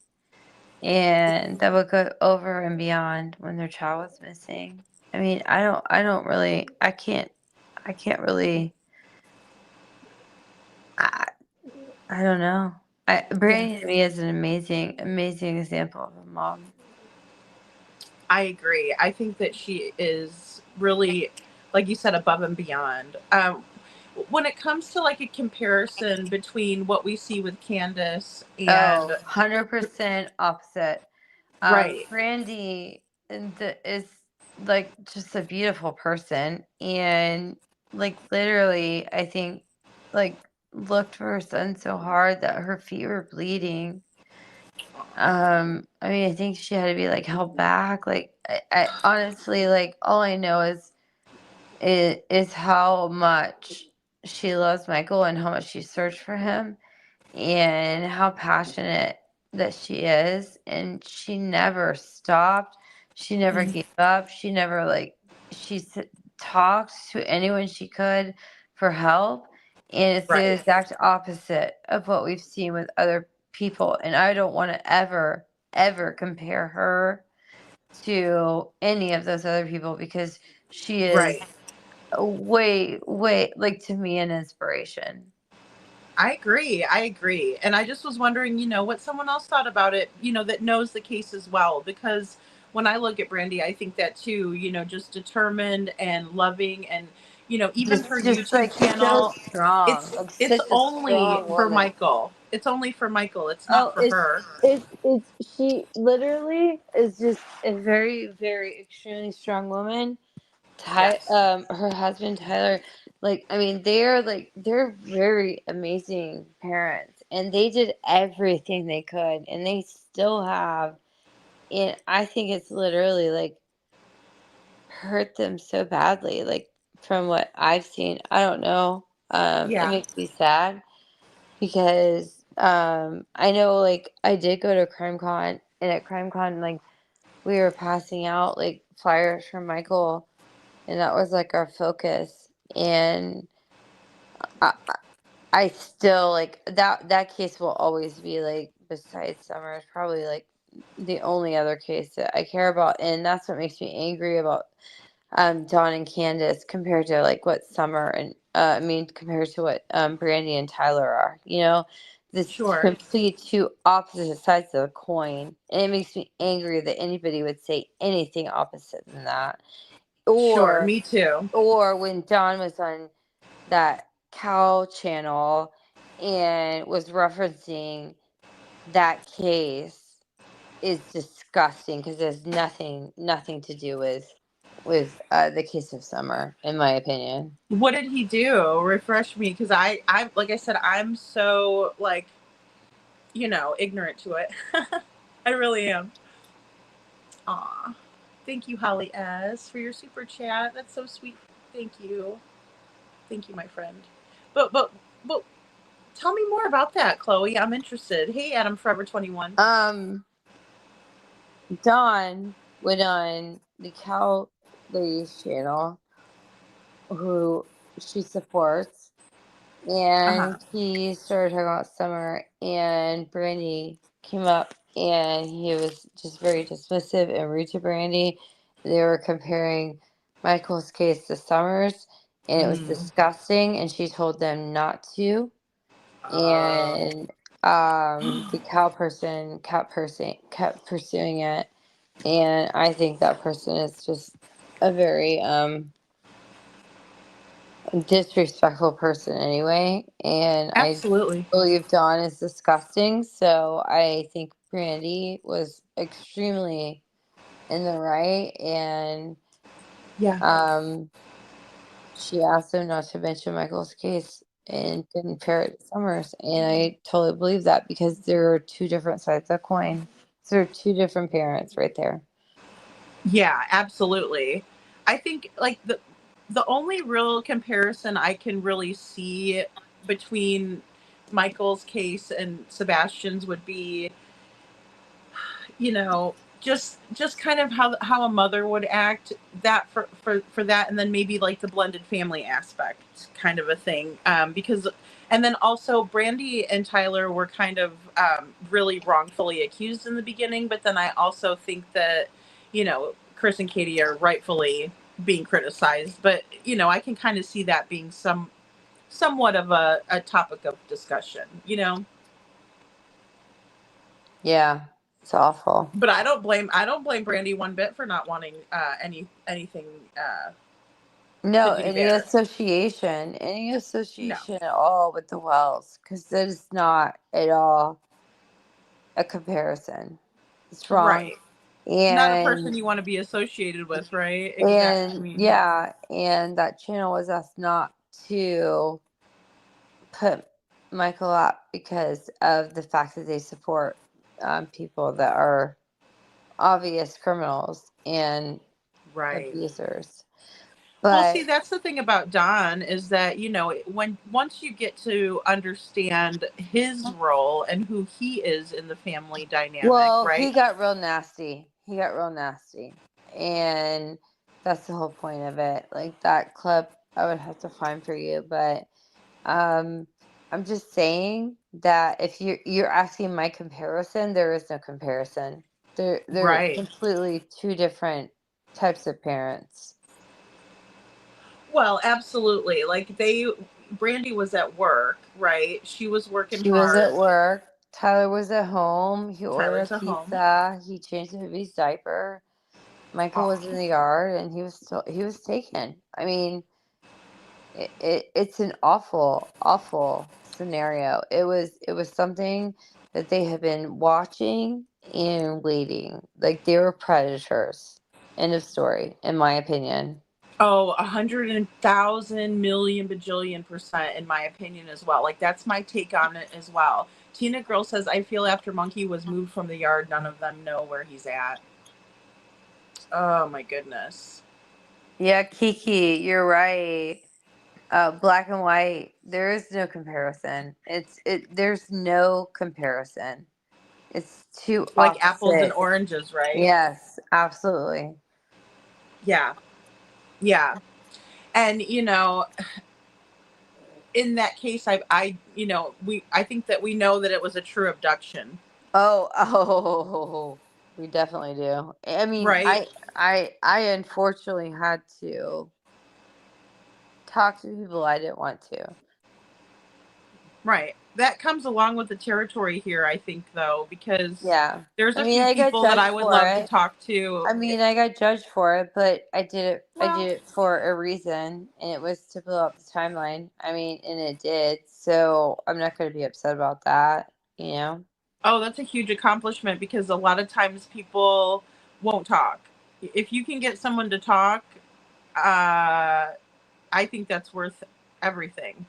and that would go over and beyond when their child was missing. I mean, I can't really. I don't know. Brandy to me is an amazing example of a mom. I agree. I think that she is really, like you said, above and beyond. When it comes to like a comparison between what we see with Candace and 100% opposite. Right. Brandy is like just a beautiful person, and like literally, I think like looked for her son so hard that her feet were bleeding. I mean, I think she had to be like held back. Like, I honestly, like, all I know is how much she loves Michael and how much she searched for him and how passionate that she is. And she never stopped. She never gave up. She never like talked to anyone she could for help. And it's the Right. exact opposite of what we've seen with other people. And I don't want to ever compare her to any of those other people because she is Right. way like to me an inspiration. I agree. I agree. And I just was wondering, what someone else thought about it, that knows the case as well. Because when I look at Brandy, I think that too, just determined and loving and, even her Just YouTube like so channel, strong, it's like it's such a only strong for woman. Michael. It's only for Michael. It's not Oh, for her. it's she literally is just a very extremely strong woman. Yes. Her husband Tyler, like I mean, they're very amazing parents, and they did everything they could, and they still have. And I think it's literally like hurt them so badly, like from what I've seen. I don't know. It Yeah. makes me sad because I know like I did go to CrimeCon, and at CrimeCon like we were passing out like flyers from Michael, and that was like our focus. And I, I still like that case will always be like besides Summers probably like the only other case that I care about, and that's what makes me angry about Dawn and Candace compared to like what Summer and I mean compared to what Brandy and Tyler are. This Sure. complete two opposite sides of the coin, and it makes me angry that anybody would say anything opposite than that. Sure. Or Me too. or when Dawn was on that cow channel and was referencing that case is disgusting because there's nothing to do with the case of Summer, in my opinion. What did he do? Refresh me, because I like I said, I'm so like, ignorant to it. I really am. Aw. Thank you, Holly S, for your super chat. That's so sweet. Thank you. Thank you, my friend. But tell me more about that, Chloe. I'm interested. Hey, Adam Forever 21. Dawn went on the cow lady's channel, who she supports, Uh-huh. and he started talking about Summer, and Brandy came up, and he was just very dismissive and rude to Brandy. They were comparing Michael's case to Summer's, and it was disgusting, and she told them not to. And the cow person kept pursuing it, and I think that person is just a very disrespectful person anyway, and I Absolutely. believe Dawn is disgusting. So I think Brandy was extremely in the right, and Yeah. she asked him not to mention Michael's case and didn't pair it to Summers, and I totally believe that because there are two different sides of the coin. So there are two different parents right there. Yeah, absolutely. I think like the only real comparison I can really see between Michael's case and Sebastian's would be, just kind of how a mother would act, that for that, and then maybe like the blended family aspect kind of a thing, because and then also Brandy and Tyler were kind of really wrongfully accused in the beginning, but then I also think that Chris and Katie are rightfully being criticized, but I can kind of see that being somewhat of a topic of discussion. Yeah, it's awful. But I don't blame Brandy one bit for not wanting anything to No, do there. any No. association at all with the Wells, because that is not at all a comparison. It's wrong. Right. Not a and person you want to be associated with, right? Exactly. I and mean, yeah, and that channel was asked not to put Michael up because of the fact that they support people that are obvious criminals and right. abusers. Well, But see, that's the thing about Don is that, when once you get to understand his role and who he is in the family dynamic, well, right? he got real nasty. He got real nasty. And that's the whole point of it. Like that clip I would have to find for you, but I'm just saying that if you're asking my comparison, there is no comparison. They're Right. completely two different types of parents. Well, absolutely. Like Brandy was at work, right? She was working She was at hard. work. Tyler was at home. He ordered Tyler's a at home. pizza. He changed the baby's diaper. Michael was in the yard, and he was taken. I mean, it's an awful scenario. It was something that they had been watching and waiting. Like they were predators. End of story, in my opinion. Oh, 100,000 million bajillion percent, in my opinion, as well. Like that's my take on it as well. Tina Girl says, I feel after Monkey was moved from the yard, none of them know where he's at. Oh my goodness. Yeah, Kiki, you're right. Black and white. There is no comparison. There's no comparison. It's two Like apples and opposite. oranges, right? Yes, absolutely. Yeah. Yeah. And in that case, I think that we know that it was a true abduction. Oh, we definitely do. I mean, Right? I unfortunately had to talk to people I didn't want to. Right. That comes along with the territory here, I think, though, because Yeah. there's I a mean, few I got people that I judged would for love to it. talk to. I mean, I got judged for it, but I did it. I Well, did it for a reason, and it was to blow up the timeline. I mean, and it did. So I'm not going to be upset about that. You know. oh, that's a huge accomplishment because a lot of times people won't talk. If you can get someone to talk, I think that's worth everything,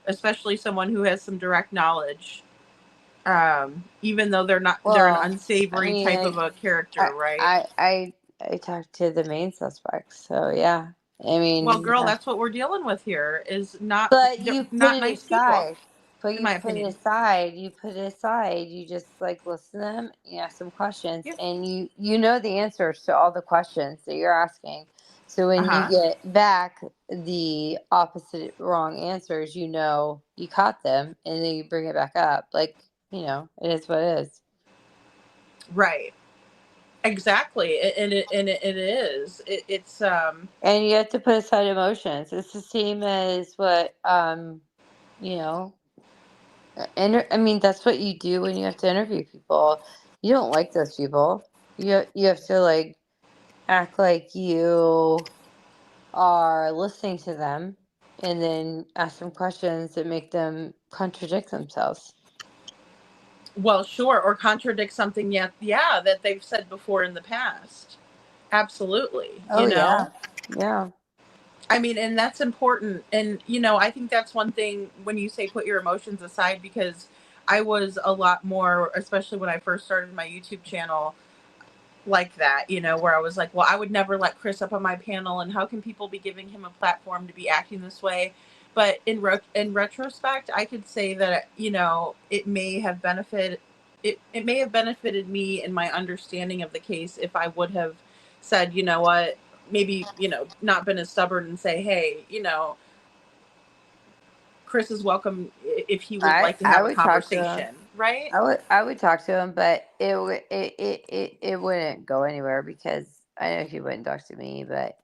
especially someone who has some direct knowledge. Even though they're an Well, I unsavory mean, type of a character, right? I talked to the main suspects, so yeah. I Well, mean, girl, yeah. that's what we're dealing with here is not But they're you put not it nice people, aside. But in you my put it opinion. aside. You put it aside. You just like listen to them. You ask them questions, Yeah. and you know the answers to all the questions that you're asking. So when you Uh-huh. get back the opposite wrong answers, you know you caught them, and then you bring it back up. Like it is what it is. Right. Exactly. And it is. It's And you have to put aside emotions. It's the same as what you know. And I mean, that's what you do when you have to interview people. You don't like those people. You have to like act like you are listening to them, and then ask them questions that make them contradict themselves. well, sure, or contradict something yet yeah, that they've said before in the past. Absolutely. Oh yeah, yeah. I mean, and that's important. And, I think that's one thing when you say put your emotions aside, because I was a lot more, especially when I first started my YouTube channel, like that, where I was like, well, I would never let Chris up on my panel. And how can people be giving him a platform to be acting this way? But in retrospect, I could say that, it may have it may have benefited me in my understanding of the case if I would have said, you know what, maybe, not been as stubborn and say, hey, Chris is welcome if he would like to I have a would talk to him. conversation, right? I would talk to him, but it wouldn't go anywhere because I know he wouldn't talk to me. But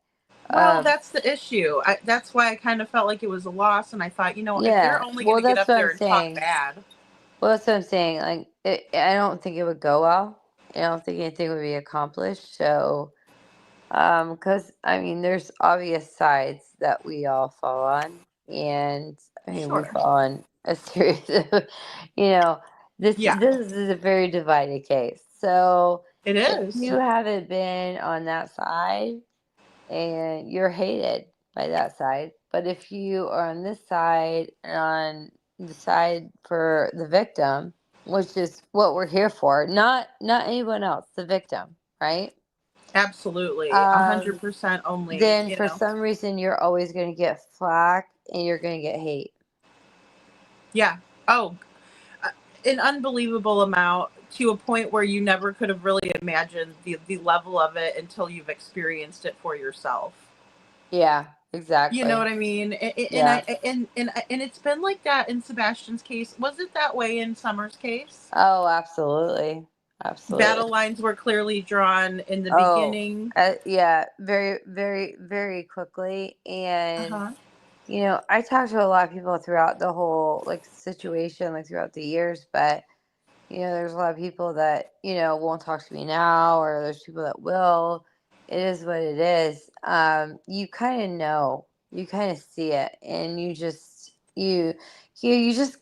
Well, that's the issue. That's why I kind of felt like it was a loss, and I thought, if they're yeah, only going well, to get that's up what there I'm and talk saying. bad, Well, that's what I'm saying. Like, I don't think it would go well. I don't think anything would be accomplished. So, because I mean, there's obvious sides that we all fall on, and I mean, we sure. fall on a series of, you know, Yeah. This is a very divided case. So It if is. you haven't been on that side and you're hated by that side, but if you are on this side and on the side for the victim, which is what we're here for, not anyone else, the victim, right? Absolutely. Um, 100% only, then for some reason you're always going to get flack and you're going to get hate. Yeah. Oh, an unbelievable amount, to a point where you never could have really imagined the level of it until you've experienced it for yourself. Yeah, You know exactly. what I mean? Yeah. And it's been like that in Sebastian's case. Was it that way in Summer's case? Oh, absolutely. Absolutely. Battle lines were clearly drawn in the Oh, beginning. yeah, very, very, very quickly. And, Uh-huh. I talked to a lot of people throughout the whole like situation, like throughout the years, but there's a lot of people that, won't talk to me now, or there's people that will. It is what it is. You kind of know, you kind of see it, and you just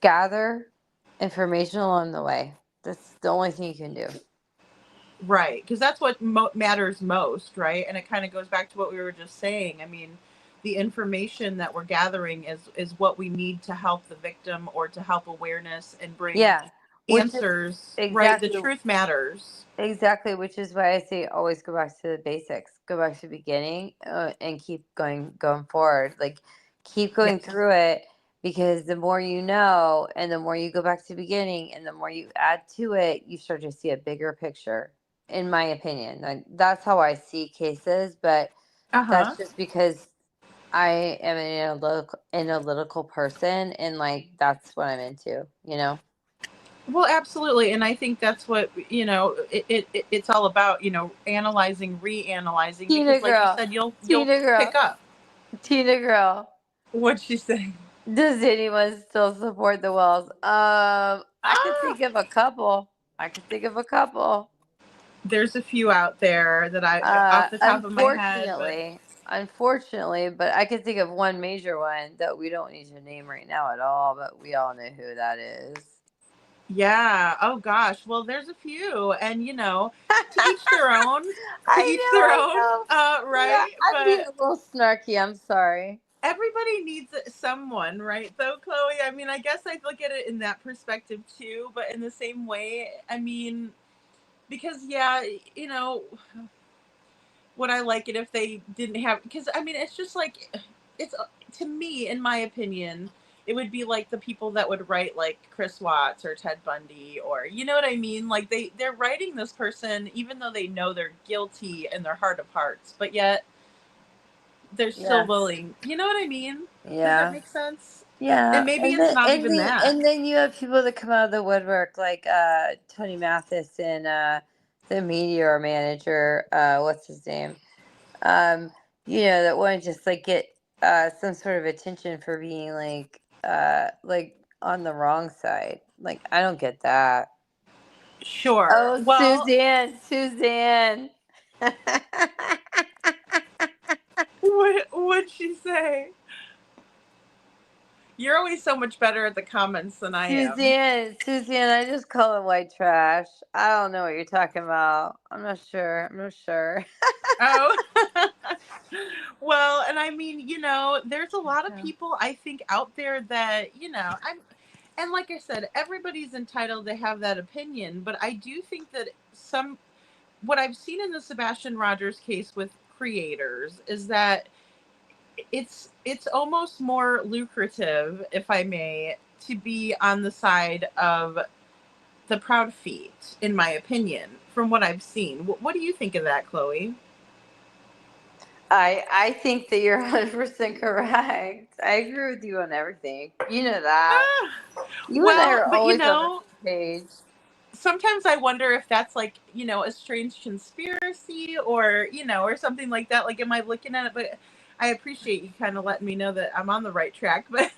gather information along the way. That's the only thing you can do. Right, because that's what matters most, right? And it kind of goes back to what we were just saying. I mean, the information that we're gathering is what we need to help the victim, or to help awareness and bring Yeah, which is answers, right? The exactly truth matters. exactly, which is why I say always go back to the basics, go back to the beginning, and keep going forward. Like keep going Yes. through it, because the more you know, and the more you go back to the beginning, and the more you add to it, you start to see a bigger picture. In my opinion, like, that's how I see cases, but Uh-huh. that's just because I am an analytical person, and like that's what I'm into. Well, absolutely, and I think that's what it's all about. Analyzing, reanalyzing, Tina because, like you girl, said, you'll Tina pick girl, up. Tina girl. What'd she say? Does anyone still support the Wells? I could think of a couple. I could think of a couple. There's a few out there that I, off the top of my head, but Unfortunately, but I could think of one major one that we don't need to name right now at all, but we all know who that is. yeah. Oh gosh. Well, there's a few, and to each their own. To each their I own. know. Yeah, Right. I'm being But a little snarky. I'm sorry. everybody needs someone, right? Though, Chloe. I mean, I guess I look at it in that perspective too. But in the same way, I mean, because yeah, would I like it if they didn't have? Because I mean, it's just like it's to me, in my opinion, it would be like the people that would write like Chris Watts or Ted Bundy, or you know what I mean? Like they're writing this person even though they know they're guilty in their heart of hearts, but yet they're still Yeah. willing. You know what I mean? Does that Yeah. make sense? Yeah, And maybe it's not even that. and then you have people that come out of the woodwork like Tony Mathis and the Meteor manager, what's his name? That want to just like get some sort of attention for being like on the wrong side. Like I don't get that. Sure. Oh, Well, Suzanne. what'd she say? You're always so much better at the comments than I am. Suzanne, I just call it white trash. I don't know what you're talking about. I'm not sure. Oh. Well, and I mean, there's a lot of people I think out there that, and like I said, everybody's entitled to have that opinion, but I do think that what I've seen in the Sebastian Rogers case with creators is that it's almost more lucrative, if I may, to be on the side of the proud feet, in my opinion, from what I've seen. What do you think of that, Chloe? I think that you're 100% correct. I agree with you on everything. You know that. You and I Well, are but always on the same page. sometimes I wonder if that's like, a strange conspiracy, or something like that. Like, am I looking at it? But I appreciate you kind of letting me know that I'm on the right track, but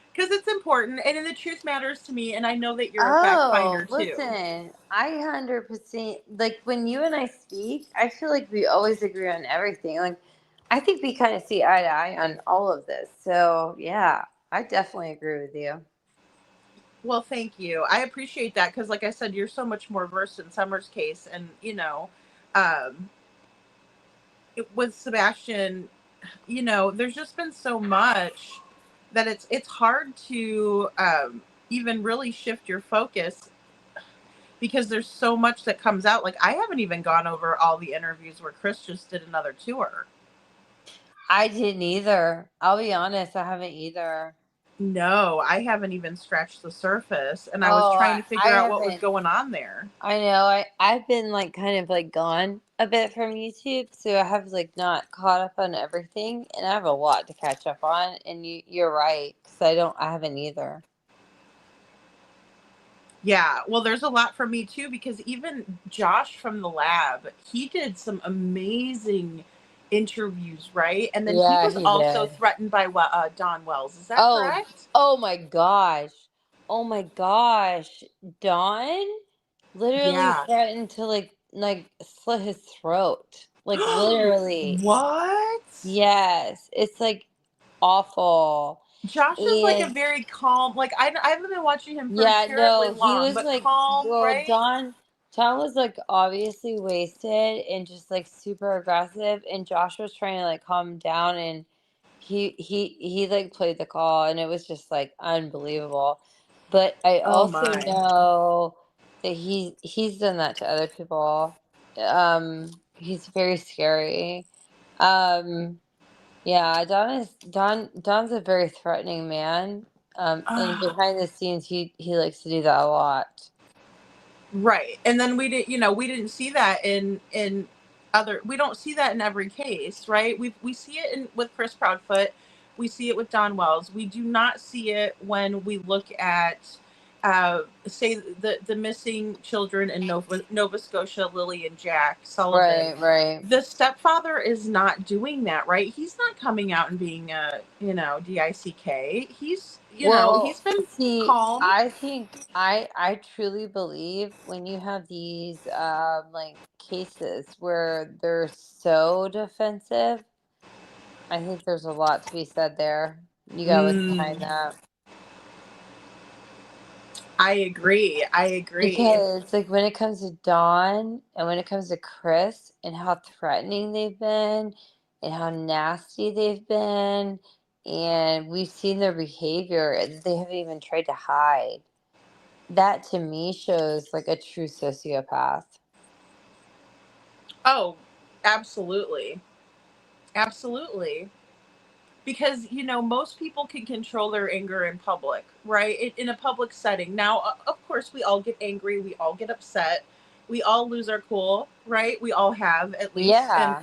because it's important, and the truth matters to me, and I know that you're a fact Oh, finder too. listen, I 100% like when you and I speak, I feel like we always agree on everything. Like, I think we kind of see eye to eye on all of this. So, yeah, I definitely agree with you. Well, thank you. I appreciate that because, like I said, you're so much more versed in Summer's case, and um, with Sebastian, there's just been so much that it's hard to even really shift your focus because there's so much that comes out. Like I haven't even gone over all the interviews where Chris just did another tour. I didn't either. I'll be honest, I haven't either. No, I haven't even scratched the surface, and I was Oh, trying to I figure out what was haven't. going on there. I know. I've been like kind of like gone a bit from YouTube, so I have like not caught up on everything, and I have a lot to catch up on. And you're right, because I haven't either. Yeah, well, there's a lot for me too because even Josh from the lab, he did some amazing interviews, right? And then he Yeah, was he also did. threatened by Don Wells. Is that Oh, correct? oh my gosh. Oh my gosh. Dawn literally Yeah. threatened to like slit his throat. Like literally. What? Yes. It's like awful. Josh is like a And very calm. Like I haven't been watching him for yeah, terribly no, he long, was but like, calm, well, right? John was like obviously wasted and just like super aggressive, and Josh was trying to like calm him down, and he like played the call, and it was just like unbelievable. But I Oh also my. know that he's done that to other people. He's very scary. Um, yeah, Don's a very threatening man. And behind the scenes, he likes to do that a lot. Right. And then we didn't see that in other we don't see that in every case, right? We see it with Chris Proudfoot. We see it with Don Wells. We do not see it when we look at say the missing children in Nova Scotia, Lily and Jack Sullivan. Right, right. The stepfather is not doing that, right? He's not coming out and being a, DICK. He's Well, been see, calm. I think I truly believe when you have these like cases where they're so defensive, I think there's a lot to be said there. You gotta look behind Mm, that. I agree. I agree. Because like when it comes to Dawn and when it comes to Chris and how threatening they've been and how nasty they've been, and we've seen their behavior that they haven't even tried to hide. That to me shows like a true sociopath. Oh, absolutely. Absolutely. Because, most people can control their anger in public, right? In a public setting. Now, of course, we all get angry, we all get upset, we all lose our cool, right? We all have at least. And, Yeah.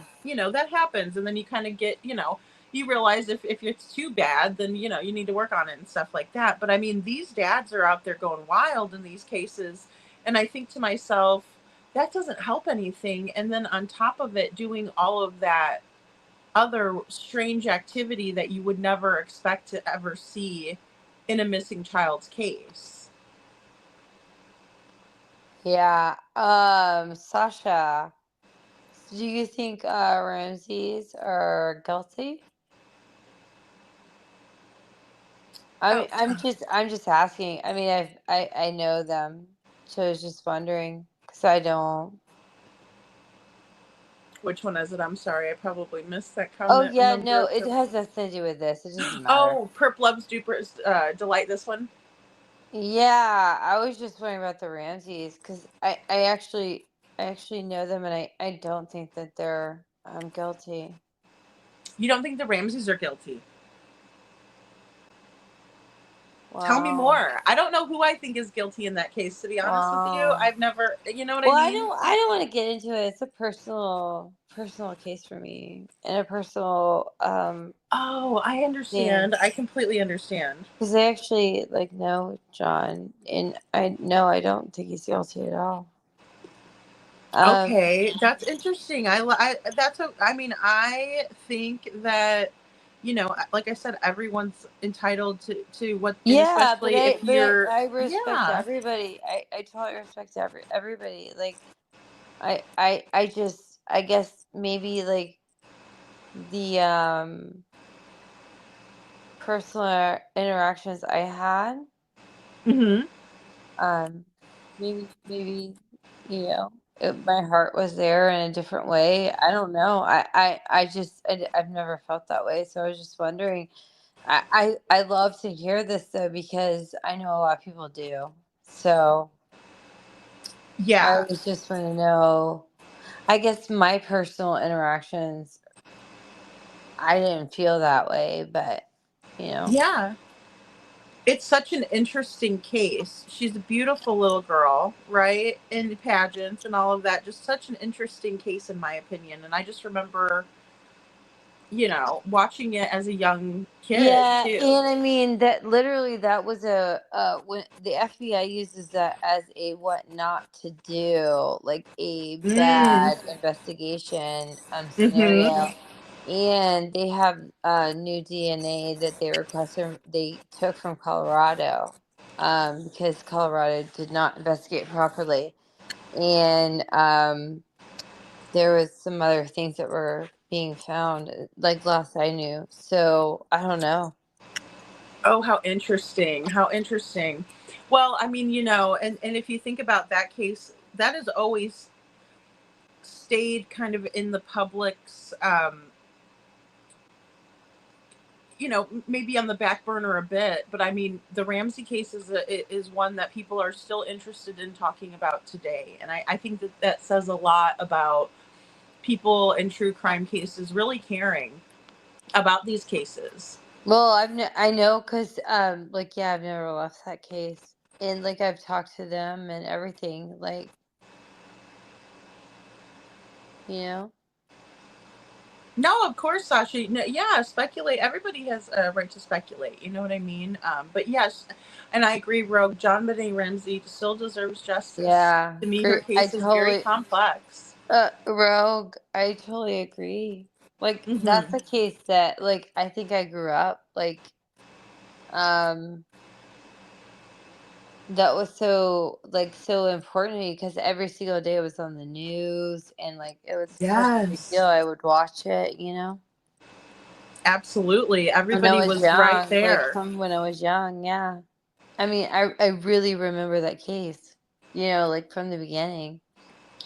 that happens. And then you kind of get, you realize if it's too bad, then, you need to work on it and stuff like that. But I mean, these dads are out there going wild in these cases. And I think to myself, that doesn't help anything. And then on top of it, doing all of that other strange activity that you would never expect to ever see in a missing child's case. Yeah. Sasha, do you think Ramses are guilty? Oh, I'm just asking. I mean, I know them, so I was just wondering because I don't. which one is it? I'm sorry, I probably missed that Oh comment. yeah, no, Remember? it has nothing to do with this. It doesn't matter. Oh, Perp loves Duper's delight. This one. Yeah, I was just wondering about the Ramses because I actually know them, and I don't think that they're guilty. You don't think the Ramseys are guilty? Tell me Wow. more. I don't know who I think is guilty in that case. To be honest with you, Wow. I've never. You know what I Well, mean? I don't want to get into it. It's a personal case for me and a personal Oh, I thing. understand. I completely understand. Because they actually like know John, and I know I don't think he's guilty at all. Okay, that's interesting. I mean, I think that, like I said, everyone's entitled to what, and Yeah, especially if you're, I respect yeah. everybody. I totally respect everybody. Like I just I guess maybe like the personal interactions I had Mm-hmm. Maybe my heart was there in a different way. I don't know. I've never felt that way, so I was just wondering. I love to hear this though because I know a lot of people do. So I Yeah. was just want to know. I guess my personal interactions, I didn't feel that way, but you know. Yeah. It's such an interesting case. She's a beautiful little girl, right? In the pageants and all of that. Just such an interesting case, in my opinion. And I just remember, watching it as a young kid, Yeah, too. and I mean that literally that was a when the FBI uses that as a what not to do, like a Mm. bad investigation Mm-hmm. scenario. And they have new DNA that they took from Colorado, because Colorado did not investigate properly. And there was some other things that were being found, like last I knew. So I don't know. Oh, how interesting. How interesting. Well, I mean, and if you think about that case, that has always stayed kind of in the public's, maybe on the back burner a bit, but I mean, the Ramsey case is one that people are still interested in talking about today. And I think that says a lot about people in true crime cases really caring about these cases. Well, I know because like yeah, I've never left that case, and like I've talked to them and everything, like you know. No, of course, Sasha. No, yeah, speculate. Everybody has a right to speculate. You know what I mean? But yes, and I agree, Rogue. John Benet Ramsey still deserves justice. Yeah, To me, her I case is very totally complex. Rogue. I totally agree. Like that's Hmm. a case that like I think I grew up um that was so important to me because every single day it was on the news and like it was such a big deal. Yes, I would watch it, you know. absolutely. When I Everybody was was right young, like there. from when I was young, yeah. I mean, I really remember that case, like from the beginning.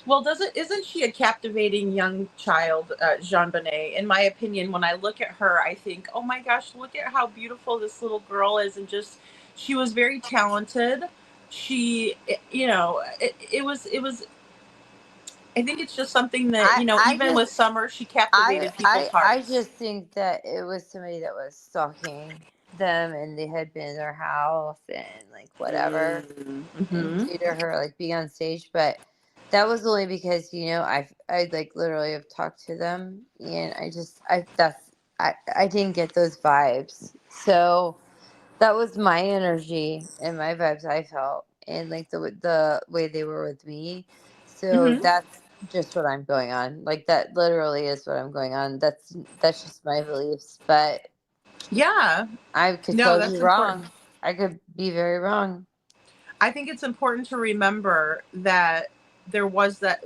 Well, doesn't isn't she a captivating young child, Jean Bonnet? In my opinion, when I look at her, I think, oh my gosh, look at how beautiful this little girl is, and just she was very talented. It was. I think it's just something that I even with just Summer, she captivated people's I hearts. just think that it was somebody that was stalking them and they had been in their house and like whatever and Mm-hmm. due to her like being on stage, but that was only because I like literally have talked to them and I didn't get those vibes. So that was my energy and my vibes I felt, and like the way they were with me. So Mm-hmm. that's just what I'm going on. Like that literally is what I'm going on. That's just my beliefs, but Yeah. I could No, totally be that's important. wrong. I could be very wrong. I think it's important to remember that there was that.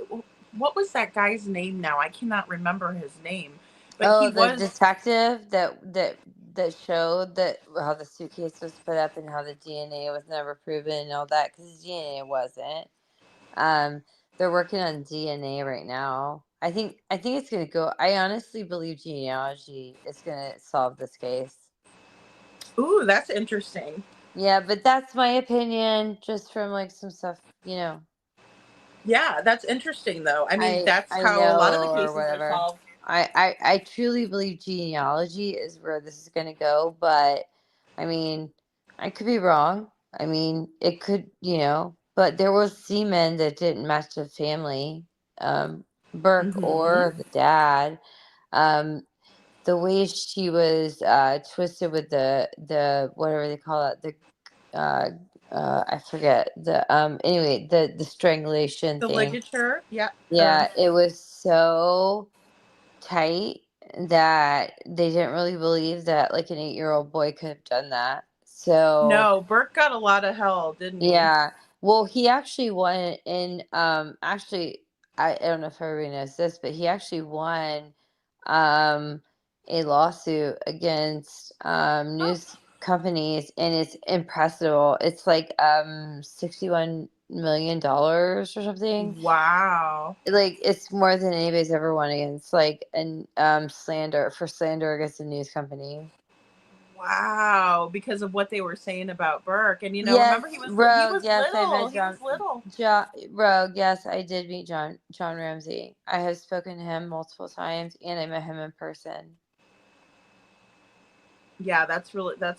What was that guy's name now? I cannot remember his name, but he Oh, the was. detective that showed that how the suitcase was put up and how the DNA was never proven and all that because DNA wasn't. Um, they're working on DNA right now. I think it's gonna go. I honestly believe genealogy is gonna solve this case. Ooh, that's interesting. Yeah, but that's my opinion, just from like some stuff, Yeah, that's interesting though. I mean, that's I how a lot of the know or cases are whatever. solved. I truly believe genealogy is where this is gonna go, but I mean, I could be wrong. I mean, it could, but there was semen that didn't match the family, Burke Hmm. or the dad. Um, the way she was twisted with the whatever they call it, the uh, I forget anyway the strangulation The thing. ligature, yeah. Yeah, it was so tight that they didn't really believe that like an 8-year-old boy could have done that. So No, Burke got a lot of hell, didn't he? yeah, well, he actually won in actually I don't know if everybody knows this, but he actually won um a lawsuit against Oh, news companies, and it's impressive. It's like $61 million or something. Wow. Like it's more than anybody's ever won against like slander against a news company. Wow, because of what they were saying about Burke, and Yes, remember he was Rogue. Yes, I little. met He was little. Rogue. Yes, I did meet John Ramsey. I have spoken to him multiple times, and I met him in person. Yeah, that's really Well,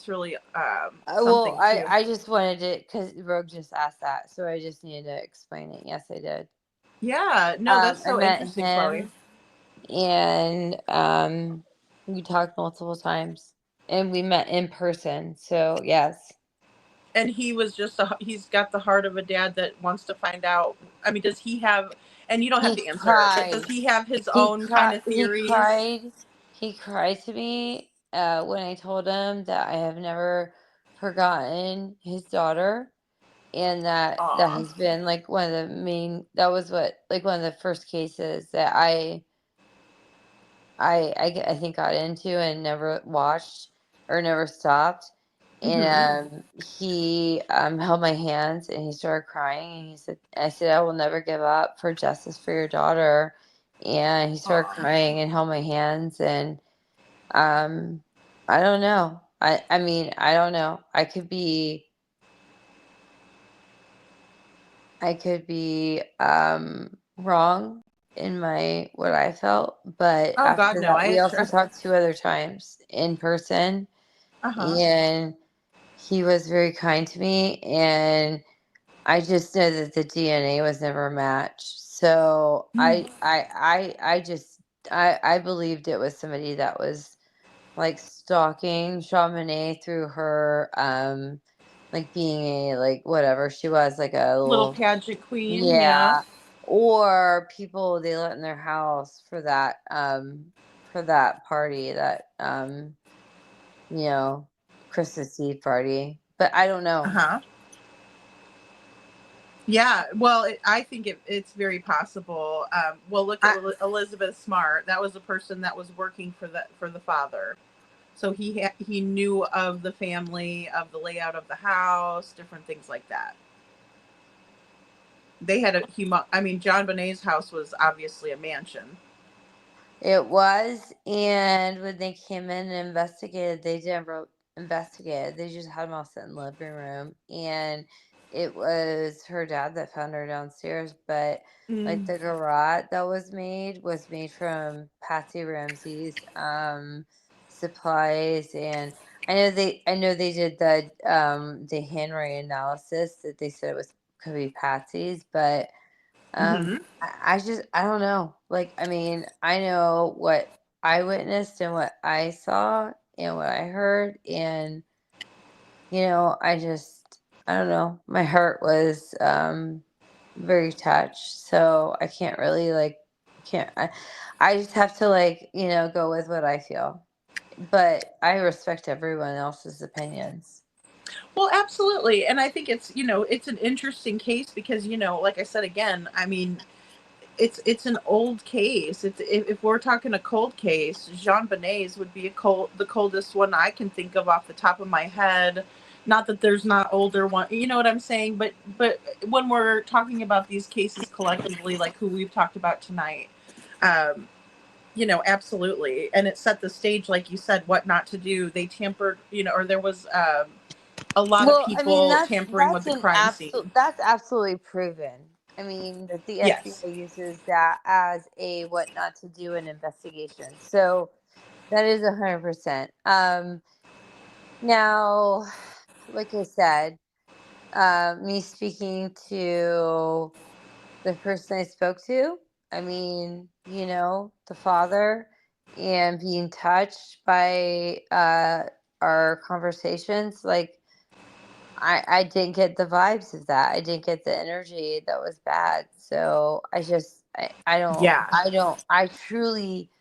something too. I just wanted to, because Rogue just asked that, so I just needed to explain it. Yes, I did. Yeah, no, that's I so met interesting, Chloe. him, and we talked multiple times, and we met in person. So yes. And he was he's got the heart of a dad that wants to find out. I mean, does he have, and you don't have to answer, but does he have his own kind of theories? He cried to me when I told him that I have never forgotten his daughter, and that has been like one of the main. That was one of the first cases that I think got into and never watched or never stopped. And he held my hands and he started crying, and I said, I will never give up for justice for your daughter. And he started crying and held my hands, and I don't know. I mean, I don't know. I could be wrong in my what I felt, but Oh God, after no! that we also talked 2 other times in person, and he was very kind to me, and I just know that the DNA was never matched. So I believed it was somebody that was like stalking Chamonix through her like being a like whatever she was, like a little little, pageant queen. yeah, or people they let in their house for that party, that Christmas Eve party. But I don't know. Yeah, well, I think it's very possible. Well, look at Elizabeth Smart. That was a person that was working for the father, so he knew of the family, of the layout of the house, different things like that. They had I mean, John Bonet's house was obviously a mansion. It was, and when they came in and investigated, they didn't investigate. They just had them all sit in the living room, and it was her dad that found her downstairs. But like the garage that was made from Patsy Ramsey's supplies, and I know they did the handwriting analysis that they said could be Patsy's, but I don't know. Like, I mean, I know what I witnessed and what I saw and what I heard, and I don't know. My heart was very touched, so I can't really can't I just have to go with what I feel. But I respect everyone else's opinions. Well, absolutely, and I think it's an interesting case because like I said again, I mean, it's an old case. If we're talking a cold case, Jean Bonet's would be the coldest one I can think of off the top of my head. Not that there's not older one, you know what I'm saying? But when we're talking about these cases collectively, like who we've talked about tonight, absolutely, and it set the stage, like you said, what not to do. They tampered, or there was a lot of people tampering with the crime scene. That's absolutely proven. I mean, that the FBI uses that as a what not to do in investigation. So that is 100%. Now, like I said, me speaking to the person I spoke to, I mean, the father, and being touched by our conversations, like, I didn't get the vibes of that. I didn't get the energy that was bad. So I truly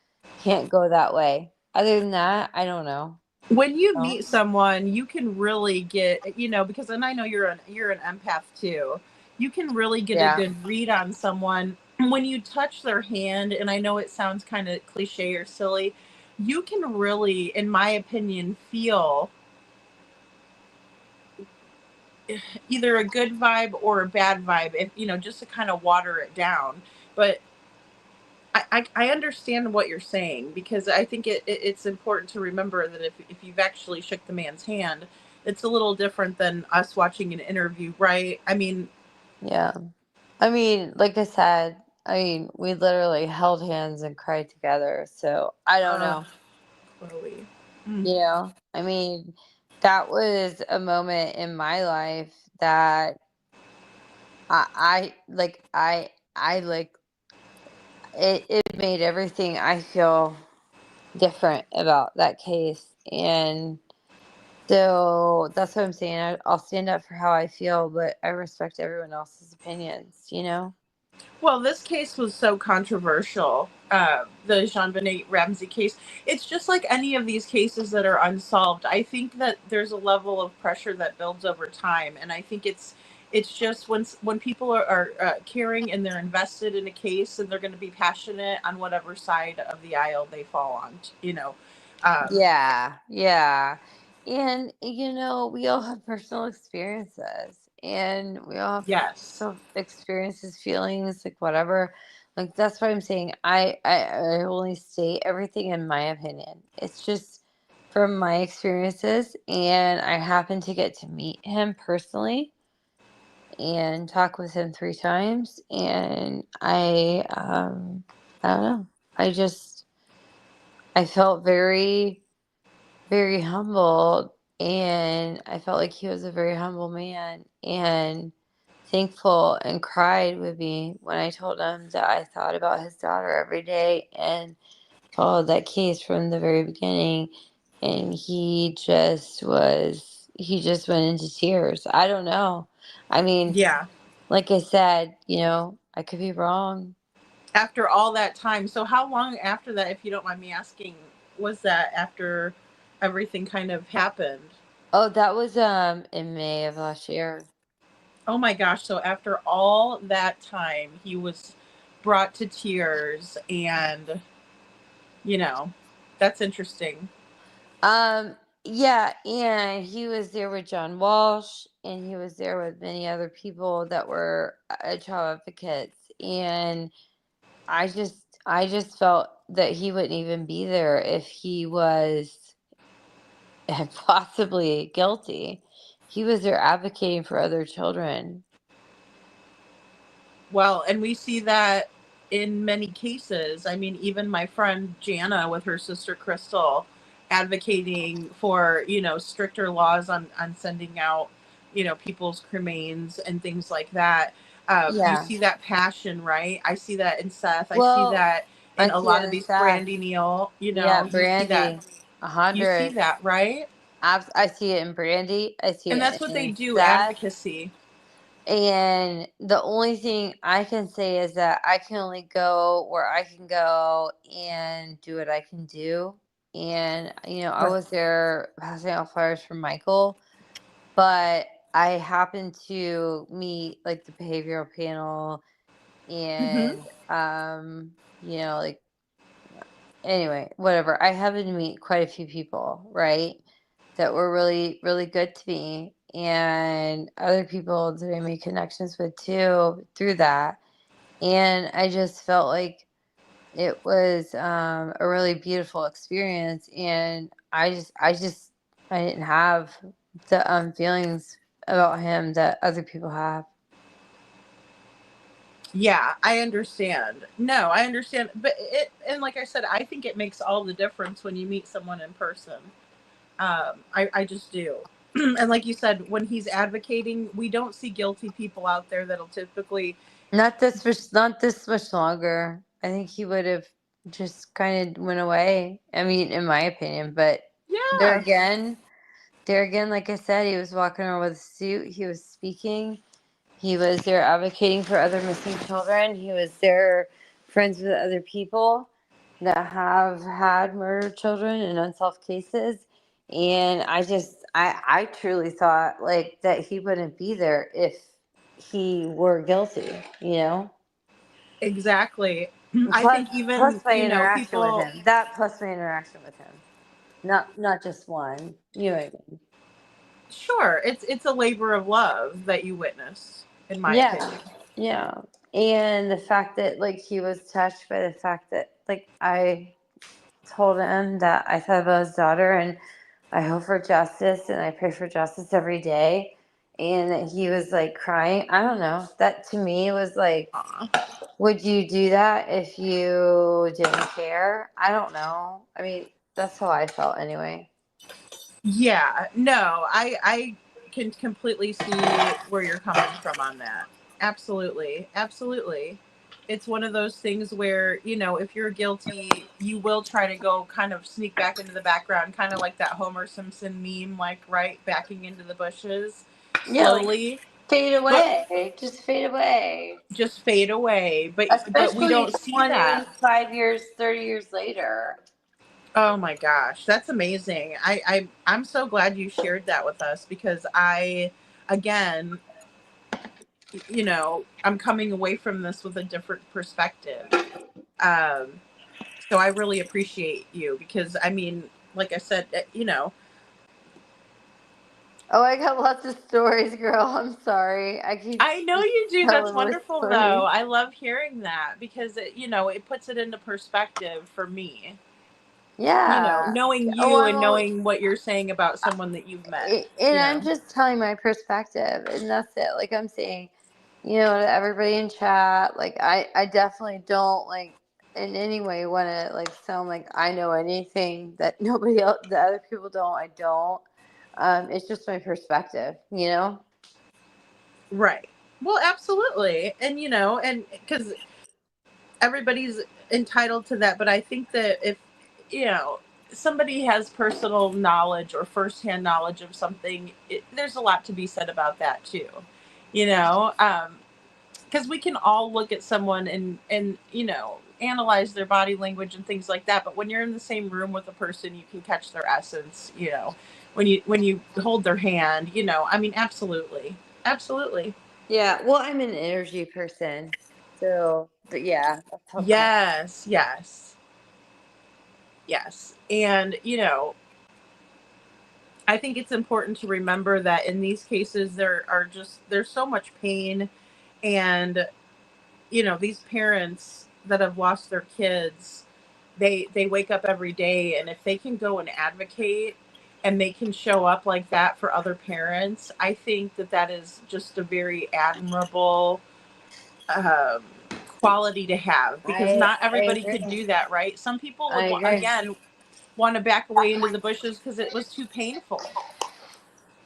can't go that way. Other than that, I don't know. When you meet someone, you can really get, because, and I know you're an empath too. You can really get a good read on someone when you touch their hand. And I know it sounds kind of cliche or silly. You can really, in my opinion, feel either a good vibe or a bad vibe, if just to kind of water it down. But I understand what you're saying, because I think it's important to remember that if you've actually shook the man's hand, it's a little different than us watching an interview, right? I mean, Yeah. I mean, like I said, we literally held hands and cried together. So I don't know. Chloe. I mean, that was a moment in my life that I like it made everything I feel different about that case. And so that's what I'm saying. I'll stand up for how I feel, but I respect everyone else's opinions. Well, this case was so controversial, the Jean-Benet Ramsey case. It's just like any of these cases that are unsolved. I think that there's a level of pressure that builds over time, and I think it's just when people are caring and they're invested in a case, and they're going to be passionate on whatever side of the aisle they fall on. Yeah, yeah. And we all have personal experiences, and we all have Yes. personal experiences, feelings, like whatever. Like that's what I'm saying. I only state everything in my opinion. It's just from my experiences, and I happened to get to meet him personally and talk with him 3 times, and I don't know. I felt very, very humbled, and I felt like he was a very humble man and thankful, and cried with me when I told him that I thought about his daughter every day and followed that case from the very beginning. And he just went into tears. I don't know. I mean, Yeah. like I said, I could be wrong. After all that time, so how long after that, if you don't mind me asking, was that after everything kind of happened? Oh, that was in May of last year. Oh my gosh. So after all that time, he was brought to tears, and, that's interesting. Um, yeah, and he was there with John Walsh, and he was there with many other people that were child advocates, and I just felt that he wouldn't even be there if he was possibly guilty. He was there advocating for other children. Well, and we see that in many cases. I mean, even my friend Jana with her sister Crystal advocating for, stricter laws on sending out, people's cremains and things like that. You Yeah. see that passion, right? I see that in Seth. I see Well, that I in a see lot it of in these Seth. Brandy Neal, Yeah, you see that. Brandy, You see 100. that, right? I see it in Brandy. I see And that's it what they in do, Seth. advocacy. And the only thing I can say is that I can only go where I can go and do what I can do. And, I Right. was there passing out flyers for Michael, but I happened to meet like the behavioral panel Hmm. and, like, anyway, whatever. I happened to meet quite a few people, right, that were really, really good to me, and other people that I made connections with too through that. And I just felt like it was a really beautiful experience, and I didn't have the feelings about him that other people have. Yeah, I understand. No, I understand. But and like I said, I think it makes all the difference when you meet someone in person. I just do. And like you said, when he's advocating, we don't see guilty people out there that'll typically. Not this much longer. I think he would have just kind of went away. I mean, in my opinion, but there Yes. again, there again, like I said, he was walking around with a suit. He was speaking. He was there advocating for other missing children. He was there friends with other people that have had murdered children in unsolved cases. And I truly thought like that he wouldn't be there if he were guilty. Exactly. I Plus, think even, plus my interaction with people. him. That plus my interaction with him. Not just one. You know what I mean? Sure, it's a labor of love that you witness, in my opinion. Yeah. And the fact that like he was touched by the fact that like I told him that I thought about his daughter and I hope for justice and I pray for justice every day, and that he was like crying. I don't know. That to me was like, would you do that if you didn't care? I don't know. I mean, that's how I felt anyway. Yeah, no, I can completely see where you're coming from on that. Absolutely. Absolutely. It's one of those things where, you know, if you're guilty, you will try to go kind of sneak back into the background, kind of like that Homer Simpson meme, like right backing into the bushes Yeah, like slowly. fade away. Just fade away. Just fade away. But we Especially don't see that. 25 years, 30 years later. Oh my gosh, that's amazing. I'm so glad you shared that with us because again, you know, I'm coming away from this with a different perspective. Um, so I really appreciate you because I mean, like I said, you know. Oh, I got lots of stories, girl. I'm sorry. I keep I know you do. That's telling my wonderful stories. though. I love hearing that because you know, it puts it into perspective for me. You know, Yeah. knowing Oh, you and knowing what you're saying about someone that you've met, and you I'm know. just telling my perspective, and that's it. Like I'm saying, you know, to everybody in chat, like I definitely don't like in any way want to like sound like I know anything that nobody else, that other people don't. I don't. It's just my perspective, you know. Right. Well, absolutely. And you know, and because everybody's entitled to that, but I think that if, you know, somebody has personal knowledge or firsthand knowledge of something, there's a lot to be said about that too. You know, because we can all look at someone and you know, analyze their body language and things like that, but when you're in the same room with a person, you can catch their essence, you know, when you hold their hand, you know. I mean, absolutely. Absolutely. Yeah. Well, I'm an energy person, so but yeah, that's how come. Yes, yes, yes. And you know, I think it's important to remember that in these cases there's so much pain, and you know, these parents that have lost their kids, they wake up every day, and if they can go and advocate and they can show up like that for other parents, I think that that is just a very admirable um, quality to have because not I everybody could agree. do that, right? Some people I would agree. again want to back away into the bushes because it was too painful.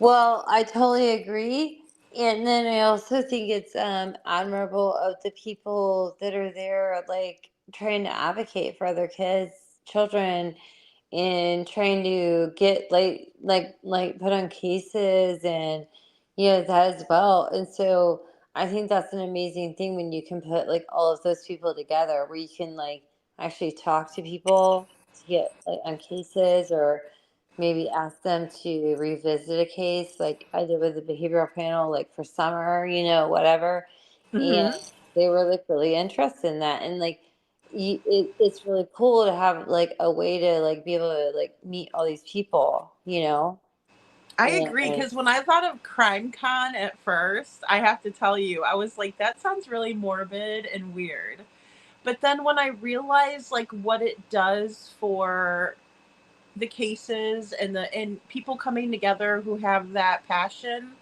Well, I totally agree. And then I also think it's admirable of the people that are there, like trying to advocate for other kids, children, and trying to get like put on cases and you know that as well. And so I think that's an amazing thing when you can put like all of those people together, where you can like actually talk to people to get like on cases or maybe ask them to revisit a case like I did with the behavioral panel, like for summer, you know, whatever. And Mm-hmm. they were like really interested in that. And like, it's really cool to have like a way to like be able to like meet all these people, you know? I agree And because when I thought of Crime Con at first, I have to tell you, I was like, that sounds really morbid and weird. But then when I realized like what it does for the cases and people coming together who have that passion,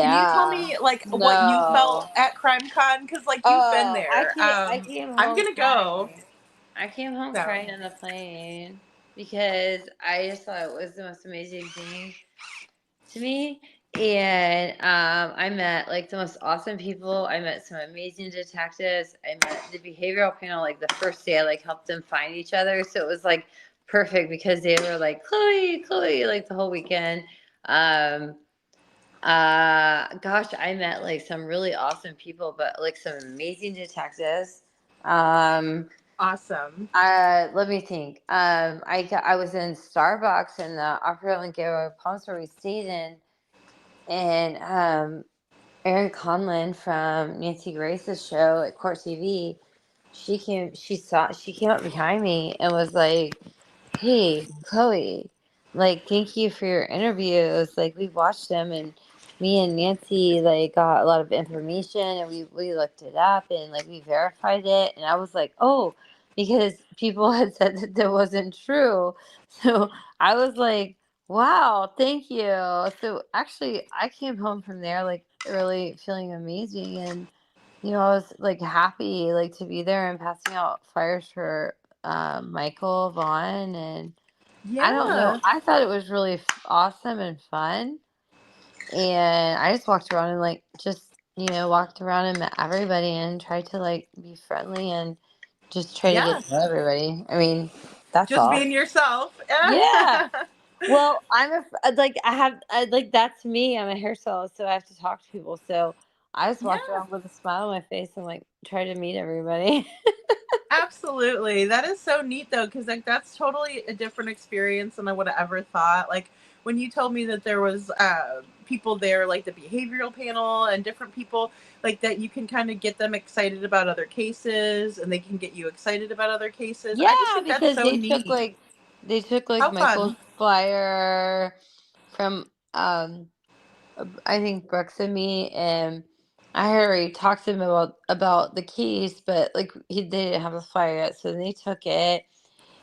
can you tell yeah, me like what you felt no. at Crime Con? Because like you've been Oh, there. I came I'm home gonna go. crying. I came home So crying on the plane because I just thought it was the most amazing thing to me. And I met like the most awesome people. I met some amazing detectives. I met the behavioral panel like the first day. I like helped them find each other, so it was like perfect because they were like Chloe, Chloe, like the whole weekend. Um, gosh, I met like some really awesome people, but like some amazing detectives. Um, awesome. let me think. I was in Starbucks in the Upper Island Gateway Palms where we stayed in, and Erin Conlon from Nancy Grace's show at Court TV, she came up behind me and was like, "Hey, Chloe, like, thank you for your interviews. Like, we watched them, and me and Nancy like got a lot of information, and we looked it up, and like we verified it. And I was like, oh, because people had said that wasn't true. So I was like, wow, thank you. So actually, I came home from there like really feeling amazing, and I was like happy like to be there and passing out flyers for Michael Vaughn, and I don't know. Yeah. I thought it was really awesome and fun, and I just walked around and like just walked around and met everybody and tried to like be friendly and just try to Yeah. get to know everybody. I mean, that's Just all. being yourself. Yeah. Well, like like that's me. I'm a hairstylist, so I have to talk to people. So I just walked Yeah. around with a smile on my face and like tried to meet everybody. Absolutely. That is so neat though, because like that's totally a different experience than I would have ever thought. Like when you told me that there was people there, like the behavioral panel and different people, like that you can kind of get them excited about other cases and they can get you excited about other cases. I just Yeah, think that's because so neat. they took like How Michael's fun. flyer from I think Brooks and me, and I had already talked to him about the case, but like they didn't have the flyer yet, so they took it,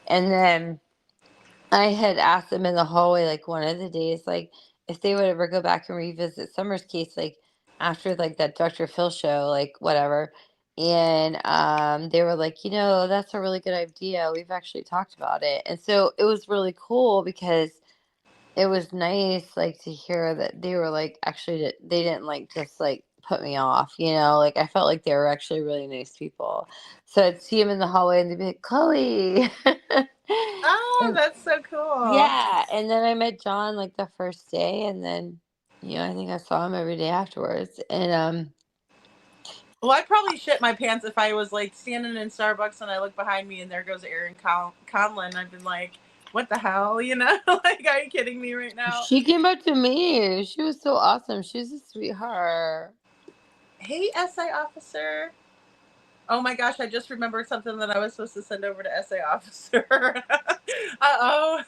and then I had asked them in the hallway like one of the days like if they would ever go back and revisit Summer's case like after like that Dr. Phil show like whatever. And they were like, that's a really good idea. We've actually talked about it. And so it was really cool because it was nice like to hear that they were like actually they didn't like just like put me off, like I felt like they were actually really nice people. So I'd see them in the hallway and they'd be like, Chloe. Oh, And that's so cool. yeah, and then I met John like the first day, and then I think I saw him every day afterwards. And Well, I'd probably shit my pants if I was like standing in Starbucks and I look behind me and there goes Erin Conlon. I've been like, what the hell? Like, are you kidding me right now? she came up to me. She was so awesome. She's a sweetheart. Hey, SI officer. Oh my gosh, I just remembered something that I was supposed to send over to SI officer. Uh-oh.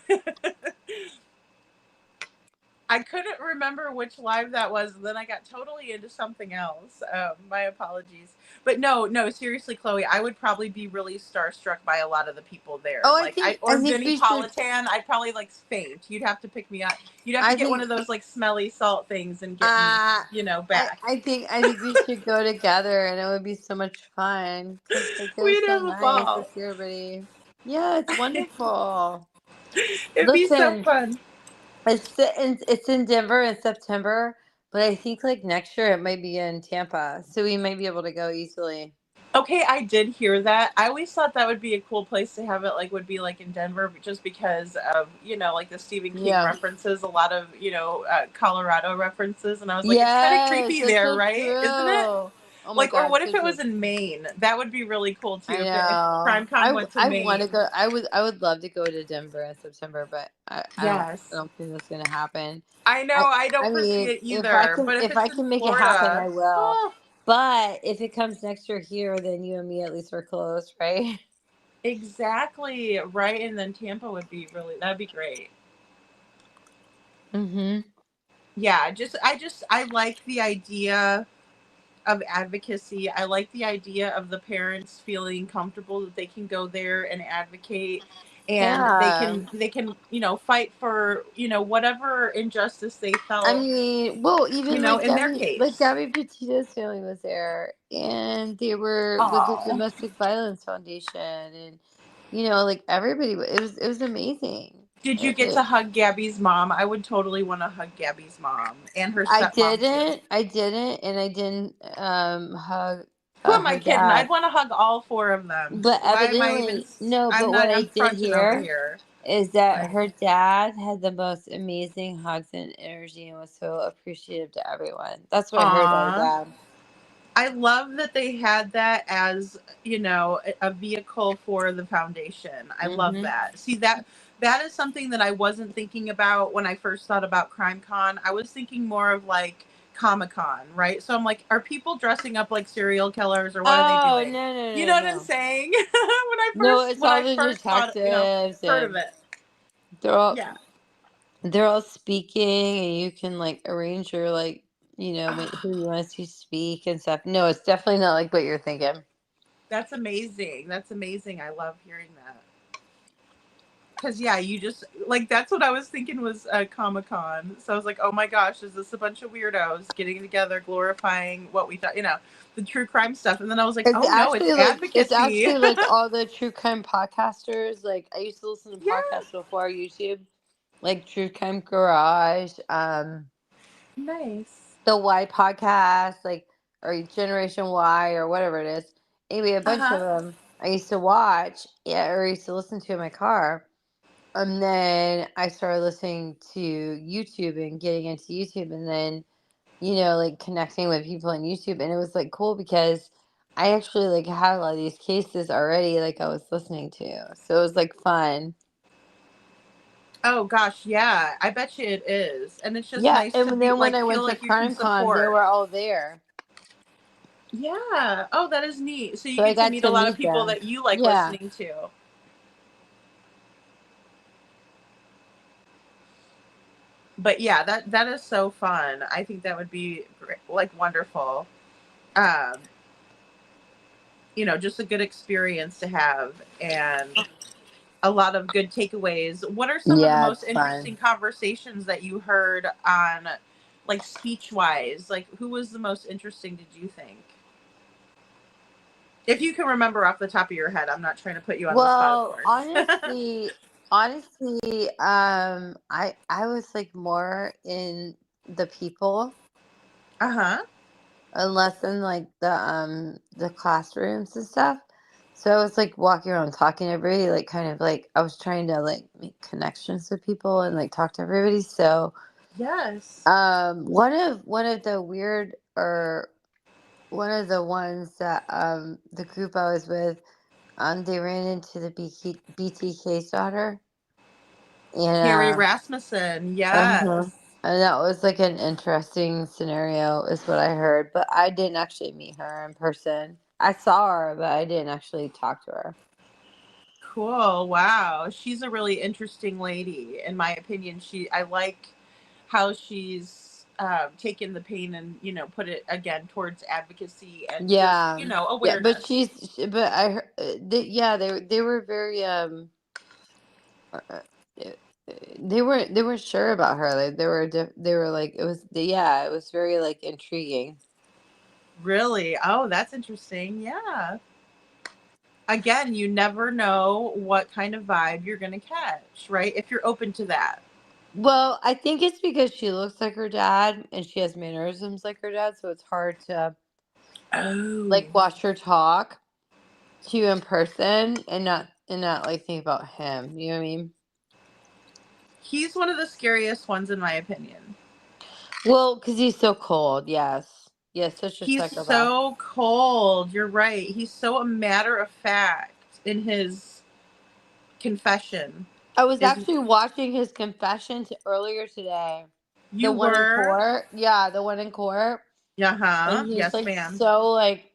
I couldn't remember which live that was, and then I got totally into something else. My apologies. But no, seriously, Chloe, I would probably be really starstruck by a lot of the people there. Oh, Like I or think Vinnie we should. Politan, I'd probably like faint. You'd have to pick me up. You'd have to I get one think. of those like smelly salt things and get me, back. I think we should go together, and it would be so much fun because like it was We'd so have a nice to ball. see everybody. Yeah, it's wonderful. It'd be so Listen, fun. it's in Denver in September, but I think like next year it might be in Tampa, so we might be able to go easily. Okay, I did hear that. I always thought that would be a cool place to have it, like, would be, like, in Denver, just because of, like, the Stephen King Yeah. references, a lot of, Colorado references, and I was like, it's kind of Yes, creepy that's there, so right? true. Isn't it? Oh my Like, or God, what so if it true. was in Maine? That would be really cool, too, I if know. CrimeCon went to I want to Maine. go. I would love to go to Denver in September, but Yes. I don't think that's gonna happen. I know, I I don't foresee mean, it either, but if if I it's in can make it happen, Florida, I will. oh, But if it comes next year here, then you and me at least are close, right? exactly, right, and then Tampa would be that'd be great. Mm-hmm. Yeah, I like the idea of advocacy. I like the idea of the parents feeling comfortable that they can go there and advocate, and Yeah. they can fight for whatever injustice they I felt mean, well, even in their case. Gabby Petito's family was there, and they were with the Oh, Domestic Violence Foundation, and like everybody. It was amazing. did you get to hug Gabby's mom? I would totally want to hug Gabby's mom and her stepmom too. I didn't, and I didn't hug Who am I her kidding? dad. I'd want to hug all four of them. But Why am I even? evidently, no. I'm But not. what I I'm did fronting over hear here. is that But her dad had the most amazing hugs and energy, and was so appreciative to everyone. That's what I heard about her aw. dad. I love that they had that as, a vehicle for the foundation. I love Mm-hmm. that. See, that is something that I wasn't thinking about when I first thought about CrimeCon. I was thinking more of like Comic-Con, right? So I'm like, are people dressing up like serial killers or what are they Oh doing? no You know what I'm no. saying? No, it's When all I the first thought, detectives, heard of and it. they're all Yeah. They're all speaking, and you can like arrange your like, who you want to see speak and stuff. No, it's definitely not like what you're thinking. That's amazing. That's amazing. I love hearing that. Because yeah, you just like that's what I was thinking was Comic-Con. So I was like, oh my gosh, is this a bunch of weirdos getting together, glorifying what we thought, the true crime stuff? And then I was like, oh no, it's It's advocacy. actually like all the true crime podcasters. Like I used to listen to Yeah. podcasts before YouTube, like True Crime Garage, Nice. the Y podcast, like or Generation Y or whatever it is. Anyway, a bunch of them I used to watch, or I used to listen to in my car. And then I started listening to YouTube and getting into YouTube, and then like connecting with people on YouTube, and it was like cool because I actually like had a lot of these cases already, like I was listening to, so it was like fun. Oh gosh, yeah, I bet you it is, and it's just Yeah, nice to and be then when like I feel went to like you can CrimeCon, they support. were all there. Yeah. Oh, that is neat. So you So I get to got meet to a lot of meet people them. that you like Yeah. listening to. But yeah, that is so fun. I think that would be like wonderful. Um, just a good experience to have and a lot of good takeaways. What are some of the Yeah, most it's fun. interesting conversations that you heard on like speech wise? Like who was the most interesting, did you think? If you can remember off the top of your head, I'm not trying to put you on the spot, of Well, course. honestly, I was like more in the people. And less in like the classrooms and stuff. So I was like walking around talking to everybody, like kind of like I was trying to like make connections with people and like talk to everybody. So Yes. one of the weird or one of the ones that the group I was with, they ran into the BTK's daughter. Carrie And Rasmussen, uh-huh. yes. And that was like an interesting scenario, is what I heard. But I didn't actually meet her in person. I saw her, but I didn't actually talk to her. Cool. Wow. She's a really interesting lady, in my opinion. I like how she's taken the pain and, put it again towards advocacy and just, Yeah, yeah. awareness. But I heard, they were very uh, uh, they weren't sure about her. Like they were like it was very like intriguing. Really? Oh, that's interesting. Yeah. Again, you never know what kind of vibe you're going to catch, right? If you're open to that. Well, I think it's because she looks like her dad and she has mannerisms like her dad, so it's hard to like watch her talk to you in person and not like think about him. You know what I mean? He's one of the scariest ones in my opinion. Well, because he's so cold. Yes, such a He's psychopath. so cold. You're right. He's so a matter of fact in his confession. I was actually watching his confession earlier today. You the one were? in court. Yeah, the one in court. And he's yes, like ma'am. so like,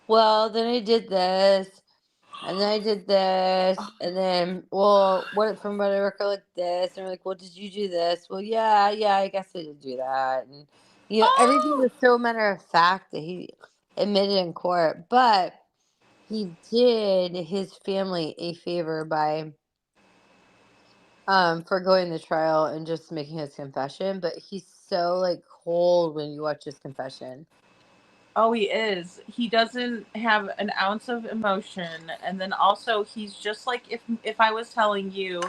well, then I did this, and then I did this, and then what from what I recollect this, and we're like, well, did you do this? Well, yeah, I guess I did do that, and everything was so matter of fact that he admitted in court, but he did his family a favor by forgoing the trial and just making his confession, but he's so like cold when you watch his confession. Oh, he is. He doesn't have an ounce of emotion, and then also he's just like if I was telling you,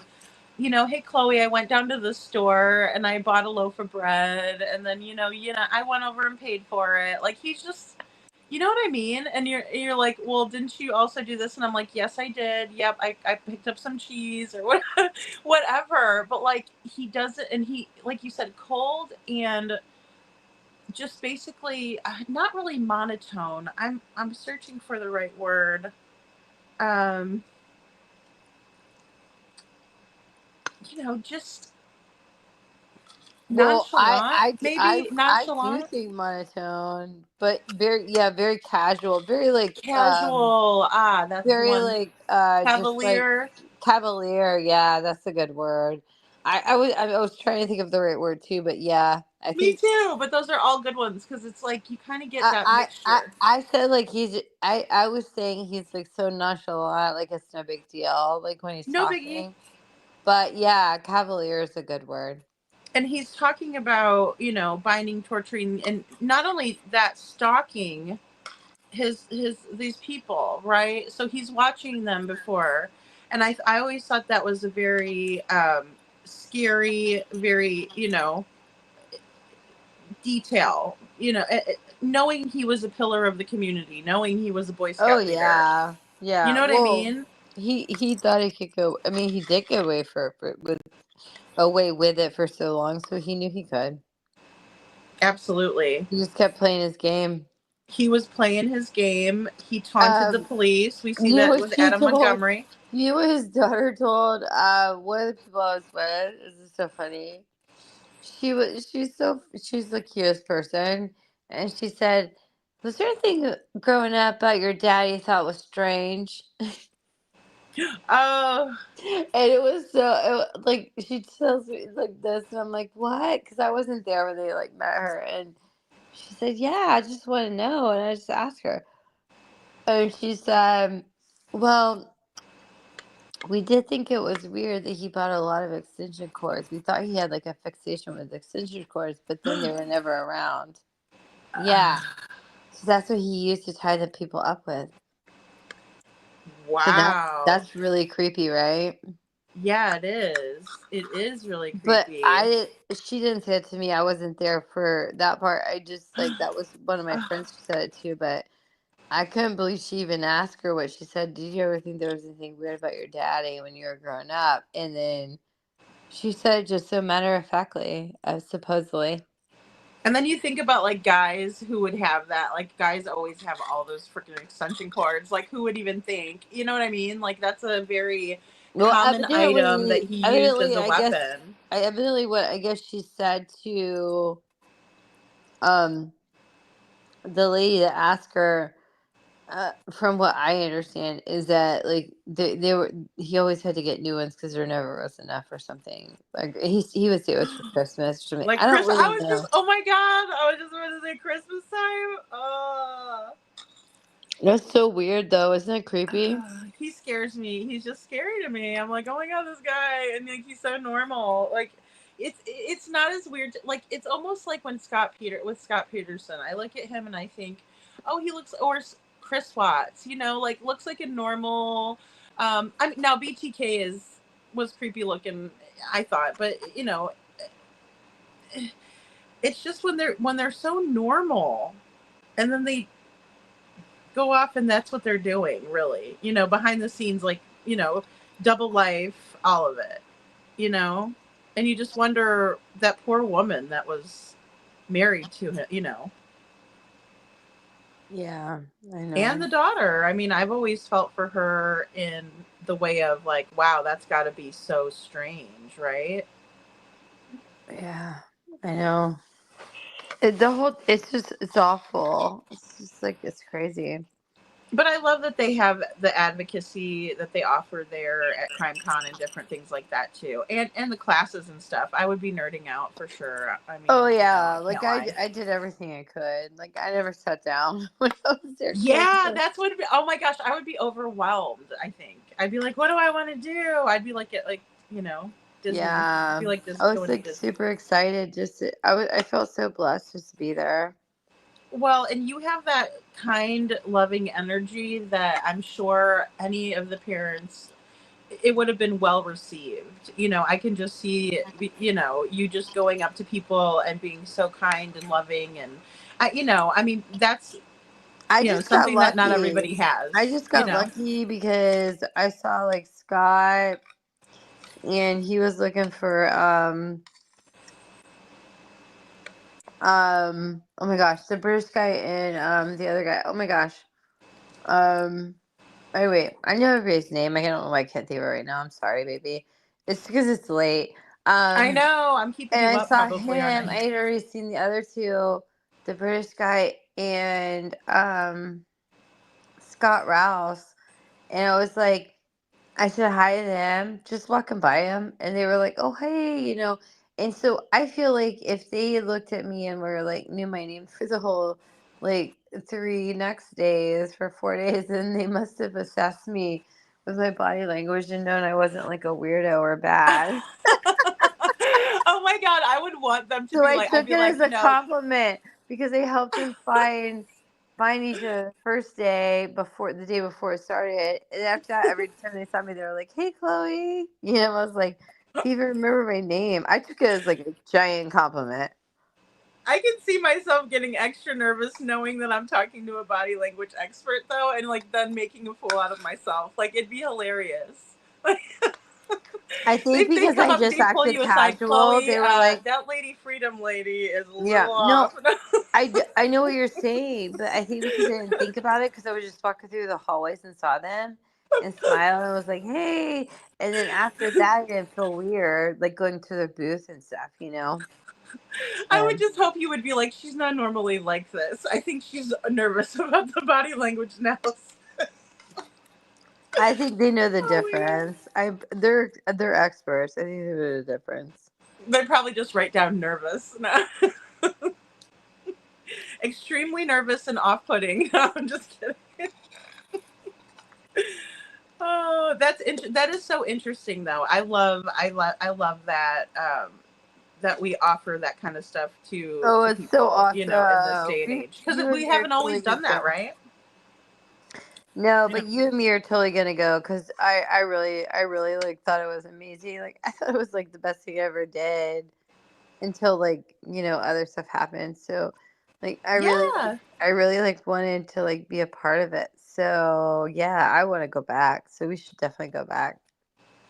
hey Chloe, I went down to the store and I bought a loaf of bread, and then I went over and paid for it. Like he's just, you know what I mean? And you're like, well, didn't you also do this? And I'm like, yes, I did. Yep, I picked up some cheese or whatever. But like he does it, and he, like you said, cold and just basically not really monotone. I'm searching for the right word. Just Well, nonchalant. Maybe I do nonchalant. think monotone, but very casual, very like Casual. That's the very one. like just like Cavalier. cavalier. Yeah, that's a good word. I was trying to think of the right word too, but yeah, I Me think too, but those are all good ones because it's like you kind of get that mixture. I said like I was saying he's like so nonchalant, like it's no big deal, like when he's No biggie. talking. But yeah, cavalier is a good word. And he's talking about, binding, torturing, and not only that, stalking his these people, right? So he's watching them before, and I always thought that was a very scary, very detail. Knowing he was a pillar of the community, knowing he was a Boy Oh Scout leader. yeah, You yeah. know what I Well, mean? he thought he could go. I mean, he did get away with it for so long, so he knew he could. Absolutely. He just kept playing his game. He was playing his game. He taunted the police. We see You know that what with she Adam told? Montgomery. You know what his daughter told? One of the people I was with. This is so funny. She's the cutest person, and she said, "Was there anything growing up about your dad you thought was strange?" Oh, and it was like she tells me like this, and I'm like, "What?" Because I wasn't there when they like met her, and she said, "Yeah, I just want to know," and I just asked her, and she said, "Well, we did think it was weird that he bought a lot of extension cords. We thought he had like a fixation with extension cords, but then they were never around." Yeah. So that's what he used to tie the people up with. So wow. that's really creepy, right? Yeah, it is. It is really But creepy. she didn't say it to me. I wasn't there for that part. I just like that was one of my friends who said it too, but I couldn't believe she even asked her what she said. Did you ever think there was anything weird about your daddy when you were growing up? And then she said it just so matter of factly, supposedly. And then you think about like guys who would have that. Like guys always have all those freaking extension cords. Like who would even think? You know what I mean? Like that's a very Well, common item that he used as a I guess, weapon. evidently, what I guess she said to the lady that asked her, from what I understand, is that like they were he always had to get new ones because there never was enough or something. Like he would say it was for Christmas or something. Like I don't Chris, I really was know. just, oh my god, I was just about to say Christmas time. That's so weird though, isn't it creepy? He scares me. He's just scary to me. I'm like, oh my god, this guy, and like he's so normal. Like, it's not as weird. Like, it's almost like when Scott Peterson. I look at him and I think, oh, he looks, or Chris Watts. Like looks like a normal. I mean, now BTK was creepy looking. I thought, but it's just when they're so normal, and then they go off and that's what they're doing, really, behind the scenes, like, double life, all of it, and you just wonder, that poor woman that was married to him, Yeah, I know. and the daughter. I mean, I've always felt for her in the way of like, wow, that's got to be so strange, right? Yeah, I know. It's awful. It's just like, it's crazy. But I love that they have the advocacy that they offer there at CrimeCon and different things like that too, and the classes and stuff. I would be nerding out for sure. I mean, Oh yeah, can't like lie. I did everything I could. Like I never sat down when I was there. Yeah, that's what. Oh my gosh, I would be overwhelmed. I think I'd be like, "What do I want to do?" I'd be like, Disney. I Yeah, feel like this I was going to like Disney. super excited. I felt so blessed just to be there. Well, and you have that kind, loving energy that I'm sure any of the parents, it would have been well received. I can just see, you just going up to people and being so kind and loving, and I mean, that's I just got something that not lucky. everybody has. I just got lucky because I saw like Scott, and he was looking for oh my gosh, the British guy and the other guy. Oh my gosh. Oh wait, I know everybody's name. I don't know why I can't think of it right now. I'm sorry, baby. It's because it's late. I know. I'm keeping And you I up saw probably, aren't him. I? I had already seen the other two, the British guy and Scott Rouse, and I was like, I said hi to them, just walking by them, and they were like, "Oh, hey," And so I feel like if they looked at me and were like knew my name for the whole like 3 next days for 4 days, then they must have assessed me with my body language and known I wasn't like a weirdo or bad. Oh my God, I would want them to So be I like, I'd took be it like, as a compliment because they helped us find each other the first day before the day before it started. And after that, every time they saw me, they were like, "Hey, Chloe." I was like, "Do you even remember my name?" I took it as like a giant compliment. I can see myself getting extra nervous knowing that I'm talking to a body language expert though, and like then making a fool out of myself. Like it'd be hilarious. I think They because come I up, just they pull acted you aside, casual, Chloe. they were like, That lady Freedom lady is a "Yeah, little no, off. I know what you're saying, but I think because I didn't think about it because I was just walking through the hallways and saw them and smiled and was like, hey. And then after that, I didn't feel weird, like going to the booth and stuff. I would So just hope you would be like, she's not normally like this. I think she's nervous about the body language now. I think they know the Oh my God. difference. They're experts. I think they know the difference. They'd probably just write down nervous. No. Extremely nervous and off-putting. No, I'm just kidding. Oh, that is so interesting though. I love that that we offer that kind of stuff Oh, to it's so people, in this awesome. day and age. Because You and we me are haven't totally always gonna done that, go. right? No, but you and me are totally gonna go because I really like thought it was amazing. Like I thought it was like the best thing I ever did until like other stuff happened. So like Yeah. I really like wanted to like be a part of it. So yeah, I want to go back. So we should definitely go back.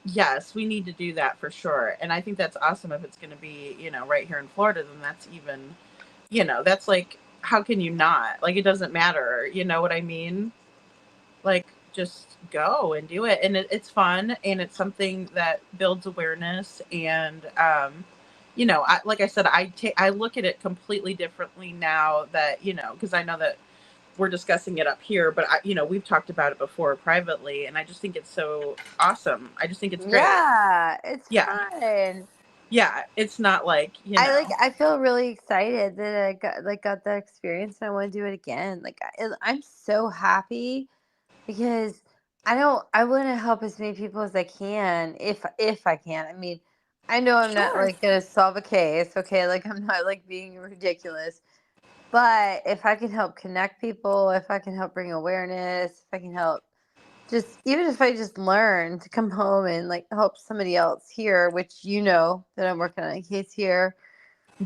Yes, we need to do that for sure. And I think that's awesome if it's going to be, right here in Florida, then that's even, that's like, how can you not? Like, it doesn't matter. You know what I mean? Like, just go and do it. And it's fun and it's something that builds awareness. And, like I said, I look at it completely differently now that, because I know that we're discussing it up here, but we've talked about it before privately, and I just think it's so awesome. I just think it's great. Yeah, it's Yeah, fun. yeah. It's not like I feel really excited that I got that experience and I want to do it again. Like I'm so happy because I want to help as many people as I can if I can. I mean, I know I'm not Sure. like gonna solve a case, okay? Like I'm not like being ridiculous. But if I can help connect people, if I can help bring awareness, if I can help just even if I just learn to come home and like help somebody else here, which that I'm working on a case here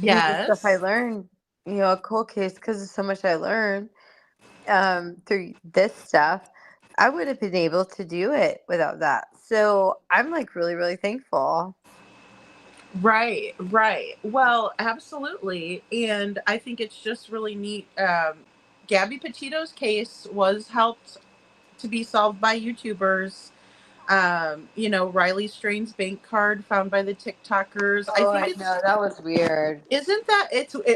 because the stuff I Yes. learned, a cold case because of so much I learned through this stuff, I would have been able to do it without that. So I'm like really, really thankful. Right, right. Well, absolutely. And I think it's just really neat. Gabby Petito's case was helped to be solved by YouTubers. Riley Strain's bank card found by the TikTokers. I Oh, think I it's know that was weird. isn't that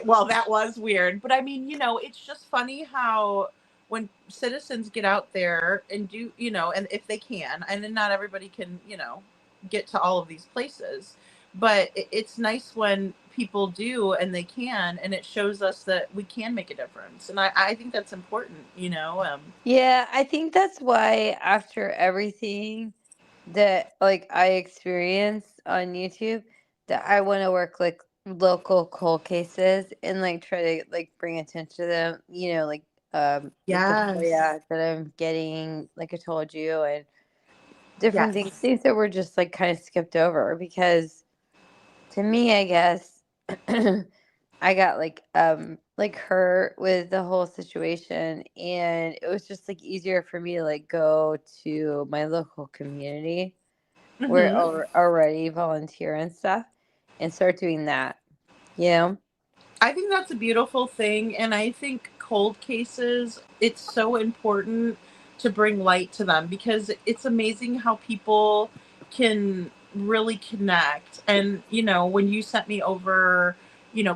well, that was weird, but I mean, it's just funny how when citizens get out there and do, and if they can, and then not everybody can, get to all of these places, but it's nice when people do and they can, and it shows us that we can make a difference, and I think that's important. Yeah, I think that's why after everything that like I experienced on YouTube, that I want to work like local cold cases and like try to like bring attention to them. Like the Yes. FOIA that I'm getting, like I told you, and different Yes. things that were just like kind of skipped over because to me, I guess I got like hurt with the whole situation and it was just like easier for me to like go to my local community where Hmm. already volunteer and stuff and start doing that. You know? I think that's a beautiful thing. And I think cold cases, it's so important to bring light to them because it's amazing how people can really connect. And, when you sent me over,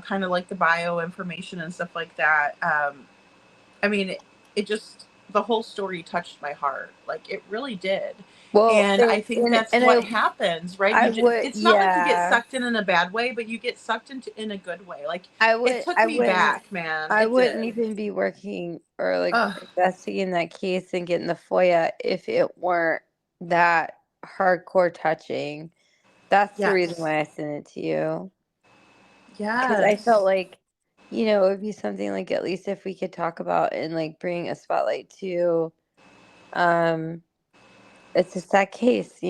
kind of like the bio information and stuff like that, I mean, it just, the whole story touched my heart. Like it really did. Well, And I think that's and what happens, right? I would, It's not like you get yeah. sucked in a bad way, but you get sucked into in a good way. Like, I it would, took I me wouldn't, back, man. I It wouldn't did. even be working or like Ugh. investigating that case and getting the FOIA if it weren't that hardcore touching. That's the reason Yes. why I sent it to you. Because I felt Yes. like, it would be something like at least if we could talk about and like bring a spotlight to, it's a sad case,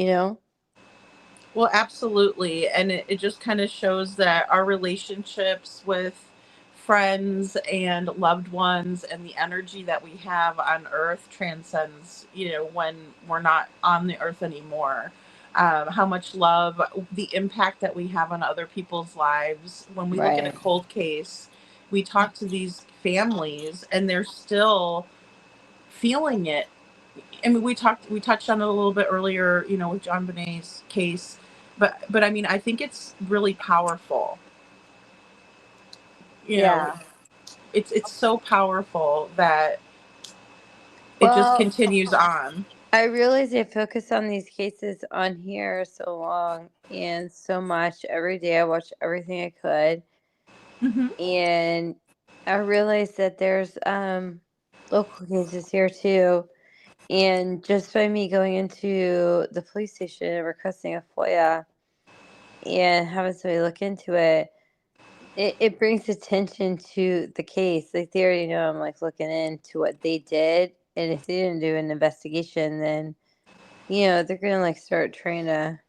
Well, absolutely. And it just kind of shows that our relationships with friends and loved ones and the energy that we have on earth transcends, when we're not on the earth anymore. How much love, the impact that we have on other people's lives. When we look at a Right. cold case, we talk to these families and they're still feeling it. I mean, we touched on it a little bit earlier, with John Bonet's case, but I mean, I think it's really powerful. You know, Yeah. it's so powerful that it just Well, continues on. I realize I focus on these cases on here so long and so much. Every day I watch everything I could. Hmm. And I realized that there's local cases here too. And just by me going into the police station and requesting a FOIA and having somebody look into it, it brings attention to the case. Like they already know I'm like looking into what they did. And if they didn't do an investigation, then they're gonna like start trying to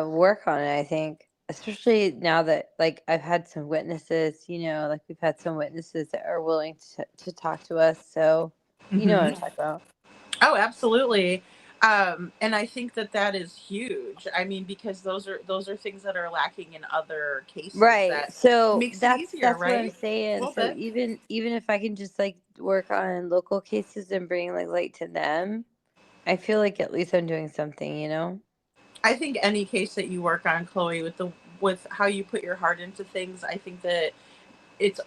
work on it, I think. Especially now that like I've had some witnesses, like we've had some witnesses that are willing to talk to us. So you know what Hmm. I'm talking about. Oh, absolutely. And I think that is huge. I mean, because those are things that are lacking in other cases Right. that So makes it that's easier, that's what I'm right? A saying. little So bit. even if I can just like work on local cases and bring like light to them, I feel like at least I'm doing something. I think any case that you work on, Chloe, with how you put your heart into things, I think that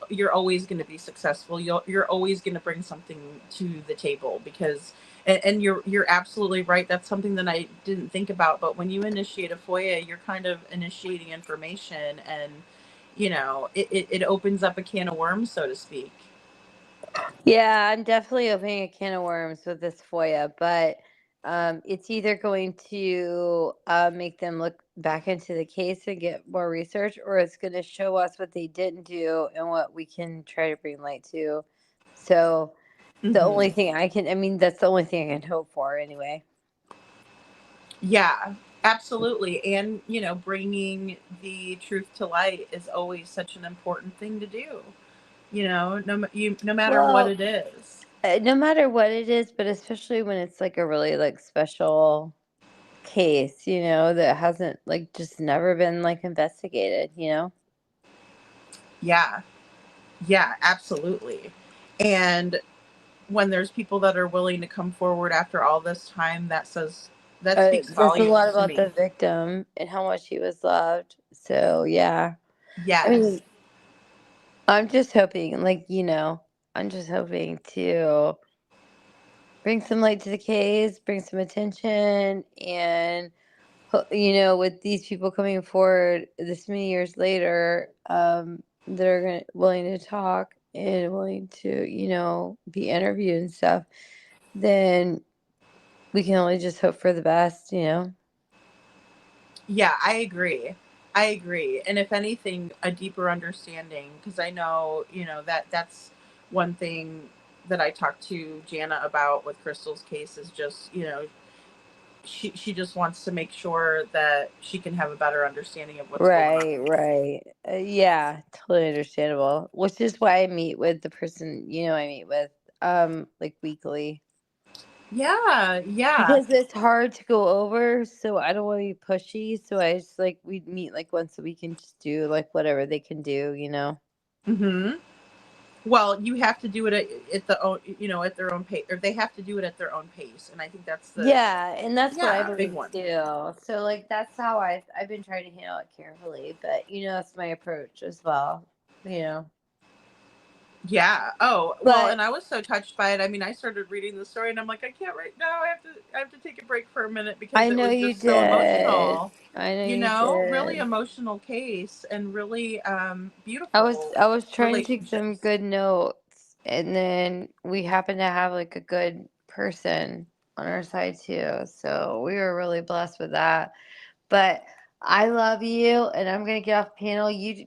you're always going to be successful. You're always going to bring something to the table because, and you're absolutely right. That's something that I didn't think about. But when you initiate a FOIA, you're kind of initiating information, and it opens up a can of worms, so to speak. Yeah, I'm definitely opening a can of worms with this FOIA, but it's either going to make them look back into the case and get more research, or it's going to show us what they didn't do and what we can try to bring light to. So the only Hmm. thing I mean, that's the only thing I can hope for anyway. Yeah, absolutely. And bringing the truth to light is always such an important thing to do. No matter what Well, it is. no matter what it is, but especially when it's like a really like special case, that hasn't like just never been like investigated. Yeah. Yeah, absolutely. And when there's people that are willing to come forward after all this time, that speaks Says a lot volumes to about the me. victim and how much he was loved. So yeah, I Yes. mean, I'm just hoping, like I'm just hoping to bring some light to the case, bring some attention, and with these people coming forward this many years later, that are willing to talk and willing to be interviewed and stuff, then we can only just hope for the best. Yeah, I agree. I agree. And if anything, a deeper understanding, because I know, that's one thing that I talked to Jana about with Crystal's case is just, she just wants to make sure that she can have a better understanding of what's going on. Right, right. Yeah, totally understandable. Which is why I meet with the person, I meet with like weekly. Yeah, yeah. Because it's hard to go over, so I don't want to be pushy. So I just like we meet like once a week and just do like whatever they can do. Hmm. Well, you have to do it at the own, at their own pace, or they have to do it at their own pace, and I think that's the Yeah, and that's what I big believe one. too. So like that's how I've been trying to handle it carefully, but that's my approach as well. You know. Yeah. Oh, well, But and I was so touched by it. I mean, I started reading the story and I'm like, I can't right now. I have to take a break for a minute because I it know was you just so did. emotional. I know You you know, really did. emotional case and really I was beautiful I was trying to take some relationships. good notes, and then we happened to have like a good person on our side too. So we were really blessed with that. But I love you, and I'm gonna get off panel. You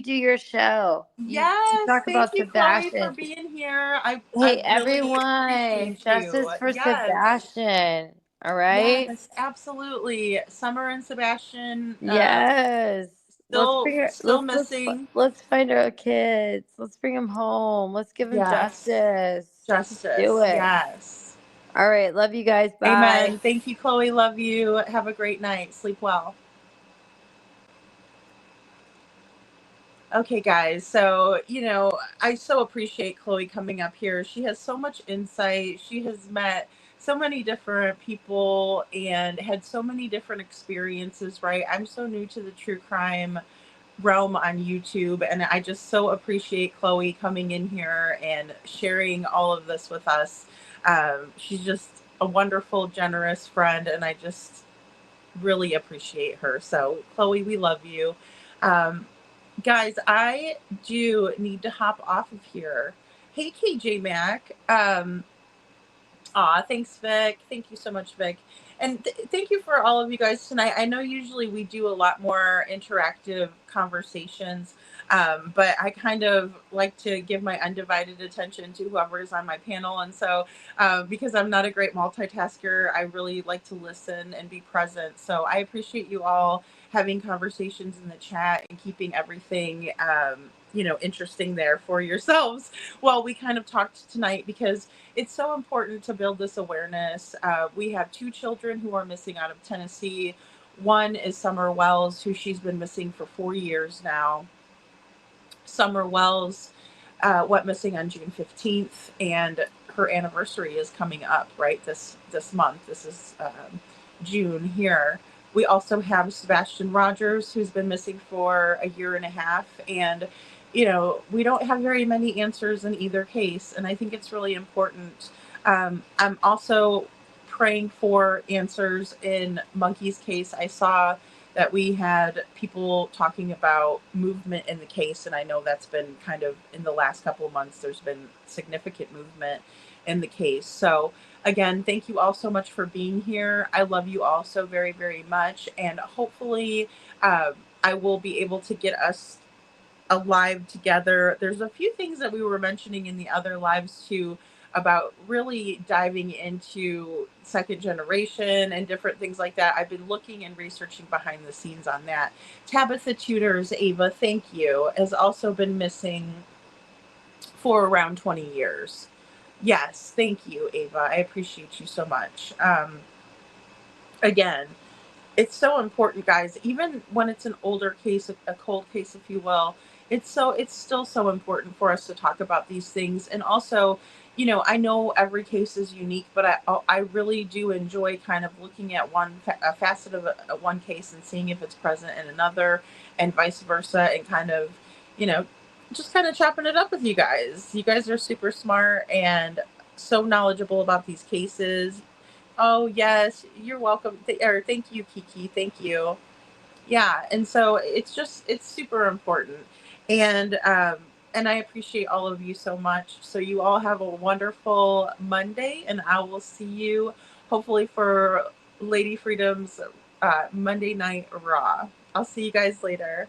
do your show. You Yes, talk thank about you, Chloe, for Sebastian. being here. I Hey really everyone, appreciate you. justice for Yes. Sebastian. All right. Yes, absolutely. Summer and Sebastian, Yes. Let's still bring her. still missing. Let's find our kids. Let's bring them home. Let's give them Yes. justice. Let's do Justice. it. Yes. All right. Love you guys. Bye. Amen. Thank you, Chloe. Love you. Have a great night. Sleep well. Okay, guys. So, I so appreciate Chloe coming up here. She has so much insight. She has met so many different people and had so many different experiences, right? I'm so new to the true crime realm on YouTube, and I just so appreciate Chloe coming in here and sharing all of this with us. She's just a wonderful, generous friend, and I just really appreciate her. So, Chloe, we love you. Um, Guys, I do need to hop off of here. Hey, KJ Mac. Thanks, Vic. Thank you so much, Vic. And thank you for all of you guys tonight. I know usually we do a lot more interactive conversations, but I kind of like to give my undivided attention to whoever is on my panel. And so, because I'm not a great multitasker, I really like to listen and be present. So I appreciate you all having conversations in the chat and keeping everything, interesting there for yourselves while we kind of talked tonight, because it's so important to build this awareness. We have 2 children who are missing out of Tennessee. One is Summer Wells, who she's been missing for 4 years now. Summer Wells went missing on June 15th, and her anniversary is coming up right this month. This is June here. We also have Sebastian Rogers, who's been missing for a year and a half, and we don't have very many answers in either case, and I think it's really important. I'm also praying for answers in Monkey's case. I saw that we had people talking about movement in the case, and I know that's been kind of in the last couple of months. There's been significant movement in the case. So again, thank you all so much for being here. I love you all so very, very much, and hopefully I will be able to get us alive together. There's a few things that we were mentioning in the other lives too, about really diving into second generation and different things like that. I've been looking and researching behind the scenes on that. Tabitha Tutors, Ava, thank you, has also been missing for around 20 years. Yes, thank you, Ava. I appreciate you so much. Again, it's so important, guys. Even when it's an older case, a cold case, if you will, it's still so important for us to talk about these things. And also, I know every case is unique, but I really do enjoy kind of looking at a facet of one case and seeing if it's present in another, and vice versa, and kind of, you know, just kind of chopping it up with you guys. You guys are super smart and so knowledgeable about these cases. Oh, yes, you're welcome. Or thank you, Kiki. Thank you. Yeah, and so it's super important. And and I appreciate all of you so much. So you all have a wonderful Monday, and I will see you hopefully for Lady Freedom's Monday Night Raw. I'll see you guys later.